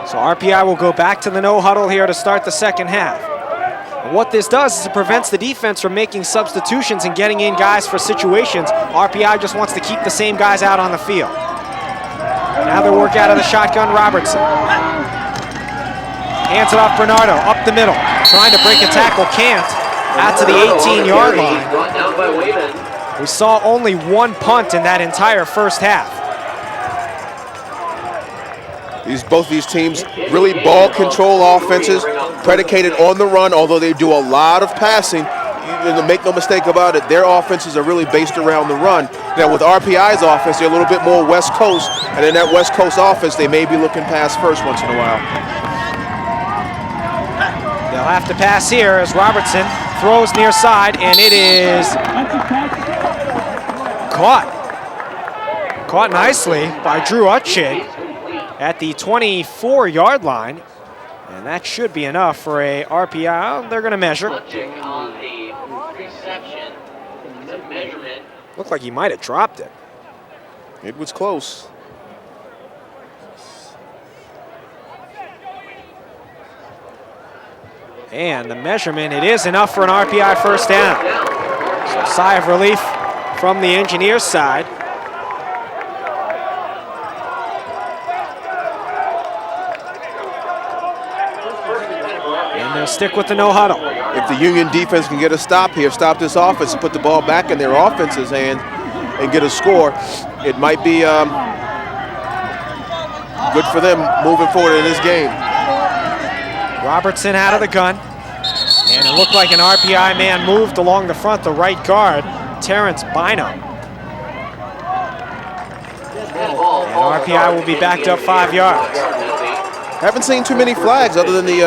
So RPI will go back to the no huddle here to start the second half. And what this does is it prevents the defense from making substitutions and getting in guys for situations. RPI just wants to keep the same guys out on the field. Now they work out of the shotgun, Robertson. Hands it off Bernardo, up the middle. Trying to break a tackle, can't. Out to the 18-yard line. We saw only one punt in that entire first half. Both these teams really ball control offenses predicated on the run, although they do a lot of passing. Make no mistake about it, their offenses are really based around the run. Now with RPI's offense, they're a little bit more West Coast, and in that West Coast offense, they may be looking pass first once in a while. They'll have to pass here as Robertson throws near side, and it is caught nicely by Drew Utchig at the 24-yard line, and that should be enough for a RPI. They're going to measure. Looked like he might have dropped it. It was close. And the measurement, it is enough for an RPI first down. So sigh of relief from the Engineers side. And they'll stick with the no huddle. If the Union defense can get a stop here, stop this offense and put the ball back in their offense's hand and get a score, it might be good for them moving forward in this game. Robertson out of the gun. And it looked like an RPI man moved along the front, the right guard, Terrence Bynum. And RPI will be backed up 5 yards. Haven't seen too many flags other than the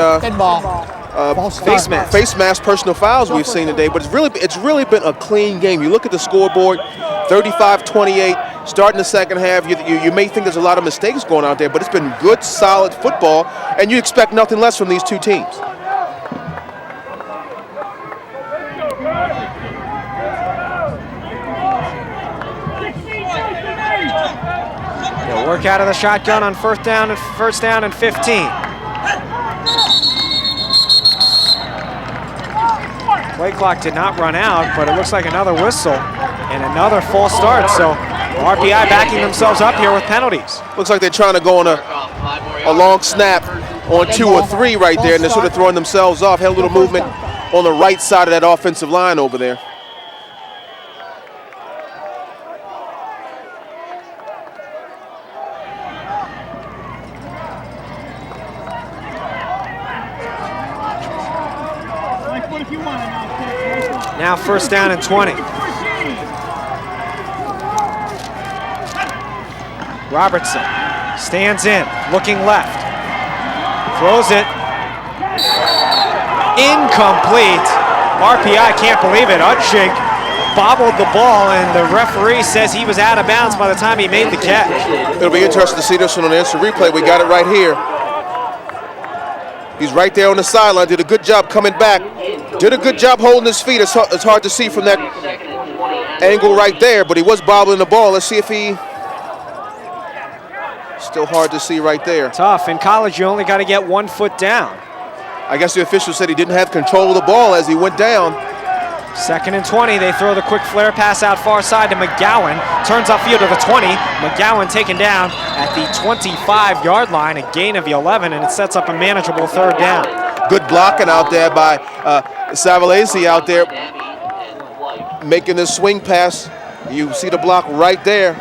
face mask personal fouls we've seen today, but it's really been a clean game. You look at the scoreboard, 35-28, starting the second half. You may think there's a lot of mistakes going out there, but it's been good, solid football, and you expect nothing less from these two teams. They'll work out of the shotgun on first down and 15. Play clock did not run out, but it looks like another whistle and another false start. So RPI backing themselves up here with penalties. Looks like they're trying to go on a long snap on 2 or 3 right there, and they're sort of throwing themselves off. Had a little movement on the right side of that offensive line over there. Now first down and 20. Robertson stands in, looking left. Throws it. Incomplete. RPI can't believe it. Utchig bobbled the ball, and the referee says he was out of bounds by the time he made the catch. It'll be interesting to see this one on the instant replay. We got it right here. He's right there on the sideline. Did a good job coming back. Did a good job holding his feet. It's hard to see from that angle right there, but he was bobbling the ball. Let's see if he... Still hard to see right there. Tough. In college, you only got to get 1 foot down. I guess the official said he didn't have control of the ball as he went down. 2nd and 20, they throw the quick flare pass out far side to McGowan. Turns upfield to the 20. McGowan taken down at the 25-yard line, a gain of 11, and it sets up a manageable 3rd down. Good blocking out there by Savalese out there, making this swing pass. You see the block right there.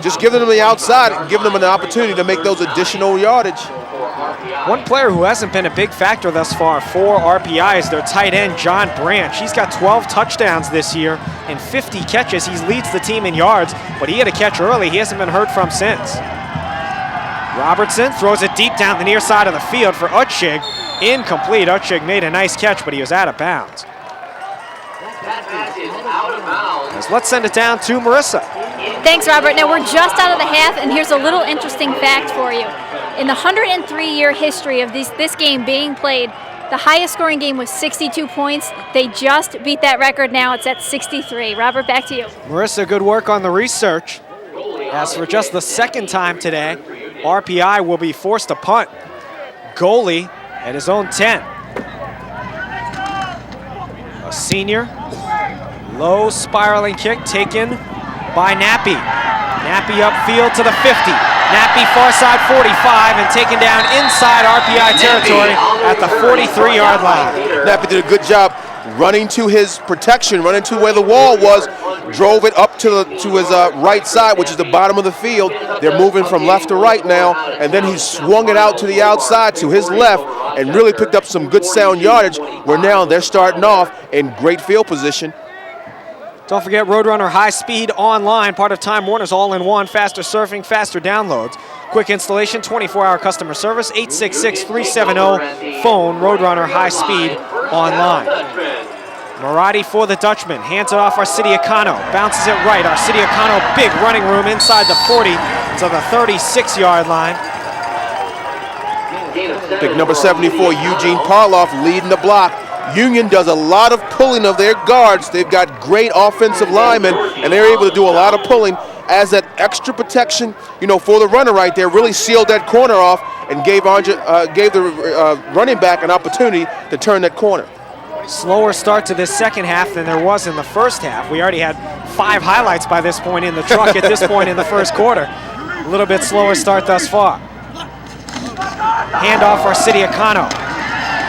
Just giving them the outside and giving them an opportunity to make those additional yardage. One player who hasn't been a big factor thus far for RPI is their tight end, John Branch. He's got 12 touchdowns this year and 50 catches. He leads the team in yards, but he had a catch early. He hasn't been heard from since. Robertson throws it deep down the near side of the field for Utschig. Incomplete. Utschig made a nice catch, but he was out of bounds. Let's send it down to Marissa. Thanks, Robert. Now we're just out of the half, and here's a little interesting fact for you. In the 103-year history of this game being played, the highest scoring game was 62 points. They just beat that record now. It's at 63. Robert, back to you. Marissa, good work on the research. As for just the 2nd time today, RPI will be forced to punt. Goalie at his own 10. A senior. Low spiraling kick taken by Nappy. Nappy upfield to the 50. Nappy far side 45 and taken down inside RPI territory at the 43-yard line. Nappy did a good job running to his protection, running to where the wall was, drove it up to his right side, which is the bottom of the field. They're moving from left to right now, and then he swung it out to the outside to his left and really picked up some good sound yardage, where now they're starting off in great field position. Don't forget Roadrunner High Speed Online, part of Time Warner's all-in-one, faster surfing, faster downloads. Quick installation, 24-hour customer service, 866-370, phone, Roadrunner High Speed Online. Marotti for the Dutchman, hands it off Arcidiacano, bounces it right. Arcidiacano, big running room inside the 40 to the 36-yard line. Big number 74, Eugene Parloff leading the block. Union does a lot of pulling of their guards. They've got great offensive linemen, and they're able to do a lot of pulling as that extra protection, for the runner right there, really sealed that corner off and gave the running back an opportunity to turn that corner. Slower start to this 2nd half than there was in the 1st half. We already had 5 highlights by this point in the truck at this point in the 1st quarter. A little bit slower start thus far. Handoff Arcidiacano.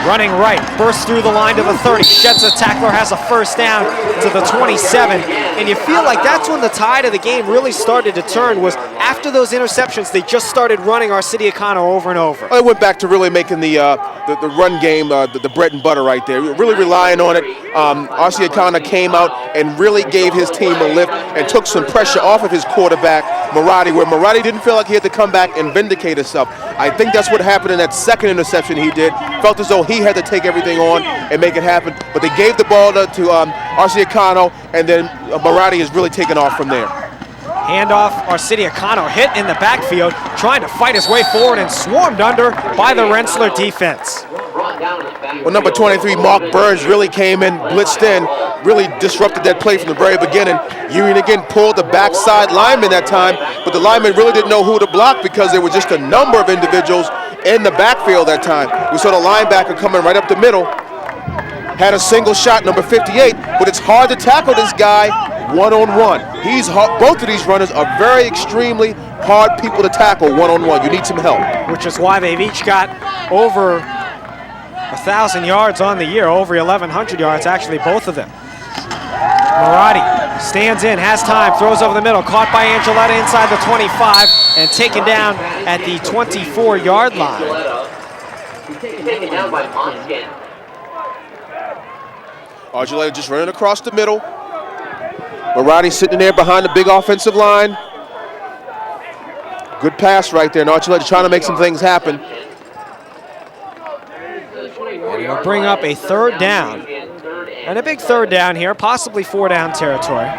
Running right, bursts through the line to the 30, sheds a tackler, has a 1st down to the 27, and you feel like that's when the tide of the game really started to turn, was after those interceptions, they just started running Arcidiacano over and over. I went back to really making the run game the bread and butter right there, really relying on it. Arcidiacano came out and really gave his team a lift and took some pressure off of his quarterback, Marotti, where Marotti didn't feel like he had to come back and vindicate himself. I think that's what happened in that 2nd interception he did. Felt as though he had to take everything on and make it happen, but they gave the ball to Arcidiacano, and then Marotti has really taken off from there. Handoff, Arcidiacano hit in the backfield, trying to fight his way forward and swarmed under by the Rensselaer defense. Well, number 23, Mark Burns, really came in, blitzed in, really disrupted that play from the very beginning. Union again pulled the backside lineman that time, but the lineman really didn't know who to block because there were just a number of individuals in the backfield that time. We saw the linebacker coming right up the middle, had a single shot, number 58, but it's hard to tackle this guy one-on-one. Both of these runners are very extremely hard people to tackle one-on-one. You need some help. Which is why they've each got over 1,000 yards on the year, over 1,100 yards, actually, both of them. Marotti stands in, has time, throws over the middle, caught by Angeletta inside the 25 and taken down at the 24-yard line. Taken down by Monskin. Archuleta just running across the middle. Marotti sitting there behind the big offensive line. Good pass right there, and Archuleta trying to make some things happen. And he'll bring up a 3rd down. And a big 3rd down here, possibly 4-down territory.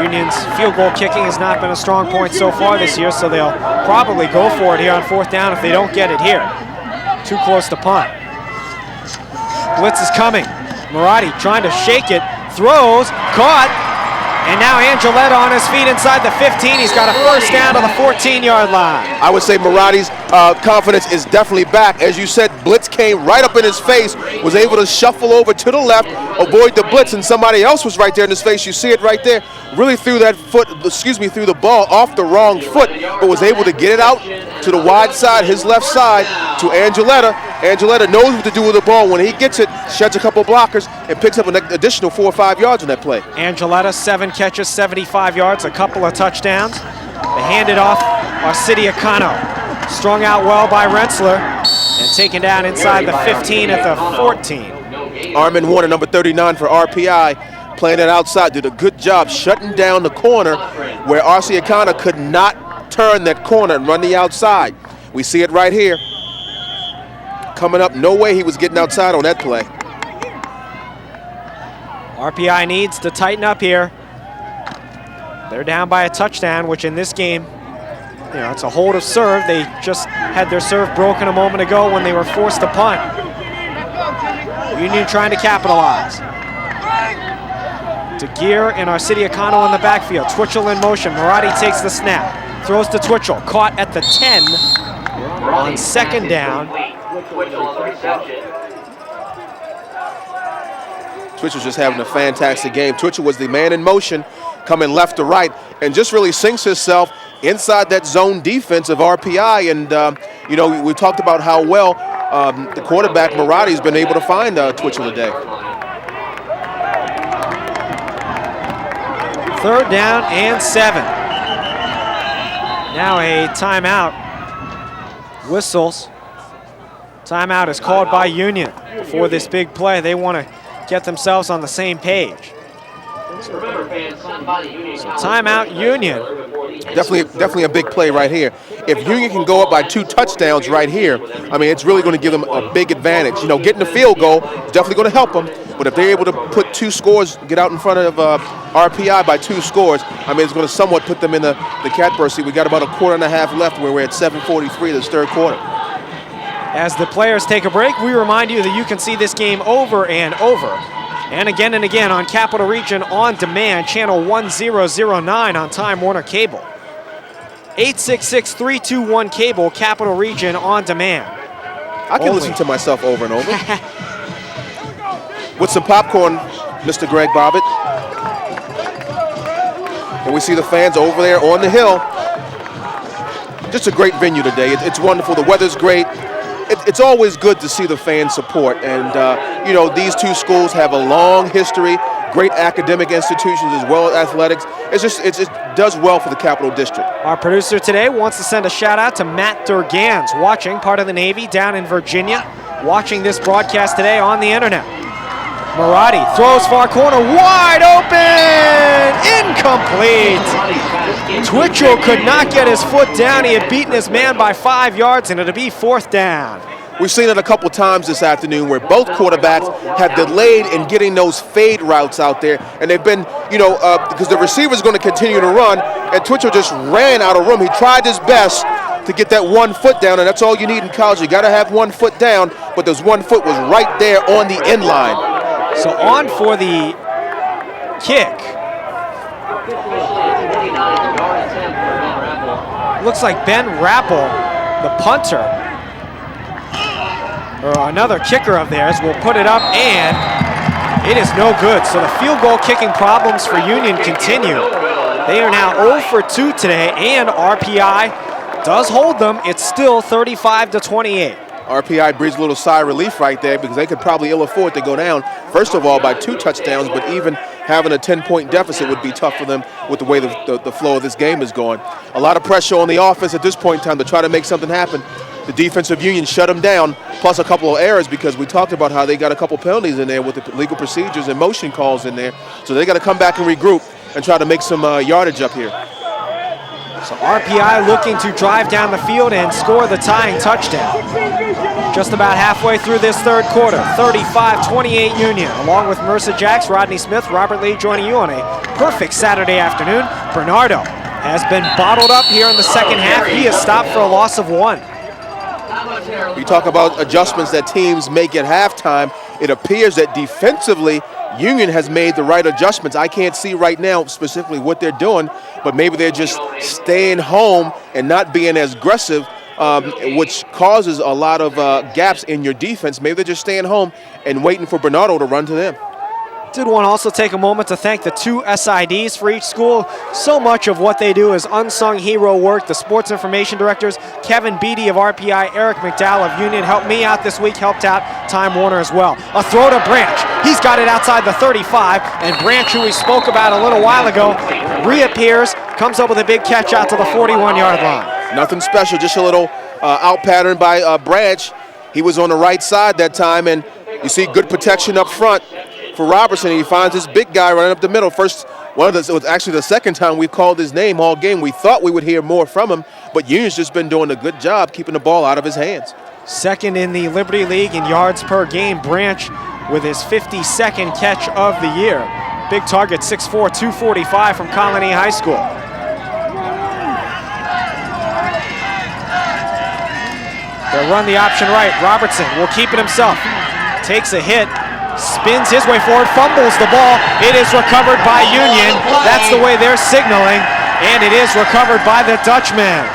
Union's field goal kicking has not been a strong point so far this year, so they'll probably go for it here on 4th down if they don't get it here. Too close to punt. Blitz is coming. Marotti trying to shake it, throws, caught, And now Angeletta on his feet inside the 15. He's got a first down to the 14-yard line. I would say Marotti's confidence is definitely back. As you said, blitz came right up in his face, was able to shuffle over to the left, avoid the blitz, and somebody else was right there in his face. You see it right there. Really threw that foot, threw the ball off the wrong foot, but was able to get it out to the wide side, his left side, to Angeletta. Angeletta knows what to do with the ball. When he gets it, sheds a couple blockers, and picks up an additional 4 or 5 yards on that play. Angeletta, 7 catches, 75 yards, a couple of touchdowns. They hand it off Arcidiacano. Strung out well by Rensselaer and taken down inside the 15 at the 14. Armin Warner, number 39 for RPI, playing it outside, did a good job shutting down the corner where Arcidiacano could not turn that corner and run the outside. We see it right here. Coming up, no way he was getting outside on that play. RPI needs to tighten up here. They're down by a touchdown, which in this game, you know, it's a hold of serve. They just had their serve broken a moment ago when they were forced to punt. Union trying to capitalize. DeGear and Arcidiacano in the backfield. Twitchell in motion. Marotti takes the snap. Throws to Twitchell. Caught at the 10 on second down. Twitchell's just having a fantastic game. Twitchell was the man in motion, coming left to right, and just really sinks himself inside that zone defense of RPI. And, you know, we talked about how well the quarterback, Marotti, has been able to find Twitchell today. Third down and 7. Now a timeout. Whistles. Timeout is called by Union for this big play. They want to get themselves on the same page. So timeout, Union. Definitely a big play right here. If Union can go up by 2 touchdowns right here, I mean, it's really going to give them a big advantage. You know, getting the field goal is definitely going to help them, but if they're able to put 2 scores, get out in front of RPI by 2 scores, I mean, it's going to somewhat put them in the catbird seat. We got about a quarter and a half left where we're at 7:43 this third quarter. As the players take a break, we remind you that you can see this game over and over and again on Capital Region On Demand, channel 1009 on Time Warner Cable. 866-321-CABLE, Capital Region On Demand. I can listen to myself over and over. With some popcorn, Mr. Greg Bobbitt. And we see the fans over there on the hill. Just a great venue today. It's wonderful. The weather's great. It's always good to see the fan support. And, you know, these 2 schools have a long history, great academic institutions as well as athletics. It just does well for the Capital District. Our producer today wants to send a shout out to Matt Durgans, watching, part of the Navy, down in Virginia, watching this broadcast today on the internet. Marotti throws far corner, wide open, incomplete. Twitchell could not get his foot down. He had beaten his man by 5 yards, and it'll be 4th down. We've seen it a couple times this afternoon where both quarterbacks have delayed in getting those fade routes out there, and they've been, you know, because the receiver's going to continue to run, and Twitchell just ran out of room. He tried his best to get that 1 foot down, and that's all you need in college. You got to have 1 foot down, but this 1 foot was right there on the end line. So on for the kick. Looks like Ben Rappel, the punter, or another kicker of theirs, will put it up, and it is no good. So the field goal kicking problems for Union continue. They are now 0 for 2 today, and RPI does hold them. It's still 35-28. RPI breathes a little sigh of relief right there because they could probably ill afford to go down, first of all, by 2 touchdowns, but even having a 10-point deficit would be tough for them with the way the flow of this game is going. A lot of pressure on the offense at this point in time to try to make something happen. The defensive Union shut them down, plus a couple of errors because we talked about how they got a couple penalties in there with the legal procedures and motion calls in there. So they got to come back and regroup and try to make some yardage up here. So RPI looking to drive down the field and score the tying touchdown. Just about halfway through this third quarter, 35-28 Union. Along with Mercer Jacks, Rodney Smith, Robert Lee joining you on a perfect Saturday afternoon. Bernardo has been bottled up here in the second half. He is stopped for a loss of 1. You talk about adjustments that teams make at halftime. It appears that defensively Union has made the right adjustments. I can't see right now specifically what they're doing, but maybe they're just staying home and not being as aggressive, which causes a lot of gaps in your defense. Maybe they're just staying home and waiting for Bernardo to run to them. Did want to also take a moment to thank the 2 SIDs for each school. So much of what they do is unsung hero work. The sports information directors, Kevin Beatty of RPI, Eric McDowell of Union, helped me out this week, helped out Time Warner as well. A throw to Branch. He's got it outside the 35, and Branch, who we spoke about a little while ago, reappears, comes up with a big catch out to the 41-yard line. Nothing special, just a little out pattern by Branch. He was on the right side that time, and you see good protection up front for Robertson. He finds this big guy running up the middle. It was actually the second time we called his name all game. We thought we would hear more from him, but Union's just been doing a good job keeping the ball out of his hands. Second in the Liberty League in yards per game. Branch with his 52nd catch of the year. Big target, 6'4", 245 from Colony High School. They'll run the option right. Robertson will keep it himself. Takes a hit. Spins his way forward, fumbles the ball. It is recovered by Union. That's the way they're signaling. And it is recovered by the Dutchman.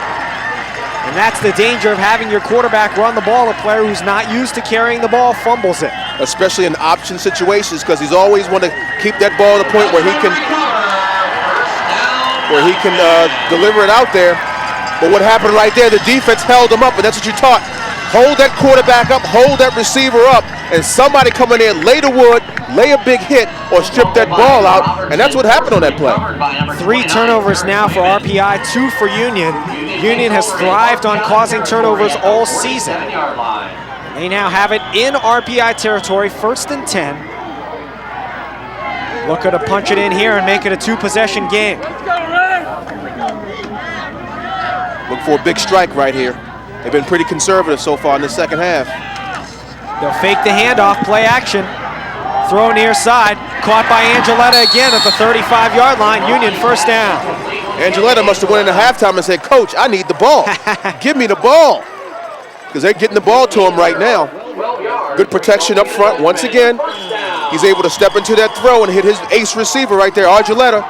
And that's the danger of having your quarterback run the ball. A player who's not used to carrying the ball fumbles it. Especially in option situations, because he's always want to keep that ball at a point where he can deliver it out there. But what happened right there, the defense held him up, and that's what you taught. Hold that quarterback up, hold that receiver up, and somebody come in there, lay the wood, lay a big hit, or strip that ball out, and that's what happened on that play. 3 turnovers now for RPI, 2 for Union. Union has thrived on causing turnovers all season. They now have it in RPI territory, 1st and 10. Looking to punch it in here and make it a 2-possession game. Look for a big strike right here. They've been pretty conservative so far in the second half. They'll fake the handoff, play action. Throw near side, caught by Angeletta again at the 35-yard line. Union first down. Angeletta must have went into halftime and said, "Coach, I need the ball. Give me the ball." Because they're getting the ball to him right now. Good protection up front once again. He's able to step into that throw and hit his ace receiver right there, Argiletta.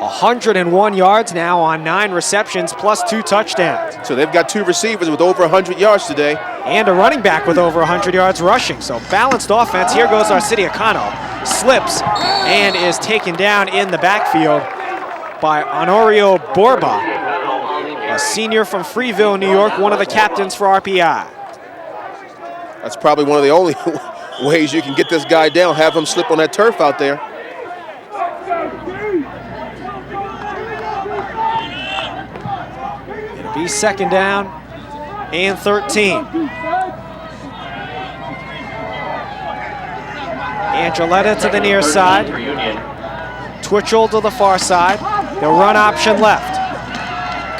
101 yards now on 9 receptions plus 2 touchdowns. So they've got 2 receivers with over 100 yards today. And a running back with over 100 yards rushing. So balanced offense. Here goes Arcidiacano. Slips and is taken down in the backfield by Honorio Borba, a senior from Freeville, New York, one of the captains for RPI. That's probably one of the only ways you can get this guy down, have him slip on that turf out there. It'll be 2nd down and 13. Angeletta to the near side. Twitchell to the far side. They'll run option left.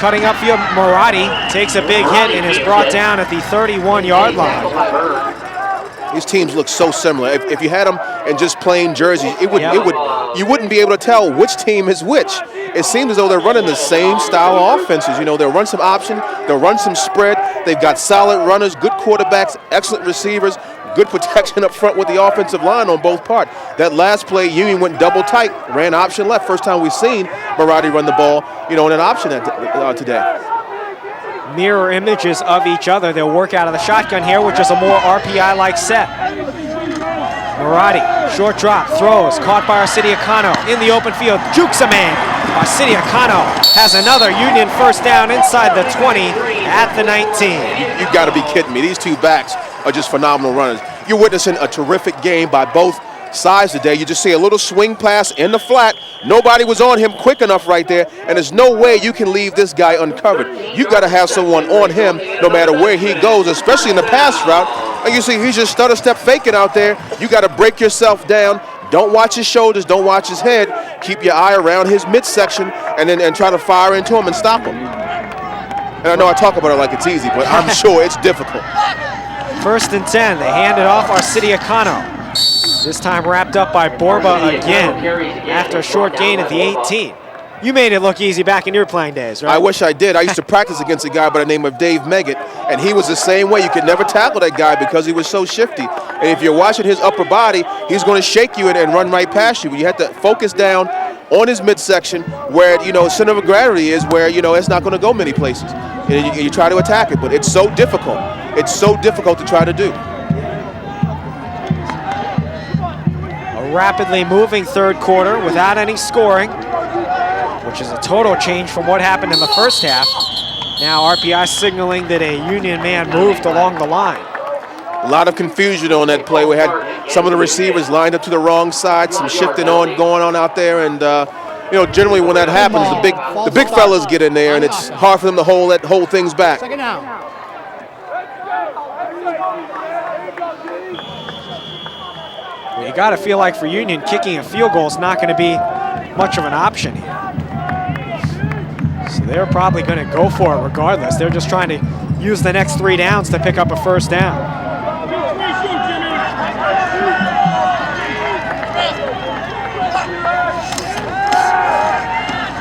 Cutting upfield, Marati takes a big hit and is brought down at the 31-yard line. These teams look so similar. If you had them in just plain jerseys, you wouldn't be able to tell which team is which. It seems as though they're running the same style of offenses. You know, they'll run some option, they'll run some spread. They've got solid runners, good quarterbacks, excellent receivers, good protection up front with the offensive line on both parts. That last play, Union went double tight, ran option left. First time we've seen Marati run the ball, you know, in an option today. Mirror images of each other. They'll work out of the shotgun here, which is a more RPI-like set. Marati, short drop, throws, caught by Arcidiacano in the open field, jukes a man. Arcidiacano has another Union first down inside the 20 at the 19. You've got to be kidding me. These 2 backs are just phenomenal runners. You're witnessing a terrific game by both sides today. You just see a little swing pass in the flat. Nobody was on him quick enough right there, and there's no way you can leave this guy uncovered. You've got to have someone on him no matter where he goes, especially in the pass route. And you see he's just stutter step faking out there. You got to break yourself down. Don't watch his shoulders, don't watch his head. Keep your eye around his midsection and try to fire into him and stop him. And I know I talk about it like it's easy, but I'm sure it's difficult. 1st and 10, they hand it off Arcidiacano. This time wrapped up by Borba again after a short gain at the 18. You made it look easy back in your playing days, right? I wish I did. I used to practice against a guy by the name of Dave Meggett, and he was the same way. You could never tackle that guy because he was so shifty. And if you're watching his upper body, he's going to shake you and run right past you. But you have to focus down on his midsection where, center of gravity is, where, it's not going to go many places. And you try to attack it, but it's so difficult. It's so difficult to try to do. A rapidly moving third quarter without any scoring, which is a total change from what happened in the first half. Now RPI signaling that a Union man moved along the line. A lot of confusion on that play. We had some of the receivers lined up to the wrong side, some shifting going on out there, and generally when that happens, the big fellas get in there, and it's hard for them to hold things back. Second down. You got to feel like for Union, kicking a field goal is not going to be much of an option here. So they're probably going to go for it regardless. They're just trying to use the next 3 downs to pick up a first down.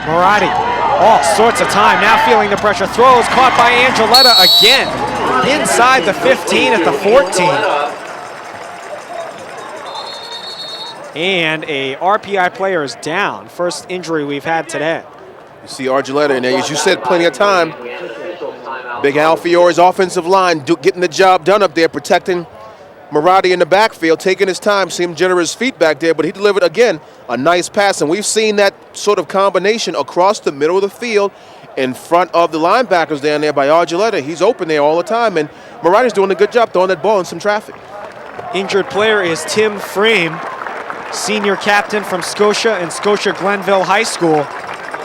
Moratti, all sorts of time, now feeling the pressure, throws, caught by Angeletta again, inside the 15 at the 14. And a RPI player is down, first injury we've had today. You see Archuleta in there, as you said, plenty of time. Big Al Fiore's offensive line getting the job done up there, protecting Moratti in the backfield, taking his time, see him generate his feet back there, but he delivered, again, a nice pass. And we've seen that sort of combination across the middle of the field in front of the linebackers down there by Archuleta. He's open there all the time, and Moratti's doing a good job throwing that ball in some traffic. Injured player is Tim Frame, senior captain from Scotia and Scotia Glenville High School.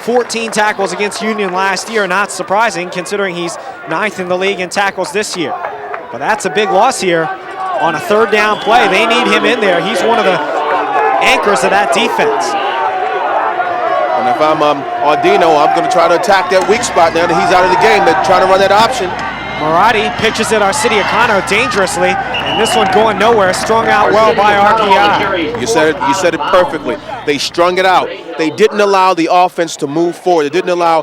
14 tackles against Union last year, not surprising considering he's 9th in the league in tackles this year. But that's a big loss here on a third down play. They need him in there. He's one of the anchors of that defense. And if I'm Audino, I'm going to try to attack that weak spot now that he's out of the game. They're trying to run that option. Moratti pitches it Arcidiacano dangerously, and this one going nowhere, strung out well by RPI. You said it perfectly. They strung it out. They didn't allow the offense to move forward. They didn't allow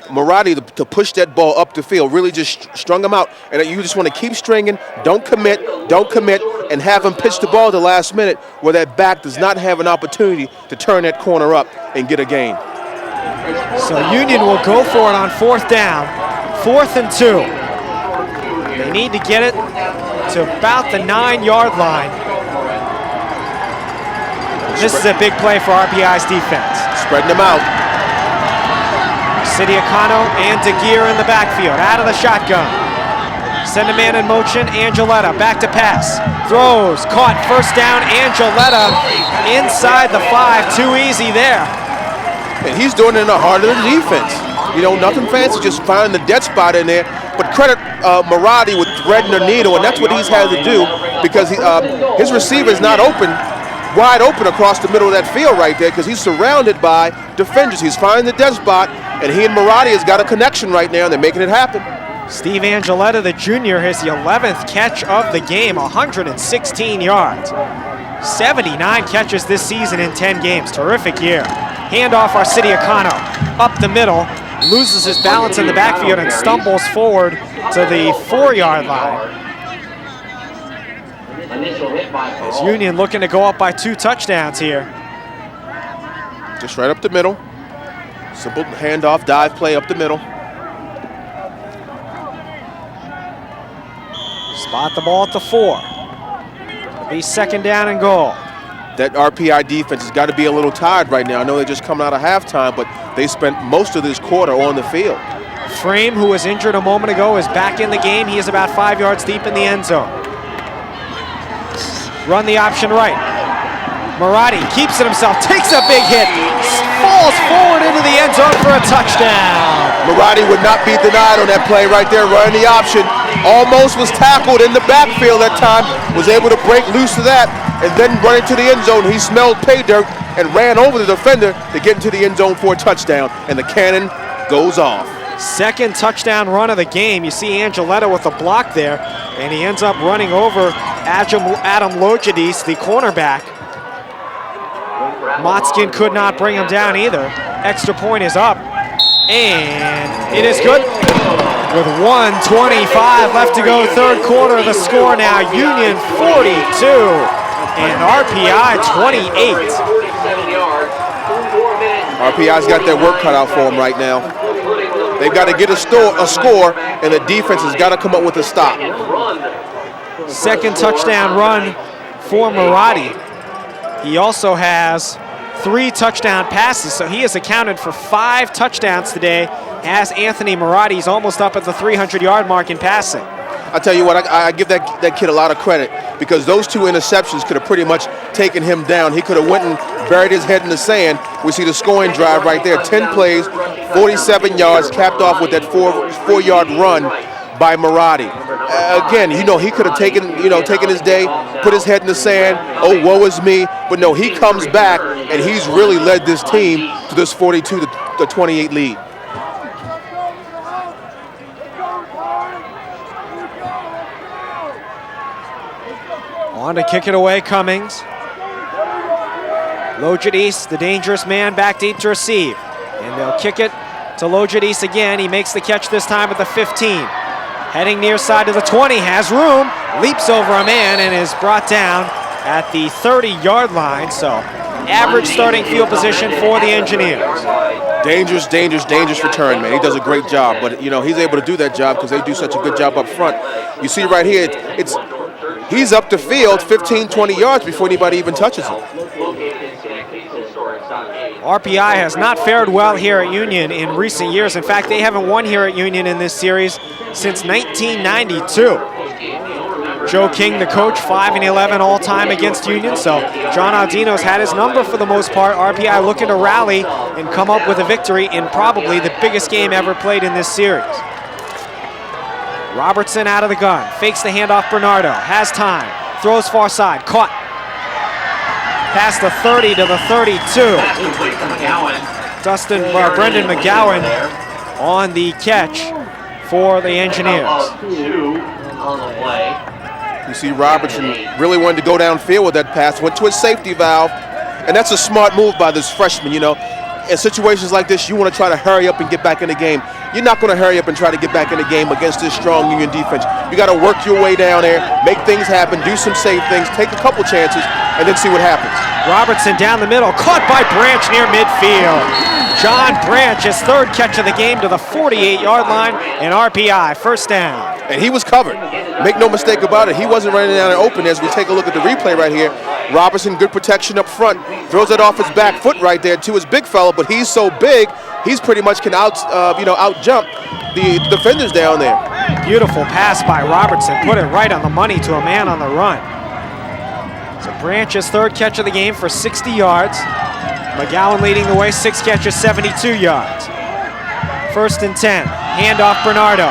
Moratti to push that ball up the field, really just strung them out. And you just want to keep stringing, don't commit, and have them pitch the ball at the last minute where that back does not have an opportunity to turn that corner up and get a gain. So Union will go for it on 4th down, 4th and 2. They need to get it to about the 9-yard line. This is a big play for RPI's defense. Spreading them out. Arcidiacano and DeGear in the backfield, out of the shotgun. Send a man in motion, Angeletta back to pass. Throws, caught, first down, Angeletta inside the 5, too easy there. And he's doing it in the heart of the defense. Nothing fancy, just finding the dead spot in there. But credit Moratti with threading the needle, and that's what he's had to do because his receiver is not wide open across the middle of that field right there because he's surrounded by defenders. He's finding the dead spot, and he and Moratti has got a connection right now, and they're making it happen. Steve Angeletta, the junior, his 11th catch of the game, 116 yards. 79 catches this season in 10 games. Terrific year. Handoff Arcidiacano up the middle. Loses his balance in the backfield and stumbles forward to the 4-yard line. As Union looking to go up by 2 touchdowns here. Just right up the middle. Simple handoff, dive play up the middle. Spot the ball at the 4. It'll be 2nd down and goal. That RPI defense has got to be a little tired right now. I know they just come out of halftime, but they spent most of this quarter on the field. Frame, who was injured a moment ago, is back in the game. He is about 5 yards deep in the end zone. Run the option right. Moratti keeps it himself, takes a big hit, falls forward into the end zone for a touchdown. Moratti would not be denied on that play right there, running the option. Almost was tackled in the backfield that time, was able to break loose of that, and then run into the end zone. He smelled pay dirt and ran over the defender to get into the end zone for a touchdown, and the cannon goes off. 2nd touchdown run of the game. You see Angeletta with a block there, and he ends up running over Adam Logidis, the cornerback. Motzkin could not bring him down either. Extra point is up, and it is good. with 1:25 left to go, third quarter. The score now, Union 42 and RPI 28. RPI's got their work cut out for them right now. They've got to get a score, and the defense has got to come up with a stop. Second touchdown run for Marotti. He also has 3 touchdown passes, so he has accounted for 5 touchdowns today as Anthony Marotti. He's almost up at the 300-yard mark in passing. I tell you what, I give that kid a lot of credit, because those 2 interceptions could have pretty much taken him down. He could have went and buried his head in the sand. We see the scoring drive right there. 10 plays, 47 yards, capped off with that 4-yard run by Marotti. Again, he could have taken his day, put his head in the sand. Oh, woe is me! But no, he comes back and he's really led this team to this 42-28 lead. On to kick it away, Cummings. Lojadis, the dangerous man, back deep to receive. And they'll kick it to Lojadis again. He makes the catch this time at the 15. Heading near side to the 20, has room, leaps over a man and is brought down at the 30-yard line. So average starting field position for the Engineers. Dangerous, dangerous, dangerous return, man. He does a great job, but he's able to do that job because they do such a good job up front. You see right here, he's up the field 15, 20 yards before anybody even touches him. RPI has not fared well here at Union in recent years. In fact, they haven't won here at Union in this series since 1992. Joe King, the coach, 5-11 all-time against Union, so John Aldino's had his number for the most part. RPI looking to rally and come up with a victory in probably the biggest game ever played in this series. Robertson out of the gun, fakes the handoff. Bernardo has time, throws far side, caught. Past the 30 to the 32. Brendan McGowan on the catch for the Engineers. You see Robertson really wanted to go downfield with that pass, went to his safety valve, and that's a smart move by this freshman. In situations like this, you want to try to hurry up and get back in the game. You're not going to hurry up and try to get back in the game against this strong Union defense. You got to work your way down there, make things happen, do some safe things, take a couple chances, and then see what happens. Robertson down the middle, caught by Branch near midfield. John Branch, his 3rd catch of the game to the 48-yard line, and RPI, first down. And he was covered. Make no mistake about it, he wasn't running down and open. As we take a look at the replay right here, Robertson, good protection up front, throws it off his back foot right there to his big fella, but he's so big, he's pretty much can out jump the defenders down there. Beautiful pass by Robertson, put it right on the money to a man on the run. So Branch's 3rd catch of the game for 60 yards. McGowan leading the way, 6 catches, 72 yards. 1st and 10, handoff Bernardo.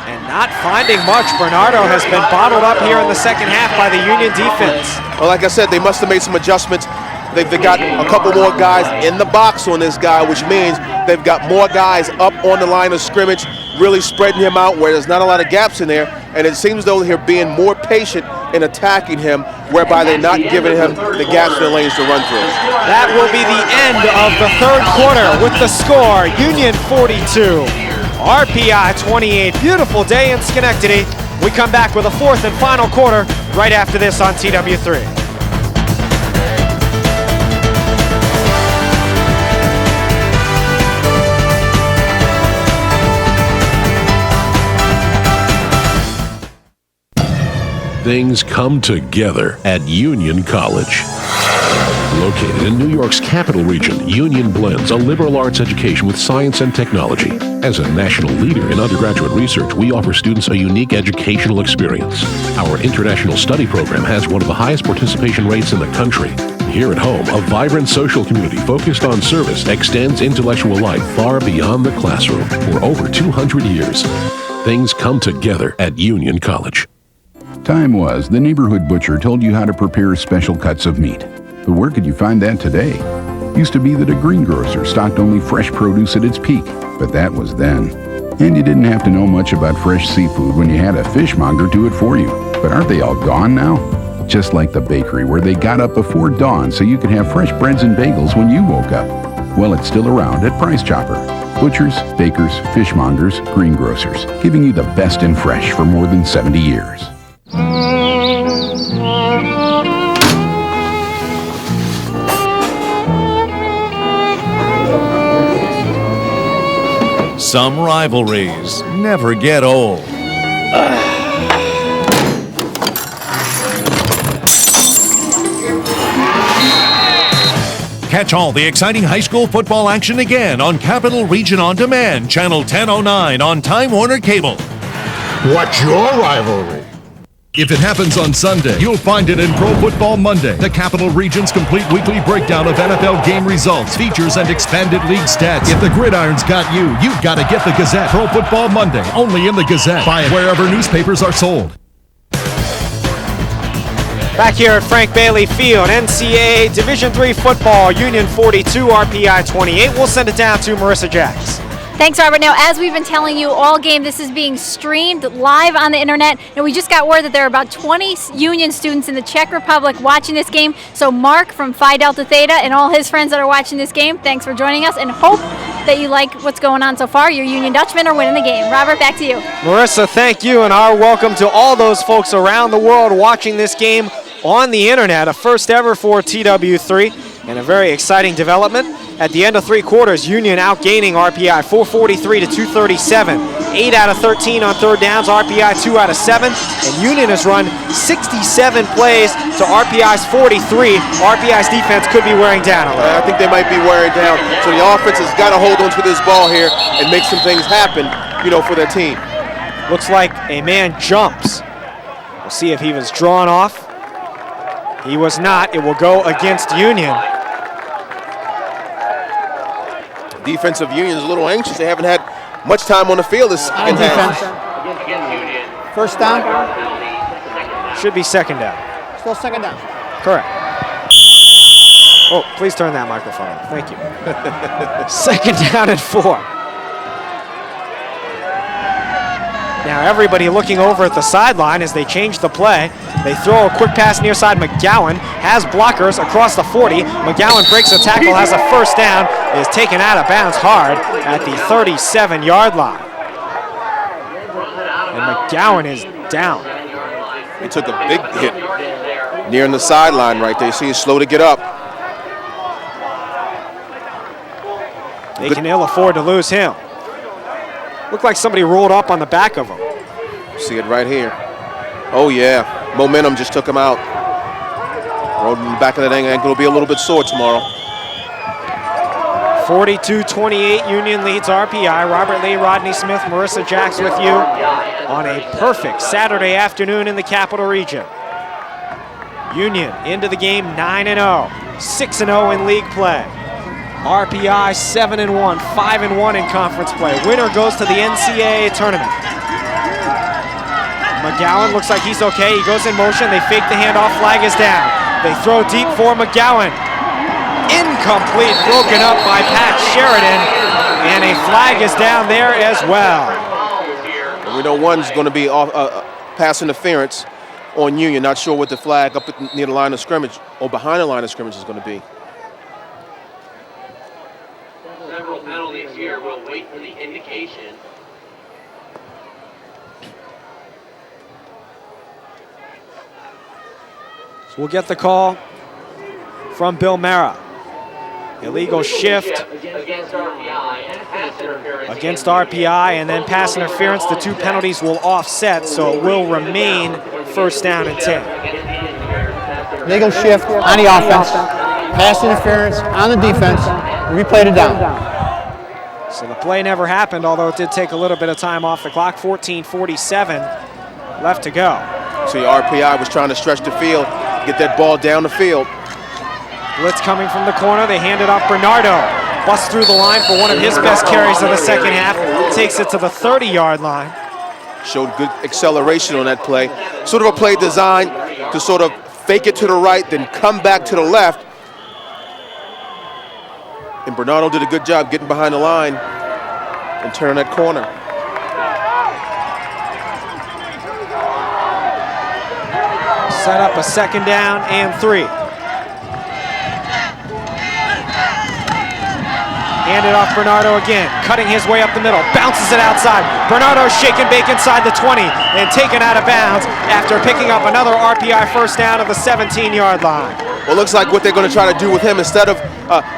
And not finding much. Bernardo has been bottled up here in the second half by the Union defense. Well, like I said, they must have made some adjustments. They've got a couple more guys in the box on this guy, which means they've got more guys up on the line of scrimmage, really spreading him out where there's not a lot of gaps in there. And it seems though they're being more patient in attacking him, whereby they're not giving him the gaps and the lanes to run through. That will be the end of the 3rd quarter with the score, Union 42, RPI 28. Beautiful day in Schenectady. We come back with a 4th and final quarter right after this on TW3. Things come together at Union College. Located in New York's capital region, Union blends a liberal arts education with science and technology. As a national leader in undergraduate research, we offer students a unique educational experience. Our international study program has one of the highest participation rates in the country. Here at home, a vibrant social community focused on service extends intellectual life far beyond the classroom. For over 200 years, things come together at Union College. Time was the neighborhood butcher told you how to prepare special cuts of meat. But where could you find that today? Used to be that a greengrocer stocked only fresh produce at its peak, but that was then. And you didn't have to know much about fresh seafood when you had a fishmonger do it for you. But aren't they all gone now? Just like the bakery where they got up before dawn so you could have fresh breads and bagels when you woke up. Well, it's still around at Price Chopper. Butchers, bakers, fishmongers, greengrocers, giving you the best in fresh for more than 70 years. Some rivalries never get old. Catch all the exciting high school football action again on Capital Region On Demand, Channel 1009 on Time Warner Cable. What's your rivalry? If it happens on Sunday, you'll find it in Pro Football Monday, the Capital Region's complete weekly breakdown of NFL game results, features, and expanded league stats. If the gridiron's got you, you've got to get the Gazette. Pro Football Monday, only in the Gazette. Buy it wherever newspapers are sold. Back here at Frank Bailey Field, NCAA Division III football, Union 42, RPI 28. We'll send it down to Marissa Jacks. Thanks, Robert. Now, as we've been telling you all game, this is being streamed live on the internet. And we just got word that there are about 20 Union students in the Czech Republic watching this game. So Mark from Phi Delta Theta and all his friends that are watching this game, thanks for joining us, and hope that you like what's going on so far. Your Union Dutchmen are winning the game. Robert, back to you. Marissa, thank you, and our welcome to all those folks around the world watching this game on the internet, a first ever for TW3, and a very exciting development. At the end of 3 quarters, Union outgaining RPI 443 to 237. 8 out of 13 on third downs, RPI 2 out of 7, and Union has run 67 plays to RPI's 43. RPI's defense could be wearing down a little. I think they might be wearing down. So the offense has got to hold on to this ball here and make some things happen, for their team. Looks like a man jumps. We'll see if he was drawn off. He was not. It will go against Union. Defensive Union is a little anxious. They haven't had much time on the field this second half. First down. Should be second down. Still second down. Correct. Oh, please turn that microphone on. Thank you. Second down and 4. Now everybody looking over at the sideline as they change the play. They throw a quick pass near side. McGowan has blockers across the 40. McGowan breaks a tackle, has a first down, is taken out of bounds hard at the 37-yard line. And McGowan is down. He took a big hit near the sideline right there. You see he's slow to get up. They can ill afford to lose him. Looked like somebody rolled up on the back of him. See it right here. Oh, yeah. Momentum just took him out. Rolled in the back of that ankle. Will be a little bit sore tomorrow. 42-28, Union leads RPI. Robert Lee, Rodney Smith, Marissa Jacks with you on a perfect Saturday afternoon in the Capital Region. Union into the game 9-0, 6-0 in league play. RPI 7-1, 5-1 in conference play. Winner goes to the NCAA Tournament. McGowan looks like he's okay. He goes in motion. They fake the handoff. Flag is down. They throw deep for McGowan. Incomplete, broken up by Pat Sheridan, and a flag is down there as well. We know one's going to be off, pass interference on Union. Not sure what the flag up near the line of scrimmage or behind the line of scrimmage is going to be. Several penalties here. We'll wait for the indication. So we'll get the call from Bill Mara. Illegal shift against RPI, and then pass interference. The 2 penalties will offset, so it will remain first down and 10. Legal shift on the offense. Pass interference on the defense. Replayed it down. So the play never happened, although it did take a little bit of time off the clock. 14:47 left to go. See, RPI was trying to stretch the field, get that ball down the field. Blitz coming from the corner. They hand it off. Bernardo busts through the line for one of his best carries of the second half. Takes it to the 30-yard line. Showed good acceleration on that play. Sort of a play designed to sort of fake it to the right, then come back to the left. And Bernardo did a good job getting behind the line and turning that corner. Set up a second down and 3. Handed off Bernardo again, cutting his way up the middle, bounces it outside. Bernardo shake and bake inside the 20 and taken out of bounds after picking up another RPI first down at the 17-yard line. Well, looks like what they're going to try to do with him, instead of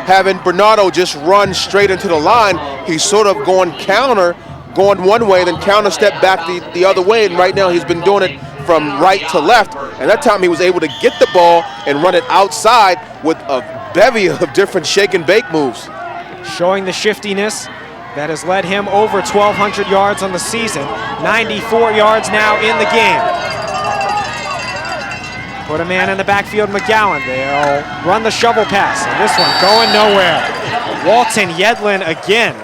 having Bernardo just run straight into the line, he's sort of going one way, then counter step back the other way, and right now he's been doing it from right to left, and that time he was able to get the ball and run it outside with a bevy of different shake and bake moves. Showing the shiftiness that has led him over 1,200 yards on the season, 94 yards now in the game. Put a man in the backfield, McGowan. They'll run the shovel pass, and this one going nowhere. Walton Yedlin again,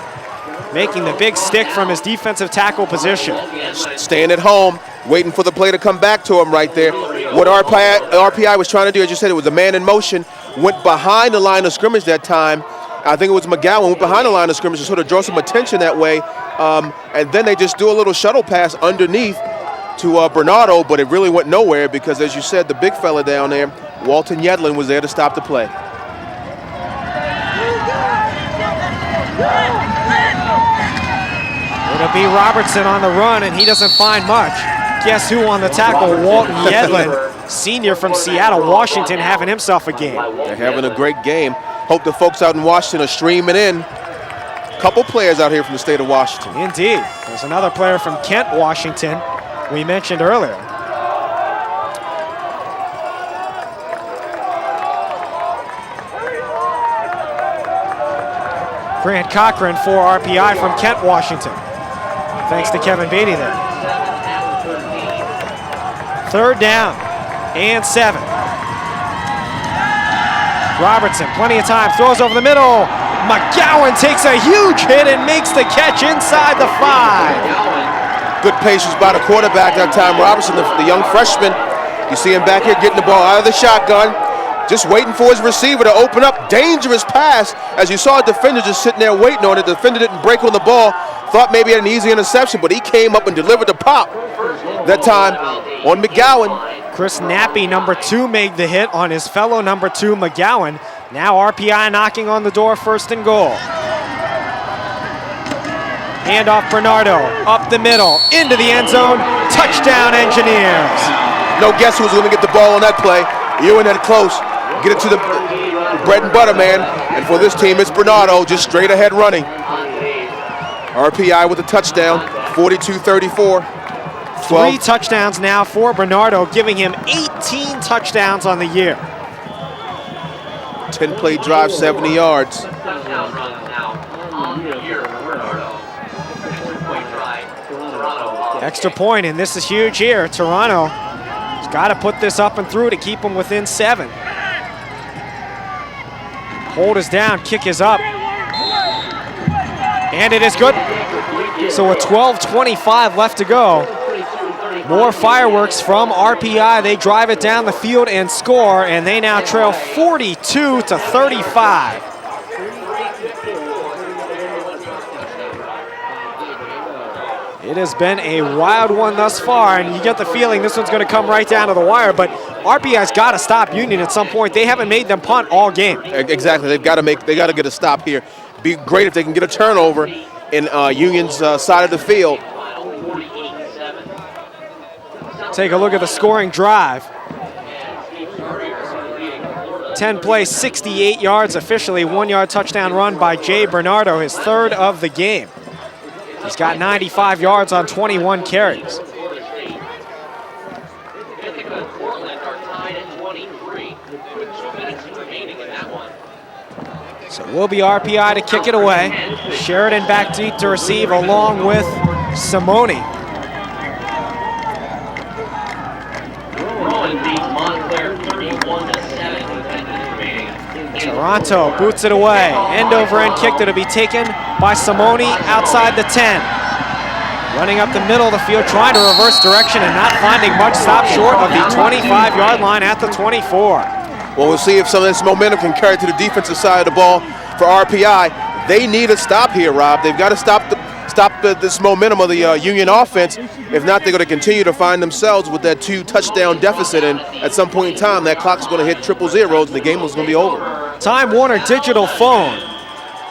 making the big stick from his defensive tackle position. Staying at home, waiting for the play to come back to him right there. What RPI was trying to do, as you said, it was a man in motion, went behind the line of scrimmage that time. I think it was McGowan went behind the line of scrimmage to sort of draw some attention that way. And then they just do a little shuttle pass underneath to Bernardo, but it really went nowhere because, as you said, the big fella down there, Walton Yedlin, was there to stop the play. It'll be Robertson on the run, and he doesn't find much. Guess who on the tackle? Walton Yedlin, senior from Seattle, Washington, having himself a game. They're having a great game. Hope the folks out in Washington are streaming in. Couple players out here from the state of Washington. Indeed. There's another player from Kent, Washington, we mentioned earlier. Grant Cochran for RPI from Kent, Washington. Thanks to Kevin Beatty there. 3rd down and 7. Robertson, plenty of time, throws over the middle. McGowan takes a huge hit and makes the catch inside the 5. Good patience by the quarterback that time. Robertson, the young freshman, you see him back here getting the ball out of the shotgun, just waiting for his receiver to open up. Dangerous pass, as you saw a defender just sitting there waiting on it. The defender didn't break on the ball, thought maybe he had an easy interception, but he came up and delivered the pop that time on McGowan. Chris Nappy, number 2, made the hit on his fellow number 2, McGowan. Now RPI knocking on the door, 1st and goal. Handoff Bernardo, up the middle, into the end zone, touchdown Engineers. No guess who's going to get the ball on that play. You in that close, get it to the bread and butter man, and for this team it's Bernardo, just straight ahead running. RPI with a touchdown, 42-34. 3 touchdowns now for Bernardo, giving him 18 touchdowns on the year. 10-play drive, 70 yards. Extra point, and this is huge here. Toronto has got to put this up and through to keep them within 7. Hold is down, kick is up. And it is good. So a 12:25 left to go. More fireworks from RPI. They drive it down the field and score, and they now trail 42-35. It has been a wild one thus far, and you get the feeling this one's going to come right down to the wire, but RPI's got to stop Union at some point. They haven't made them punt all game. Exactly. They got to get a stop here. Be great if they can get a turnover in Union's side of the field. Take a look at the scoring drive. 10 plays, 68 yards, officially 1-yard touchdown run by Jay Bernardo, his 3rd of the game. He's got 95 yards on 21 carries. So it will be RPI to kick it away. Sheridan back deep to receive along with Simone. Toronto boots it away. End over end kick that'll be taken by Simone outside the 10. Running up the middle of the field, trying to reverse direction and not finding much. Stop short of the 25-yard line at the 24. Well, we'll see if some of this momentum can carry to the defensive side of the ball for RPI. They need a stop here, Rob. They've got to stop this momentum of the Union offense. If not, they're going to continue to find themselves with that 2-touchdown deficit, and at some point in time, that clock's going to hit 000 and the game is going to be over. Time Warner digital phone.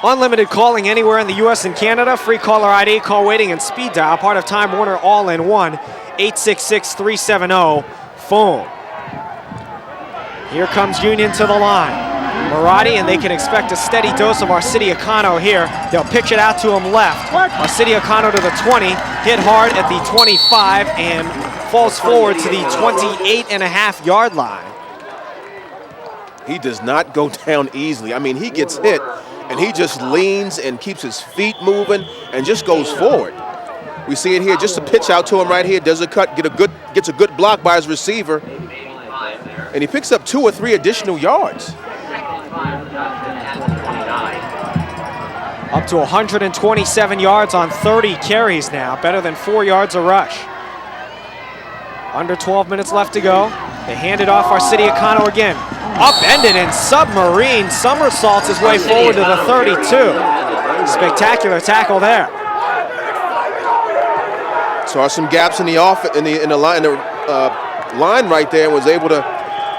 Unlimited calling anywhere in the U.S. and Canada. Free caller ID, call waiting, and speed dial. Part of Time Warner All-in-One. 866-370-PHONE. Here comes Union to the line. Marotti, and they can expect a steady dose of Arcidiacono here. They'll pitch it out to him left. Arcidiacono to the 20, hit hard at the 25, and falls forward to the 28.5-yard line. He does not go down easily. I mean, he gets hit, and he just leans and keeps his feet moving and just goes forward. We see it here, just a pitch out to him right here, does a cut, gets a good block by his receiver, and he picks up 2 or 3 additional yards. Up to 127 yards on 30 carries now, better than 4 yards a rush. Under 12 minutes left to go. They hand it off Arcidiacono again. Upended and submarine somersaults his way forward to the 32. Spectacular tackle there. Saw some gaps in the line right there, and was able to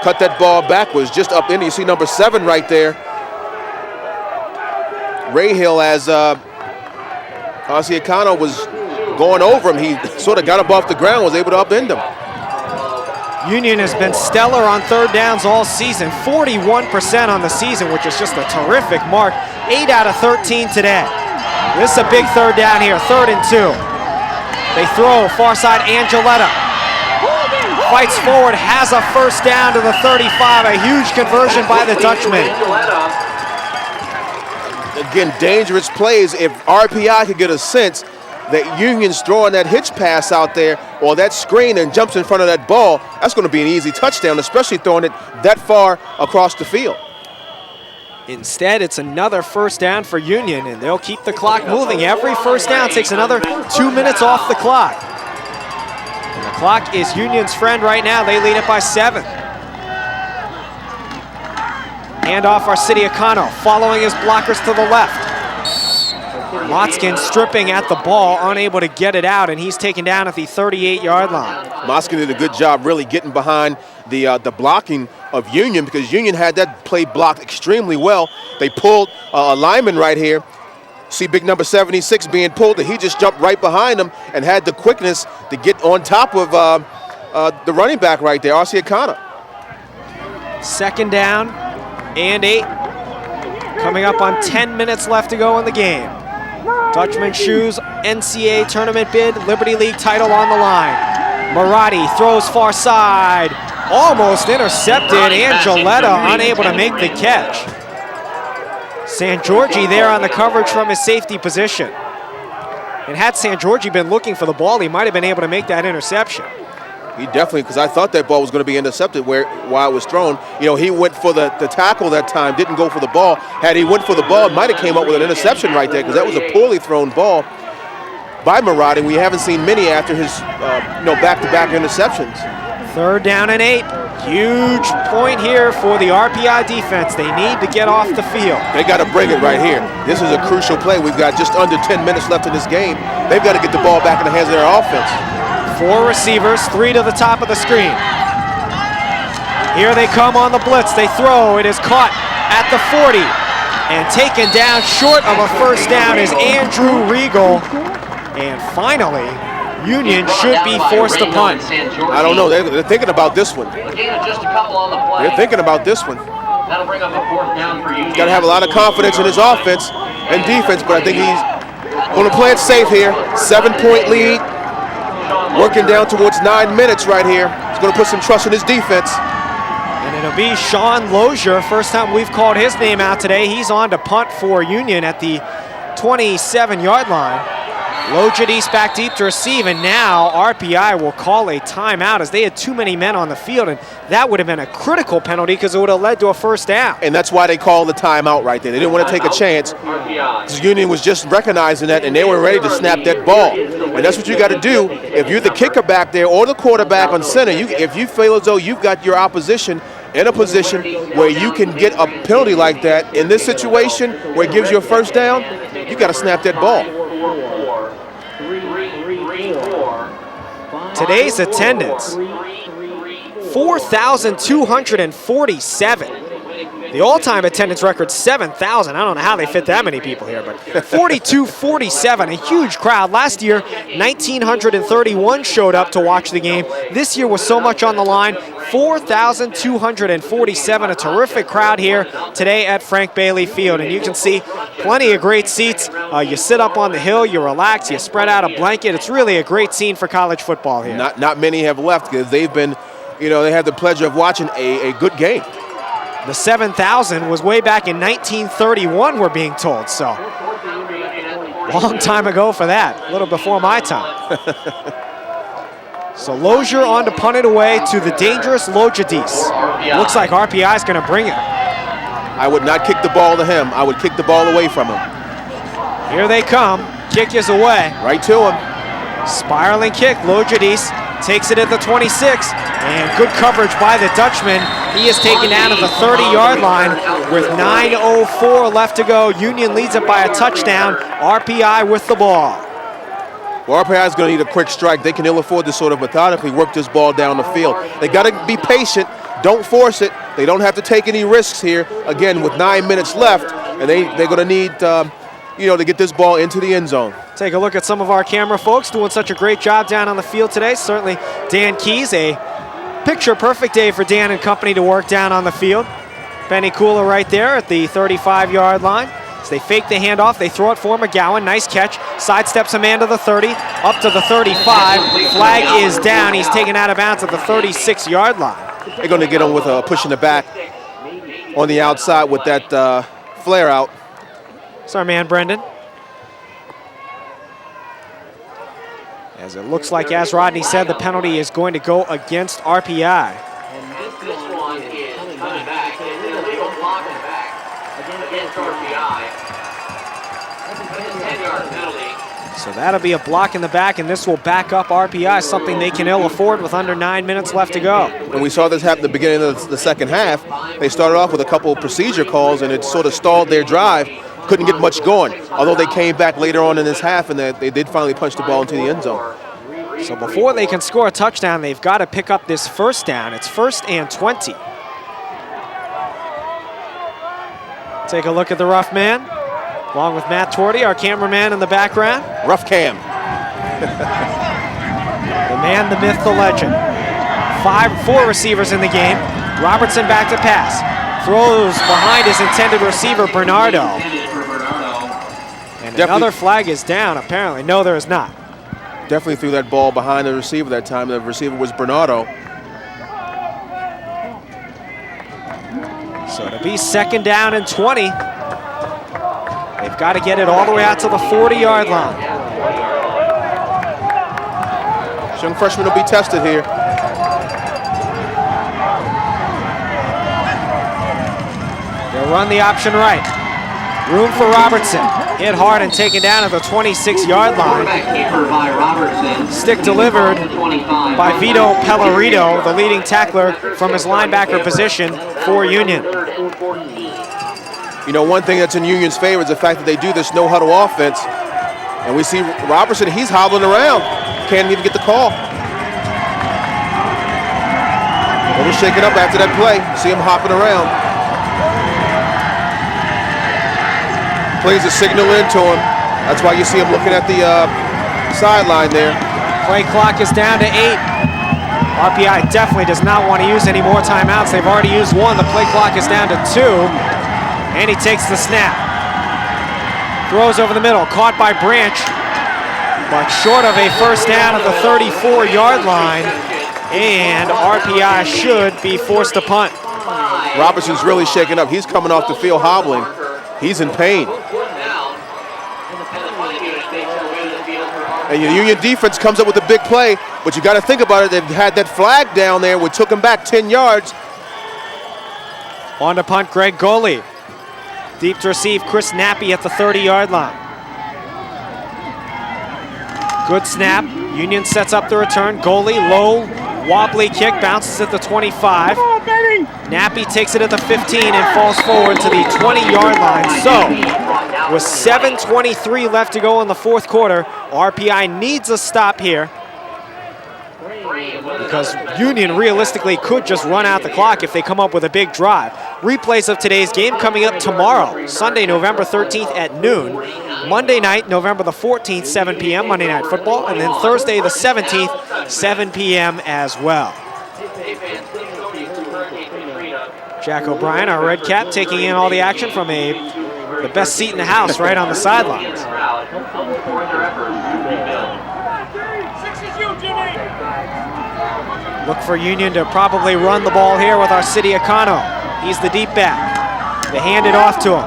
cut that ball backwards, just up in. You see number 7 right there. Rahill, as Arcidiacono was going over him, he sort of got up off the ground, was able to upend him. Union has been stellar on third downs all season, 41% on the season, which is just a terrific mark. 8 out of 13 today. This is a big third down here, 3rd and 2. They throw far side, Angeletta. Fights forward, has a first down to the 35, a huge conversion by the Dutchman. Again, dangerous plays. If RPI could get a sense that Union's throwing that hitch pass out there or that screen and jumps in front of that ball, that's going to be an easy touchdown, especially throwing it that far across the field. Instead, it's another first down for Union, and they'll keep the clock moving. Every first down takes another 2 minutes off the clock. And the clock is Union's friend right now. They lead it by 7. Hand off Arcidiacono, following his blockers to the left. Motzkin stripping at the ball, unable to get it out, and he's taken down at the 38-yard line. Motzkin did a good job really getting behind the blocking of Union, because Union had that play blocked extremely well. They pulled a lineman right here. See big number 76 being pulled, and he just jumped right behind him and had the quickness to get on top of the running back right there, Arcidiacono. 2nd down and 8. Coming up on 10 minutes left to go in the game. Dutchman Shoes, NCAA Tournament bid, Liberty League title on the line. Marotti throws far side, almost intercepted. Angeletta unable to make the catch. San Giorgi there on the coverage from his safety position. And had San Giorgi been looking for the ball, he might have been able to make that interception. He definitely, because I thought that ball was going to be intercepted while it was thrown. You know, he went for the tackle that time, didn't go for the ball. Had he went for the ball, it might have came up with an interception right there, because that was a poorly thrown ball by Marotti. We haven't seen many after his back-to-back interceptions. 3rd down and 8. Huge point here for the RPI defense. They need to get off the field. They got to bring it right here. This is a crucial play. We've got just under 10 minutes left in this game. They've got to get the ball back in the hands of their offense. 4 receivers, 3 to the top of the screen. Here they come on the blitz. They throw. It is caught at the 40. And taken down short of a first down is Andrew Regal. And finally, Union should be forced to punt. I don't know. They're thinking about this one. They're thinking about this one. That'll bring up a 4th down for Union. He's got to have a lot of confidence in his offense and defense, but I think he's going to play it safe here. 7-point lead. Working down towards 9 minutes right here. He's going to put some trust in his defense. And it'll be Sean Lozier. First time we've called his name out today. He's on to punt for Union at the 27-yard line. Lojadis back deep to receive, and now RPI will call a timeout as they had too many men on the field, and that would have been a critical penalty because it would have led to a first down. And that's why they called the timeout right there. They didn't want to take a chance because Union was just recognizing that, and they were ready to snap that ball. And that's what you got to do. If you're the kicker back there or the quarterback on center, if you feel as though you've got your opposition in a position where you can get a penalty like that, in this situation where it gives you a first down, you got to snap that ball. Today's attendance, 4,247. The all-time attendance record, 7,000. I don't know how they fit that many people here, but 42-47, a huge crowd. Last year, 1,931 showed up to watch the game. This year was so much on the line, 4,247, a terrific crowd here today at Frank Bailey Field. And you can see plenty of great seats. You sit up on the hill, you relax, you spread out a blanket. It's really a great scene for college football here. Not many have left because they've been, they had the pleasure of watching a good game. The 7,000 was way back in 1931, we're being told, so long time ago for that, a little before my time. So Lozier on to punt it away to the dangerous Lojadis. Looks like RPI is going to bring it. I would not kick the ball to him. I would kick the ball away from him. Here they come. Kick is away. Right to him. Spiraling kick. Lojadis takes it at the 26. And good coverage by the Dutchman. He is taken down at the 30-yard line with 9:04 left to go. Union leads it by a touchdown. RPI with the ball. Well, RPI is going to need a quick strike. They can ill afford to sort of methodically work this ball down the field. They got to be patient. Don't force it. They don't have to take any risks here. Again, with 9 minutes left, and they're going to need, to get this ball into the end zone. Take a look at some of our camera folks doing such a great job down on the field today. Certainly Dan Keys, a picture-perfect day for Dan and company to work down on the field. Benny Kula right there at the 35-yard line. As they fake the handoff, they throw it for McGowan. Nice catch. Sidesteps a man to the 30, up to the 35. Flag is down. He's taken out of bounds at the 36-yard line. They're going to get him with a push in the back on the outside with that flare out. It's our man, Brendan. As it looks like, as Rodney said, the penalty is going to go against RPI. This one is coming back. It's an illegal block and back against RPI. That's a 10-yard penalty. So that'll be a block in the back, and this will back up RPI, something they can ill afford with under 9 minutes left to go. And we saw this happen at the beginning of the second half. They started off with a couple of procedure calls, and it sort of stalled their drive. Couldn't get much going, although they came back later on in this half, and they did finally punch the ball into the end zone. So before they can score a touchdown, they've got to pick up this first down. It's 1st and 20. Take a look at the rough man, along with Matt Torty, our cameraman in the background. Rough cam. The man, the myth, the legend. 4 receivers in the game. Robertson back to pass. Throws behind his intended receiver, Bernardo. And another flag is down, apparently. No, there is not. Definitely threw that ball behind the receiver that time. The receiver was Bernardo. So to be 2nd down and 20, they've got to get it all the way out to the 40-yard line. This young freshman will be tested here. They'll run the option right. Room for Robertson. Hit hard and taken down at the 26-yard line. Stick delivered by Vito Pellerito, the leading tackler from his linebacker position for Union. One thing that's in Union's favor is the fact that they do this no-huddle offense. And we see Robertson, he's hobbling around. Can't even get the call. A little shaken up after that play. See him hopping around. Plays a signal into him. That's why you see him looking at the sideline there. Play clock is down to 8. RPI definitely does not want to use any more timeouts. They've already used 1. The play clock is down to 2. And he takes the snap. Throws over the middle, caught by Branch, but short of a first down at the 34-yard line. And RPI should be forced to punt. Robertson's really shaken up. He's coming off the field hobbling. He's in pain. And the Union defense comes up with a big play, but you got to think about it. They've had that flag down there, which took them back 10 yards. On to punt, Greg Goley. Deep to receive, Chris Nappy at the 30-yard line. Good snap. Union sets up the return. Goley, low, wobbly kick, bounces at the 25. Nappy takes it at the 15 and falls forward to the 20-yard line. So, with 7:23 left to go in the 4th quarter, RPI needs a stop here because Union realistically could just run out the clock if they come up with a big drive. Replays of today's game coming up tomorrow, Sunday, November 13th at noon. Monday night, November the 14th, 7 p.m., Monday Night Football. And then Thursday the 17th, 7 p.m. as well. Jack O'Brien, our red cap, taking in all the action from the best seat in the house, right on the sidelines. Look for Union to probably run the ball here with Arcidiacono. He's the deep back. They hand it off to him.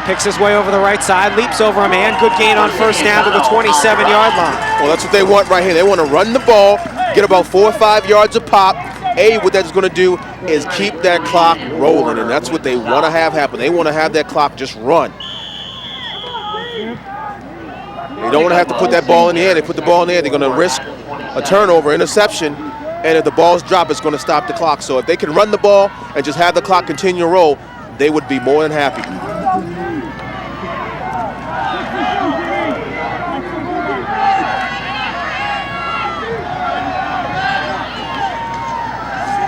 Picks his way over the right side, leaps over a man. Good gain on first down to the 27-yard line. Well, that's what they want right here. They want to run the ball, get about 4 or 5 yards a pop. What that's going to do is keep that clock rolling, and that's what they want to have happen. They want to have that clock just run. They don't want to have to put that ball in the air. They put the ball in the air, they're going to risk a turnover, interception, and if the balls drop, it's going to stop the clock. So if they can run the ball and just have the clock continue to roll, they would be more than happy.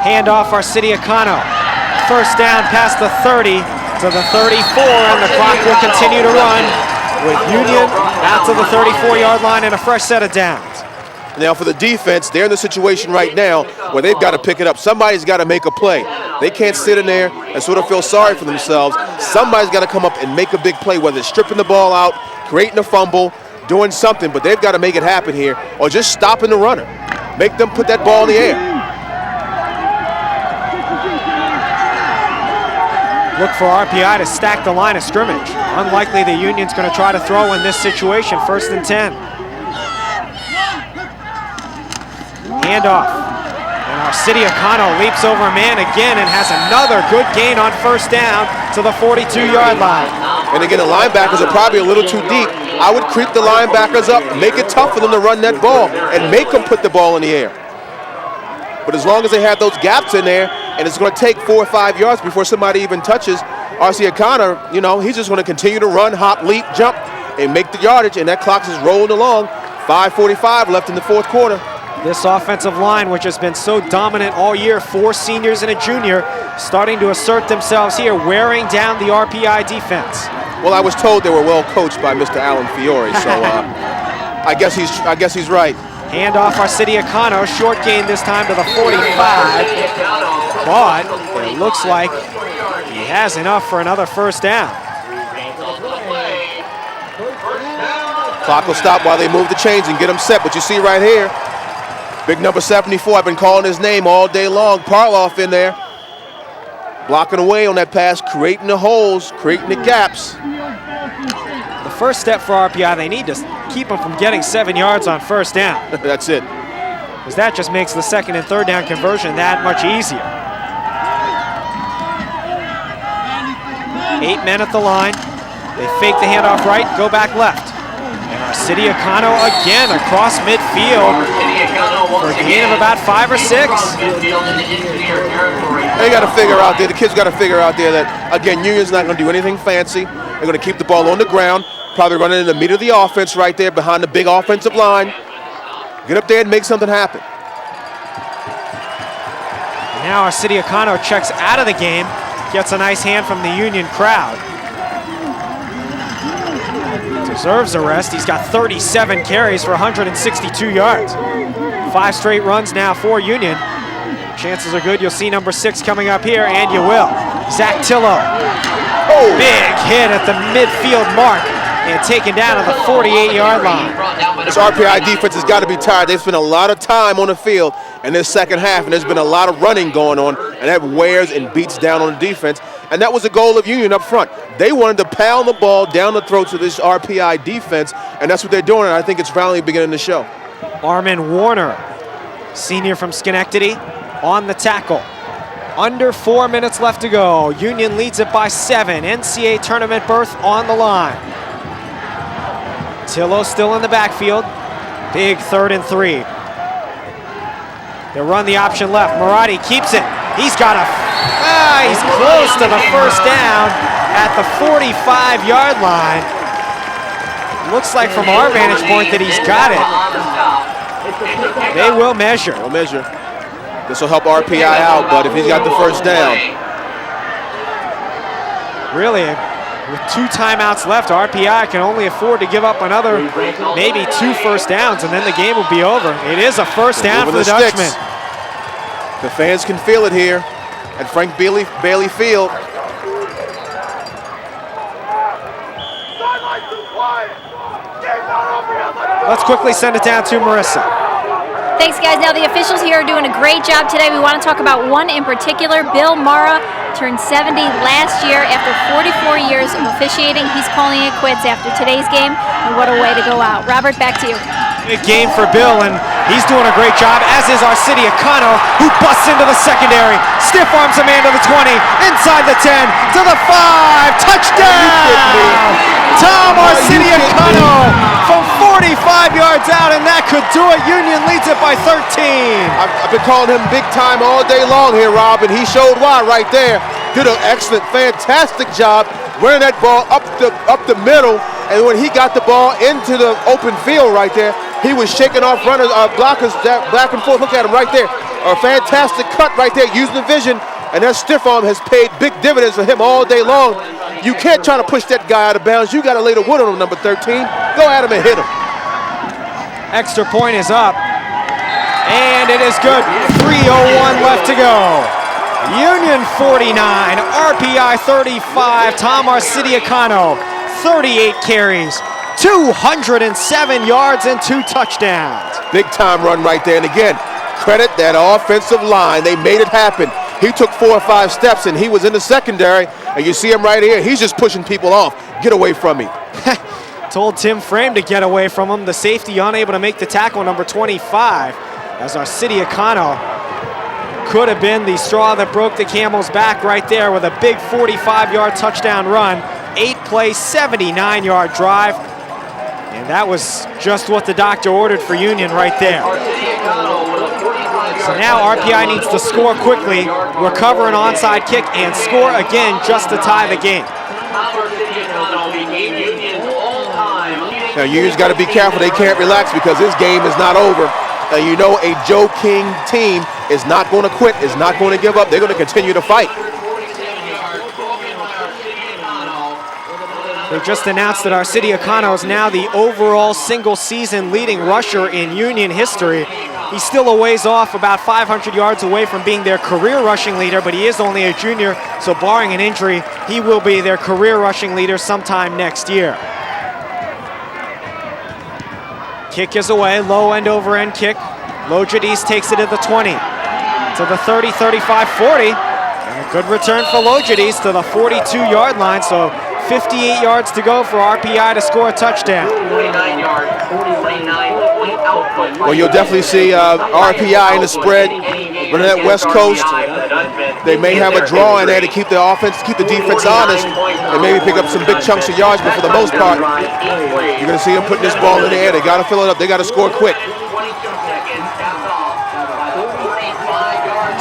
Handoff Arcidiacono. First down past the 30 to the 34, and the clock will continue to run with Union out to the 34-yard line and a fresh set of downs. Now for the defense, they're in the situation right now where they've got to pick it up. Somebody's got to make a play. They can't sit in there and sort of feel sorry for themselves. Somebody's got to come up and make a big play, whether it's stripping the ball out, creating a fumble, doing something, but they've got to make it happen here, or just stopping the runner. Make them put that ball in the air. Look for RPI to stack the line of scrimmage. Unlikely the Union's going to try to throw in this situation. 1st and 10. Handoff. And Arcidiacono leaps over a man again and has another good gain on first down to the 42-yard line. And again, the linebackers are probably a little too deep. I would creep the linebackers up, make it tough for them to run that ball, and make them put the ball in the air. But as long as they have those gaps in there, and it's going to take 4 or 5 yards before somebody even touches Arcidiacono, you know, he's just going to continue to run, hop, leap, jump, and make the yardage, and that clock is rolling along. 5:45 left in the fourth quarter. This offensive line, which has been so dominant all year, 4 seniors and a junior, starting to assert themselves here, wearing down the RPI defense. Well, I was told they were well coached by Mr. Alan Fiore, so I guess he's right. Handoff Arcidiacono, short gain this time to the 45, but it looks like he has enough for another first down. Clock will stop while they move the chains and get them set, but you see right here, big number 74, I've been calling his name all day long, Parloff in there, blocking away on that pass, creating the holes, creating the gaps. The first step for RPI, they need to keep them from getting 7 yards on first down. That's it. Because that just makes the 2nd and 3rd down conversion that much easier. 8 men at the line. They fake the handoff right, go back left. And Arcidiacono again across midfield for a gain of about 5 or 6. They got to figure out there, the kids got to figure out there that, again, Union's not going to do anything fancy. They're going to keep the ball on the ground, probably running in the meat of the offense right there behind the big offensive line. Get up there and make something happen. Now Arcidiacono checks out of the game, gets a nice hand from the Union crowd. Deserves a rest. He's got 37 carries for 162 yards. 5 straight runs now for Union. Chances are good you'll see number 6 coming up here, and you will. Zach Tillo. Oh. Big hit at the midfield mark and taken down at the 48-yard line. This RPI defense has got to be tired. They've spent a lot of time on the field in this second half, and there's been a lot of running going on, and that wears and beats down on the defense. And that was the goal of Union up front. They wanted to pound the ball down the throats of this RPI defense, and that's what they're doing, and I think it's finally beginning to show. Armin Warner, senior from Schenectady, on the tackle. Under 4 minutes left to go. Union leads it by 7. NCAA Tournament berth on the line. Tillo still in the backfield. Big 3rd and 3. They run the option left. Marotti keeps it. He's got he's close to the first down at the 45-yard line. Looks like from our vantage point that he's got it. They will measure. They'll measure. This will help RPI out, but if he's got the first down. Really, with 2 timeouts left, RPI can only afford to give up another maybe 2 first downs, and then the game will be over. It is a first down for the Dutchmen. The fans can feel it here at Frank Bailey Field. Let's quickly send it down to Marissa. Thanks, guys. Now, the officials here are doing a great job today. We want to talk about one in particular. Bill Mara turned 70 last year after 44 years of officiating. He's calling it quits after today's game, and what a way to go out. Robert, back to you. Big game for Bill, and he's doing a great job, as is Arcidia Cano, who busts into the secondary, stiff arms a man to the 20, inside the 10, to the 5, touchdown! Tom Arcidia Cano from 45 yards out, and that could do it. Union leads it by 13. I've been calling him big time all day long here, Rob, and he showed why right there. Did an excellent, fantastic job running that ball up the middle, and when he got the ball into the open field right there, he was shaking off runners, blockers back and forth. Look at him right there. A fantastic cut right there using the vision, and that stiff arm has paid big dividends for him all day long. You can't try to push that guy out of bounds. You got to lay the wood on him, number 13. Go at him and hit him. Extra point is up, and it is good. 3:01 left to go. Union 49, RPI 35, Tom Arcidia Cano, 38 carries, 207 yards and 2 touchdowns. Big time run right there. And again, credit that offensive line. They made it happen. He took 4 or 5 steps and he was in the secondary. And you see him right here. He's just pushing people off. Get away from me. Told Tim Frame to get away from him. The safety unable to make the tackle, number 25, as Arcidia Cano could have been the straw that broke the camel's back right there with a big 45-yard touchdown run. 8-play, 79-yard drive. And that was just what the doctor ordered for Union right there. So now RPI needs to score quickly, recover an onside kick, and score again just to tie the game. Now Union's got to be careful. They can't relax because this game is not over. And you know a Joe King team is not going to quit, is not going to give up. They're going to continue to fight. They just announced that Arcidia Cano is now the overall single-season leading rusher in Union history. He's still a ways off, about 500 yards away from being their career rushing leader, but he is only a junior, so barring an injury, he will be their career rushing leader sometime next year. Kick is away, low end over end kick. Lojadis takes it to the 20, to the 30, 35, 40. And a good return for Lojadis to the 42-yard line, so 58 yards to go for RPI to score a touchdown. 49 yards, 49-point output. Well, you'll definitely see RPI in the spread running that West Coast. They may have a draw in there to keep the offense, keep the defense honest, and maybe pick up some big chunks of yards, but for the most part, you're going to see them putting this ball in the air. They got to fill it up. They got to score quick.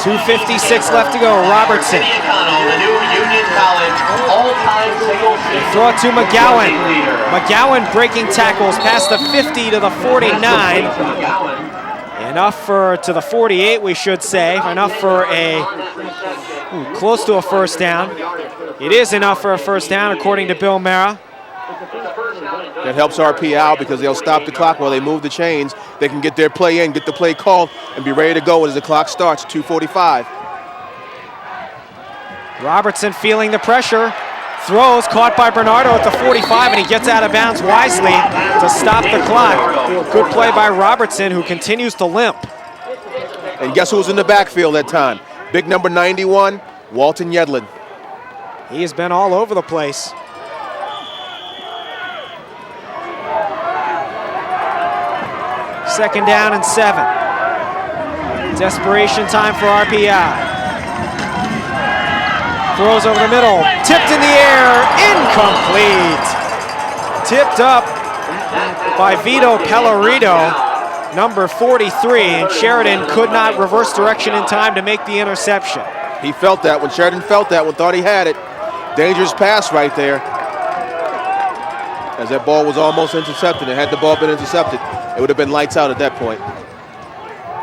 2:56 left to go. Robertson. They throw it to McGowan. McGowan breaking tackles past the 50 to the 49. Enough to the 48, we should say. Enough for close to a first down. It is enough for a first down, according to Bill Mara. That helps RP out because they'll stop the clock while they move the chains. They can get their play in, get the play called, and be ready to go as the clock starts, 2:45. Robertson feeling the pressure. Throws, caught by Bernardo at the 45, and he gets out of bounds wisely to stop the clock. Good play by Robertson, who continues to limp. And guess who was in the backfield that time? Big number 91, Walton Yedlin. He has been all over the place. Second down and 7. Desperation time for RPI. Throws over the middle, tipped in the air, incomplete. Tipped up by Vito Pellerito, number 43, and Sheridan could not reverse direction in time to make the interception. He felt that one. Sheridan felt that one, thought he had it. Dangerous pass right there. As that ball was almost intercepted, and had the ball been intercepted, it would have been lights out at that point.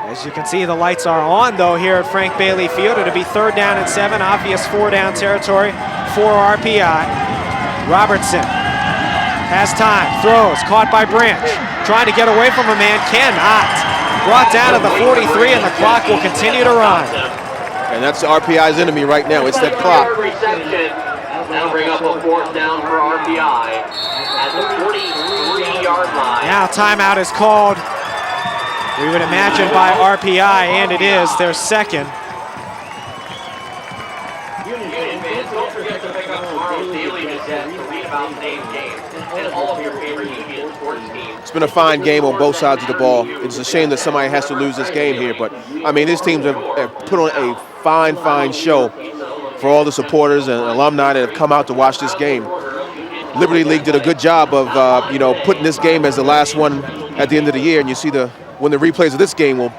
As you can see, the lights are on, though, here at Frank Bailey Field. It'll be 3rd down and 7, obvious 4-down territory. for RPI. Robertson has time, throws, caught by Branch. Trying to get away from a man, cannot. Brought down to the 43, and the clock will continue to run. And that's RPI's enemy right now. It's that clock. That'll bring up a fourth down for RPI at the 43-yard line. Now timeout is called, we would imagine, by RPI, and it is their second. Union fans, don't forget to pick up tomorrow's Daily Gazette to read about today's game and all of your favorite Union sports teams. It's been a fine game on both sides of the ball. It's a shame that somebody has to lose this game here, but I mean, these teams have put on a fine show for all the supporters and alumni that have come out to watch this game. Liberty League did a good job of putting this game as the last one at the end of the year, and you see when the replays of this game will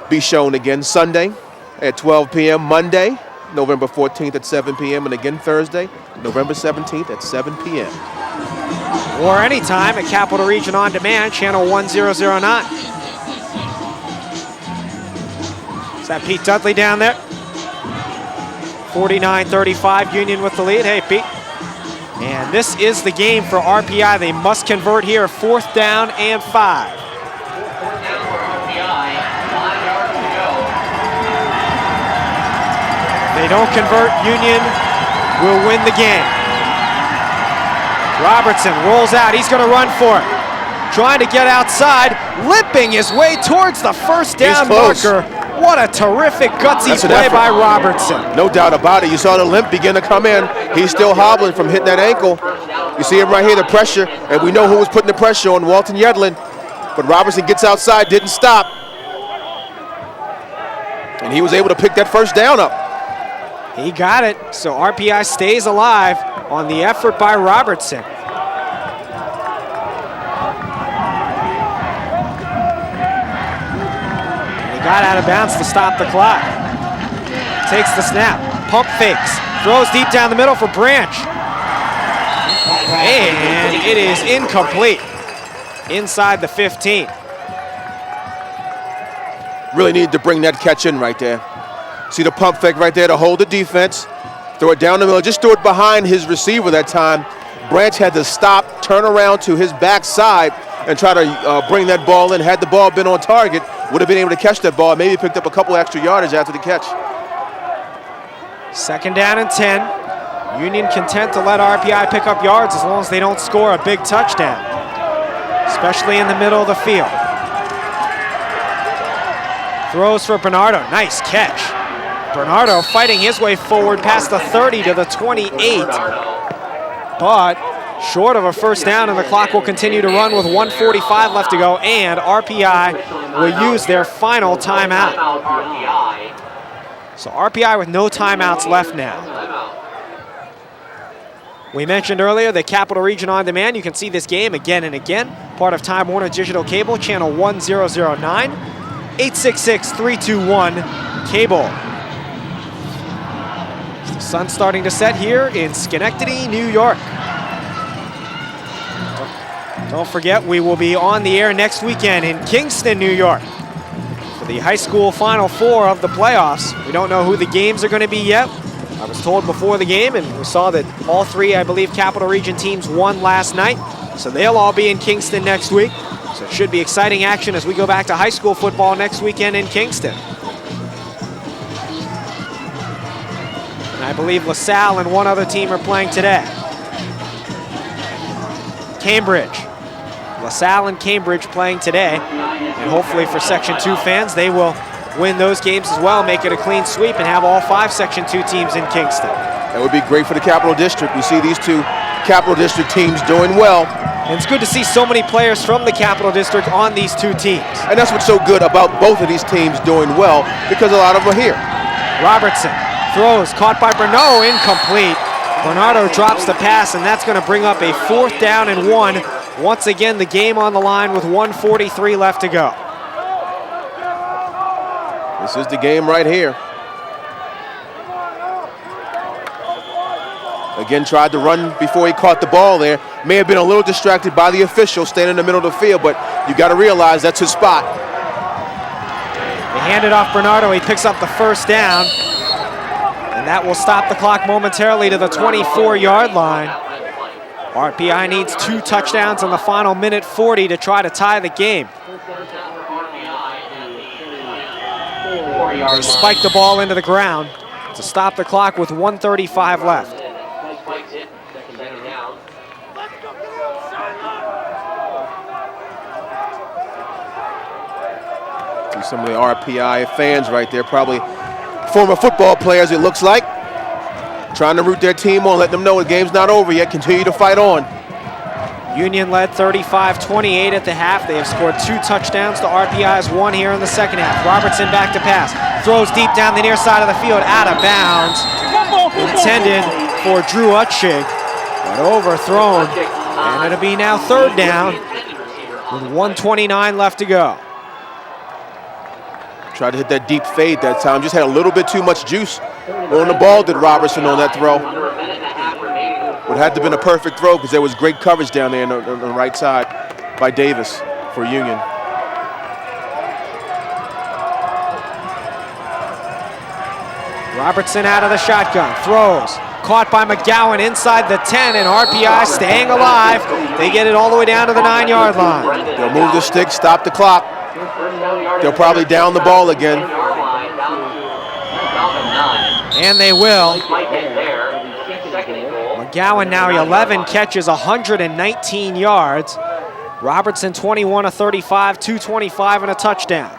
be shown again Sunday at 12 p.m., Monday, November 14th at 7 p.m., and again Thursday, November 17th at 7 p.m. Or anytime at Capital Region On Demand, channel 1009. Is that Pete Dudley down there? 49-35, Union with the lead. Hey, Pete. And this is the game for RPI. They must convert here, 4th down and 5. If they don't convert, Union will win the game. Robertson rolls out. He's going to run for it. Trying to get outside, limping his way towards the first down marker. What a terrific gutsy play by Robertson. No doubt about it. You saw the limp begin to come in. He's still hobbling from hitting that ankle. You see him right here, the pressure, and we know who was putting the pressure on, Walton Yedlin. But Robertson gets outside, didn't stop. And he was able to pick that first down up. He got it, so RPI stays alive on the effort by Robertson. Got out of bounds to stop the clock. Takes the snap, pump fakes, throws deep down the middle for Branch. And it is incomplete inside the 15. Really needed to bring that catch in right there. See the pump fake right there to hold the defense. Throw it down the middle, just threw it behind his receiver that time. Branch had to stop, turn around to his backside, and try to bring that ball in. Had the ball been on target, would have been able to catch that ball. Maybe picked up a couple extra yardage after the catch. 2nd down and 10. Union content to let RPI pick up yards as long as they don't score a big touchdown, especially in the middle of the field. Throws for Bernardo. Nice catch. Bernardo fighting his way forward past the 30 to the 28. But short of a first down, and the clock will continue to run with 1:45 left to go, and RPI will use their final timeout. So RPI with no timeouts left now. We mentioned earlier the Capital Region On Demand. You can see this game again and again. Part of Time Warner Digital Cable, channel 1009, 866-321-CABLE. The sun's starting to set here in Schenectady, New York. Don't forget, we will be on the air next weekend in Kingston, New York for the high school Final Four of the playoffs. We don't know who the games are going to be yet. I was told before the game, and we saw that all three, I believe, Capital Region teams won last night. So they'll all be in Kingston next week. So it should be exciting action as we go back to high school football next weekend in Kingston. And I believe LaSalle and one other team are playing today. Cambridge. LaSalle and Cambridge playing today. And hopefully for Section 2 fans, they will win those games as well, make it a clean sweep, and have all 5 Section 2 teams in Kingston. That would be great for the Capital District. We see these 2 Capital District teams doing well. And it's good to see so many players from the Capital District on these 2 teams. And that's what's so good about both of these teams doing well, because a lot of them are here. Robertson throws, caught by Bernardo, incomplete. Bernardo drops the pass, and that's going to bring up a 4th down and 1. Once again, the game on the line with 1:43 left to go. This is the game right here. Again, tried to run before he caught the ball there. May have been a little distracted by the official standing in the middle of the field, but you got to realize that's his spot. They hand it off Bernardo. He picks up the first down. And that will stop the clock momentarily to the 24-yard line. RPI needs 2 touchdowns in the final minute 40 to try to tie the game. They spike the ball into the ground to stop the clock with 1:35 left. See some of the RPI fans right there, probably former football players, it looks like. Trying to root their team on, let them know the game's not over yet. Continue to fight on. Union led 35-28 at the half. They have scored 2 touchdowns to RPI's 1 here in the second half. Robertson back to pass. Throws deep down the near side of the field, out of bounds. Intended for Drew Utschig, but overthrown. And it'll be now 3rd down with 1:29 left to go. Tried to hit that deep fade that time. Just had a little bit too much juice on the ball, did Robertson, on that throw. Would have to been a perfect throw because there was great coverage down there on the right side by Davis for Union. Robertson out of the shotgun, throws. Caught by McGowan inside the 10, and RPI staying alive. They get it all the way down to the 9-yard line. They'll move the stick, stop the clock. They'll probably down the ball again. And they will. McGowan now 11 catches, 119 yards. Robertson 21 of 35, 225 and a touchdown.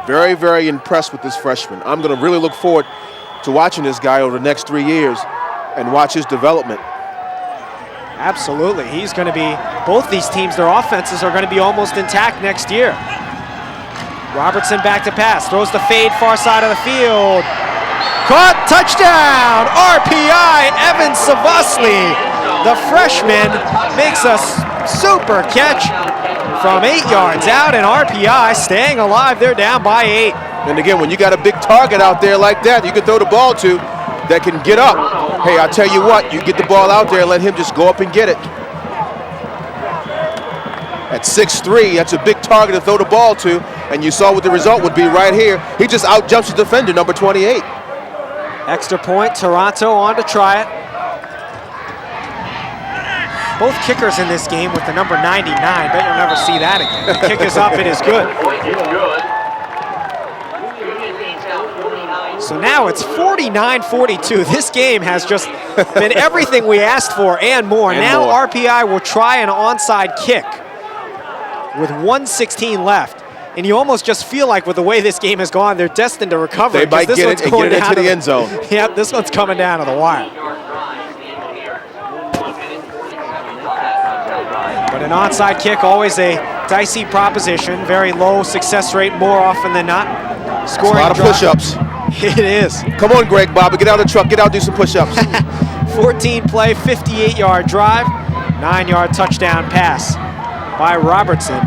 Very, very impressed with this freshman. I'm going to really look forward to watching this guy over the next 3 years and watch his development. Absolutely. He's going to be, both these teams, their offenses are going to be almost intact next year. Robertson back to pass, throws the fade far side of the field. Caught, touchdown! RPI, Evan Savusli, the freshman, makes a super catch from 8 yards out, and RPI staying alive. They're down by 8. And again, when you got a big target out there like that, you can throw the ball to that can get up. Hey, I'll tell you what, you get the ball out there and let him just go up and get it. At 6'3", that's a big target to throw the ball to, and you saw what the result would be right here. He just out-jumps the defender, number 28. Extra point, Toronto on to try it. Both kickers in this game with the number 99. Bet you'll never see that again. The kick is up, it is good. So now it's 49-42. This game has just been everything we asked for and more. Now RPI will try an onside kick with 1:16 left. And you almost just feel like with the way this game has gone, they're destined to recover. They might get it and get it into the end zone. Yep, this one's coming down to the wire. But an onside kick, always a dicey proposition. Very low success rate more often than not. Scoring a lot of push-ups. It is. Come on, Greg Bobby, get out of the truck, get out, do some push-ups. 14-play, 58-yard drive, 9-yard touchdown pass by Robertson.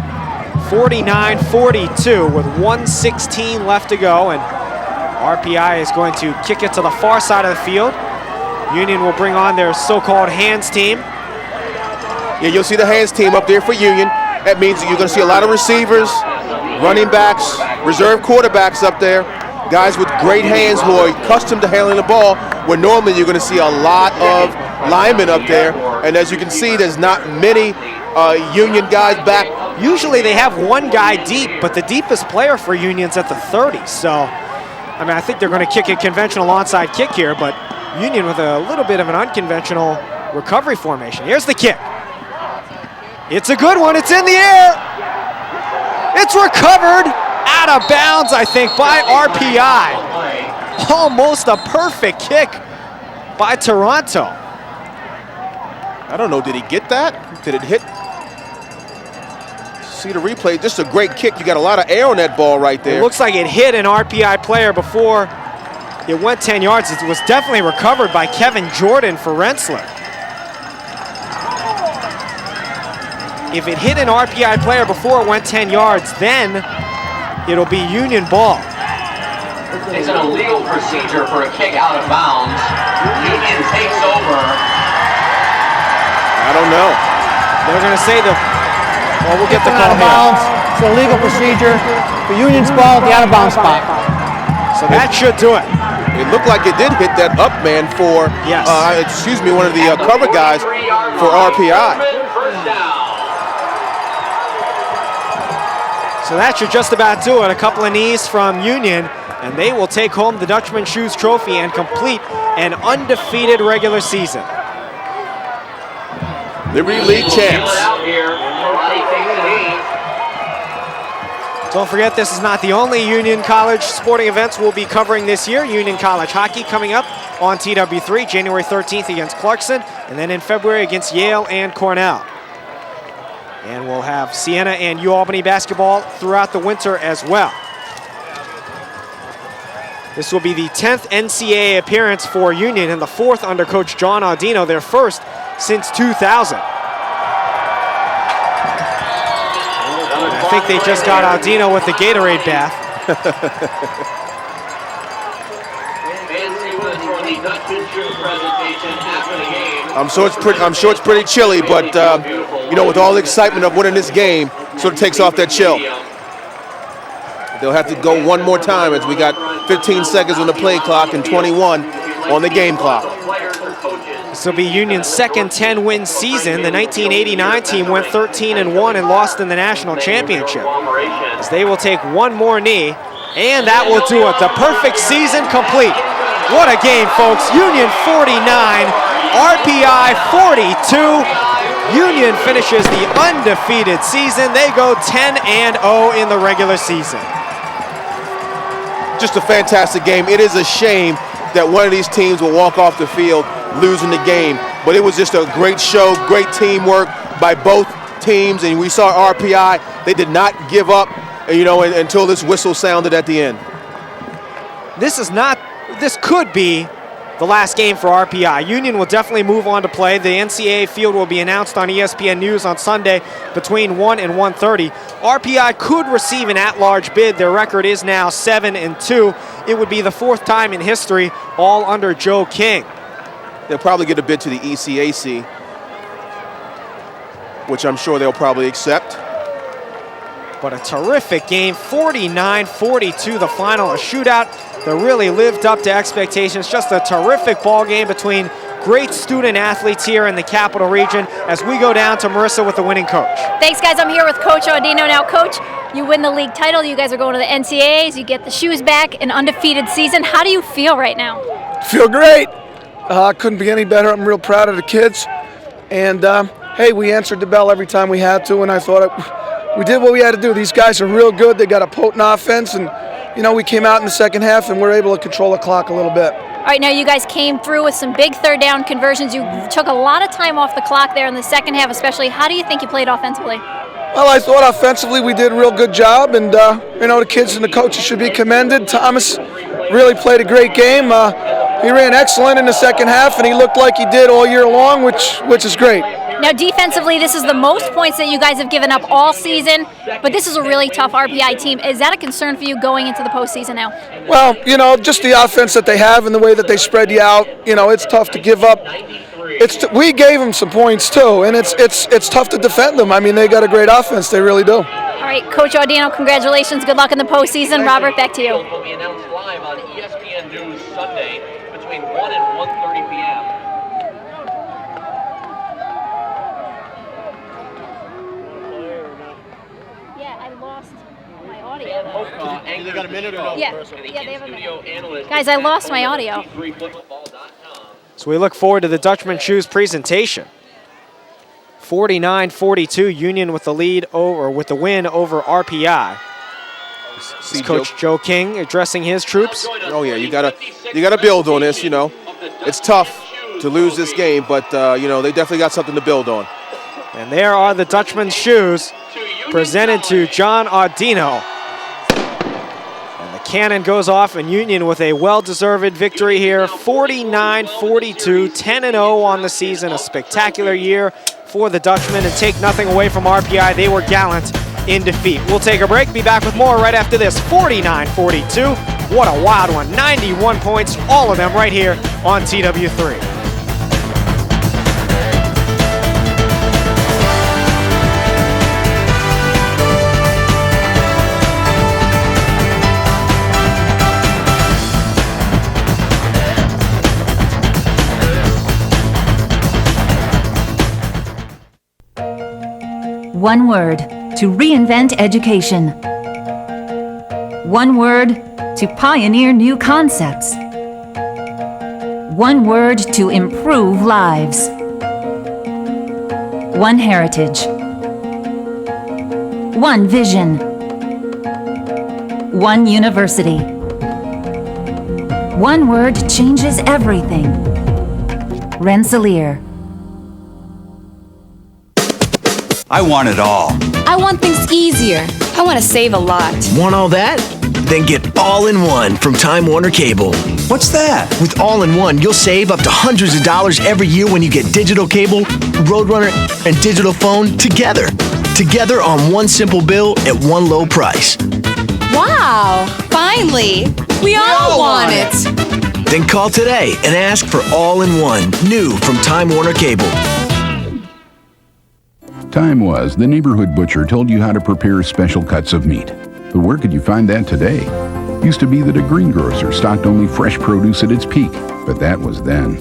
49-42 with 1:16 left to go, and RPI is going to kick it to the far side of the field. Union will bring on their so-called hands team. Yeah, you'll see the hands team up there for Union. That means that you're going to see a lot of receivers, running backs, reserve quarterbacks up there, guys with great hands who are accustomed to handling the ball, where normally you're going to see a lot of linemen up there. And as you can see, there's not many Union guys back. Usually they have one guy deep, but the deepest player for Union's at the 30. So, I mean, I think they're going to kick a conventional onside kick here, but Union with a little bit of an unconventional recovery formation. Here's the kick. It's a good one. It's in the air. It's recovered out of bounds, I think, by RPI. Almost a perfect kick by Toronto. I don't know, did he get that? Did it hit? See the replay, just a great kick. You got a lot of air on that ball right there. It looks like it hit an RPI player before it went 10 yards. It was definitely recovered by Kevin Jordan for Rensselaer. If it hit an RPI player before it went 10 yards, then it'll be Union ball. It's an illegal procedure for a kick out of bounds. Union takes over. I don't know. They're going to say well, we'll get the call out of bounds. It's a legal procedure for Union's ball at the out of bounds spot. So that should do it. It looked like it did hit that up man for, one of the cover guys for RPI. So that should just about do it. A couple of knees from Union, and they will take home the Dutchman Shoes trophy and complete an undefeated regular season. Liberty League champs. Don't forget, this is not the only Union College sporting events we'll be covering this year. Union College hockey coming up on TW3, January 13th against Clarkson, and then in February against Yale and Cornell. And we'll have Siena and UAlbany basketball throughout the winter as well. This will be the 10th NCAA appearance for Union and the 4th under Coach John Audino, their first since 2000. I think they just got Audino with the Gatorade bath. I'm sure it's pretty chilly, but with all the excitement of winning this game, sort of takes off that chill. They'll have to go one more time as we got 15 seconds on the play clock and 21 on the game clock. This will be Union's second 10-win season. The 1989 team went 13-1 and lost in the national championship. As they will take one more knee, and that will do it. The perfect season complete. What a game, folks. Union 49, RPI 42. Union finishes the undefeated season. They go 10-0 in the regular season. Just a fantastic game. It is a shame that one of these teams will walk off the field losing the game. But it was just a great show, great teamwork by both teams. And we saw RPI, they did not give up, until this whistle sounded at the end. This could be the last game for RPI. Union will definitely move on to play. The NCAA field will be announced on ESPN News on Sunday between 1 and 1:30. RPI could receive an at-large bid. Their record is now 7-2. It would be the 4th time in history, all under Joe King. They'll probably get a bid to the ECAC, which I'm sure they'll probably accept. But a terrific game, 49-42 the final, a shootout that really lived up to expectations. Just a terrific ball game between great student athletes here in the Capital Region as we go down to Marissa with the winning coach. Thanks, guys. I'm here with Coach Audino. Now, Coach, you win the league title. You guys are going to the NCAAs. You get the shoes back, an undefeated season. How do you feel right now? Feel great. Couldn't be any better. I'm real proud of the kids. And, hey, we answered the bell every time we had to, and I thought we did what we had to do. These guys are real good. They got a potent offense, and, we came out in the second half, and we're able to control the clock a little bit. All right, now you guys came through with some big third down conversions. You took a lot of time off the clock there in the second half especially. How do you think you played offensively? Well, I thought offensively we did a real good job, and, the kids and the coaches should be commended. Thomas really played a great game. He ran excellent in the second half, and he looked like he did all year long, which is great. Now, defensively, this is the most points that you guys have given up all season, but this is a really tough RPI team. Is that a concern for you going into the postseason now? Well, just the offense that they have and the way that they spread you out, it's tough to give up. We gave them some points, too, and it's tough to defend them. I mean, they got a great offense. They really do. All right, Coach Audino, congratulations. Good luck in the postseason. Robert, back to you. Will be announced live on ESPN News Sunday between 1 and 1:30 p.m. They got a minute or no? Yeah, they have a minute. Guys, I lost my audio. So we look forward to the Dutchman Shoes presentation. 49-42, Union with the lead with the win over RPI. See Coach Joe King addressing his troops. Oh yeah, you gotta build on this. It's tough to lose this game, but they definitely got something to build on. And there are the Dutchman Shoes presented to John Audino. And the cannon goes off, and Union with a well-deserved victory here, 49-42, 10-0 on the season, a spectacular year for the Dutchmen, and take nothing away from RPI. They were gallant in defeat. We'll take a break, be back with more right after this. 49-42, what a wild one, 91 points, all of them right here on TW3. One word to reinvent education. One word to pioneer new concepts. One word to improve lives. One heritage. One vision. One university. One word changes everything. Rensselaer. I want it all. I want things easier. I want to save a lot. Want all that? Then get All-in-One from Time Warner Cable. What's that? With All-in-One, you'll save up to hundreds of dollars every year when you get digital cable, Roadrunner, and digital phone together. Together on one simple bill at one low price. Wow! Finally! We all want it! Then call today and ask for All-in-One, new from Time Warner Cable. Time was the neighborhood butcher told you how to prepare special cuts of meat. But where could you find that today? Used to be that a greengrocer stocked only fresh produce at its peak, but that was then.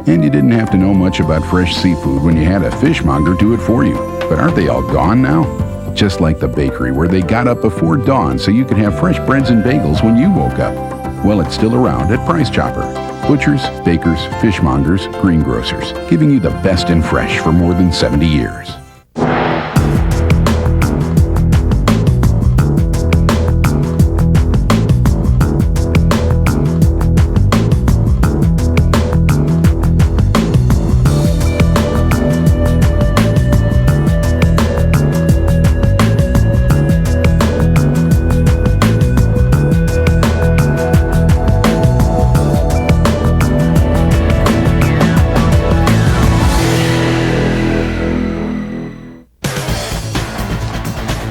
And you didn't have to know much about fresh seafood when you had a fishmonger do it for you. But aren't they all gone now? Just like the bakery where they got up before dawn so you could have fresh breads and bagels when you woke up. Well, it's still around at Price Chopper. Butchers, bakers, fishmongers, greengrocers, giving you the best in fresh for more than 70 years.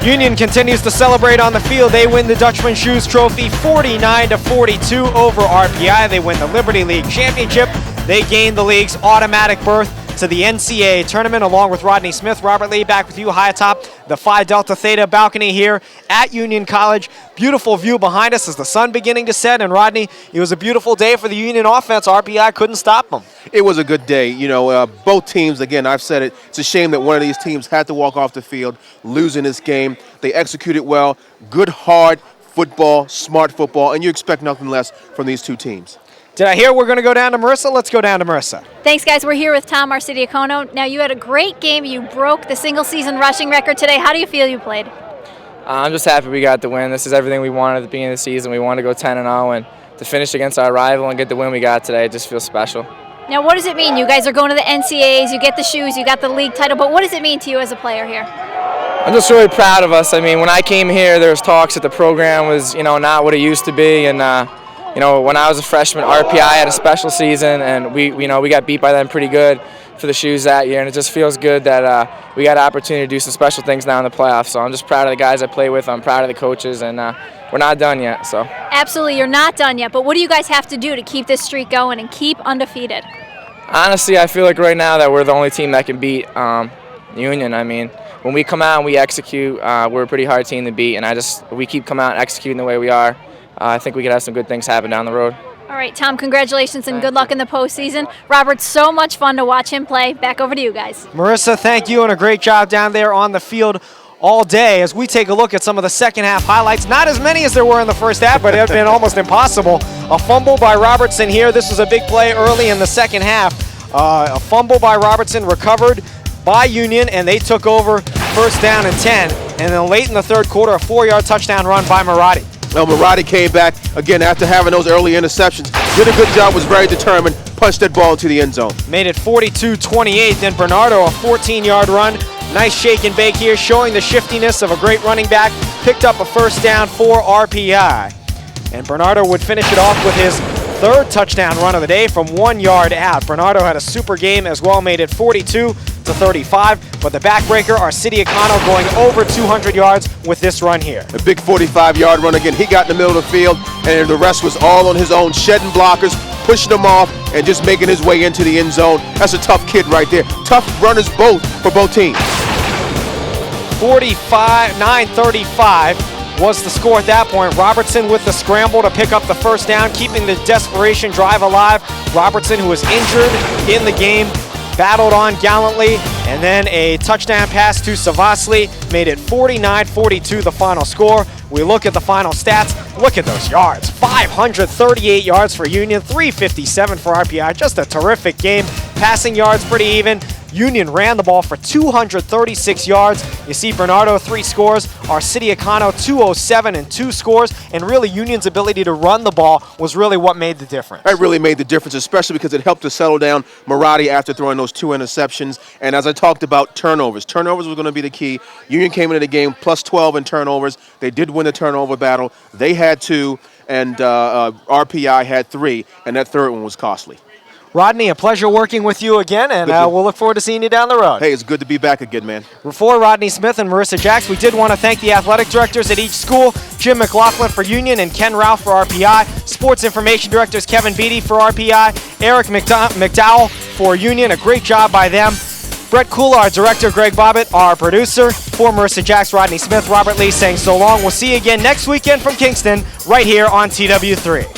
Union continues to celebrate on the field. They win the Dutchman Shoes trophy 49-42 over RPI. They win the Liberty League championship. They gain the league's automatic berth to the NCAA Tournament along with Rodney Smith. Robert Lee back with you high atop the Phi Delta Theta balcony here at Union College. Beautiful view behind us as the sun beginning to set. And Rodney, it was a beautiful day for the Union offense. RPI couldn't stop them. It was a good day. You know, both teams, again, I've said it, it's a shame that one of these teams had to walk off the field losing this game. They executed well. Good, hard football, smart football, and you expect nothing less from these two teams. Did I hear we're going to go down to Marissa? Let's go down to Marissa. Thanks, guys. We're here with Tom Arcidiacono. Now, you had a great game. You broke the single-season rushing record today. How do you feel you played? I'm just happy we got the win. This is everything we wanted at the beginning of the season. We wanted to go 10-0, and to finish against our rival and get the win we got today, it just feels special. Now, what does it mean? You guys are going to the NCAAs, you get the shoes, you got the league title, but what does it mean to you as a player here? I'm just really proud of us. I mean, when I came here, there was talks that the program was, not what it used to be, and when I was a freshman, RPI had a special season, and we got beat by them pretty good for the shoes that year, and it just feels good that we got an opportunity to do some special things now in the playoffs. So I'm just proud of the guys I play with. I'm proud of the coaches, and we're not done yet. So absolutely, you're not done yet. But what do you guys have to do to keep this streak going and keep undefeated? Honestly, I feel like right now that we're the only team that can beat Union. I mean, when we come out and we execute, we're a pretty hard team to beat, and we keep coming out and executing the way we are. I think we could have some good things happen down the road. All right, Tom, congratulations and good luck in the postseason. Robert, so much fun to watch him play. Back over to you guys. Marissa, thank you, and a great job down there on the field all day as we take a look at some of the second half highlights. Not as many as there were in the first half, but it had been almost impossible. A fumble by Robertson here. This was a big play early in the second half. A fumble by Robertson recovered by Union, and they took over first down and 10. And then late in the third quarter, a 4-yard touchdown run by Marotti. Well, Marotti came back, again, after having those early interceptions. Did a good job, was very determined, punched that ball into the end zone. Made it 42-28. Then Bernardo, a 14-yard run. Nice shake and bake here, showing the shiftiness of a great running back. Picked up a first down for RPI. And Bernardo would finish it off with his third touchdown run of the day from 1 yard out. Bernardo had a super game as well, made it 42-35. But the backbreaker, Arcidiacono, going over 200 yards with this run here. A big 45-yard run again. He got in the middle of the field, and the rest was all on his own, shedding blockers, pushing them off, and just making his way into the end zone. That's a tough kid right there. Tough runners both for both teams. 9:35 was the score at that point. Robertson with the scramble to pick up the first down, keeping the desperation drive alive. Robertson, who was injured in the game, battled on gallantly, and then a touchdown pass to Savasli made it 49-42 the final score. We look at the final stats. Look at those yards. 538 yards for Union, 357 for RPI. Just a terrific game. Passing yards pretty even. Union ran the ball for 236 yards. You see Bernardo, 3 scores. Arcidiacano, 207 and 2 scores. And really, Union's ability to run the ball was really what made the difference. It really made the difference, especially because it helped to settle down Maradi after throwing those 2 interceptions. And as I talked about, turnovers. Turnovers were going to be the key. Union came into the game plus 12 in turnovers. They did win the turnover battle. They had 2, and RPI had 3, and that third one was costly. Rodney, a pleasure working with you again, and we'll look forward to seeing you down the road. Hey, it's good to be back again, man. For Rodney Smith and Marissa Jacks, we did want to thank the athletic directors at each school, Jim McLaughlin for Union and Ken Ralph for RPI, sports information directors Kevin Beatty for RPI, Eric McDowell for Union, a great job by them. Brett Kula, our director, Greg Bobbitt, our producer. For Marissa Jacks, Rodney Smith, Robert Lee saying so long. We'll see you again next weekend from Kingston, right here on TW3.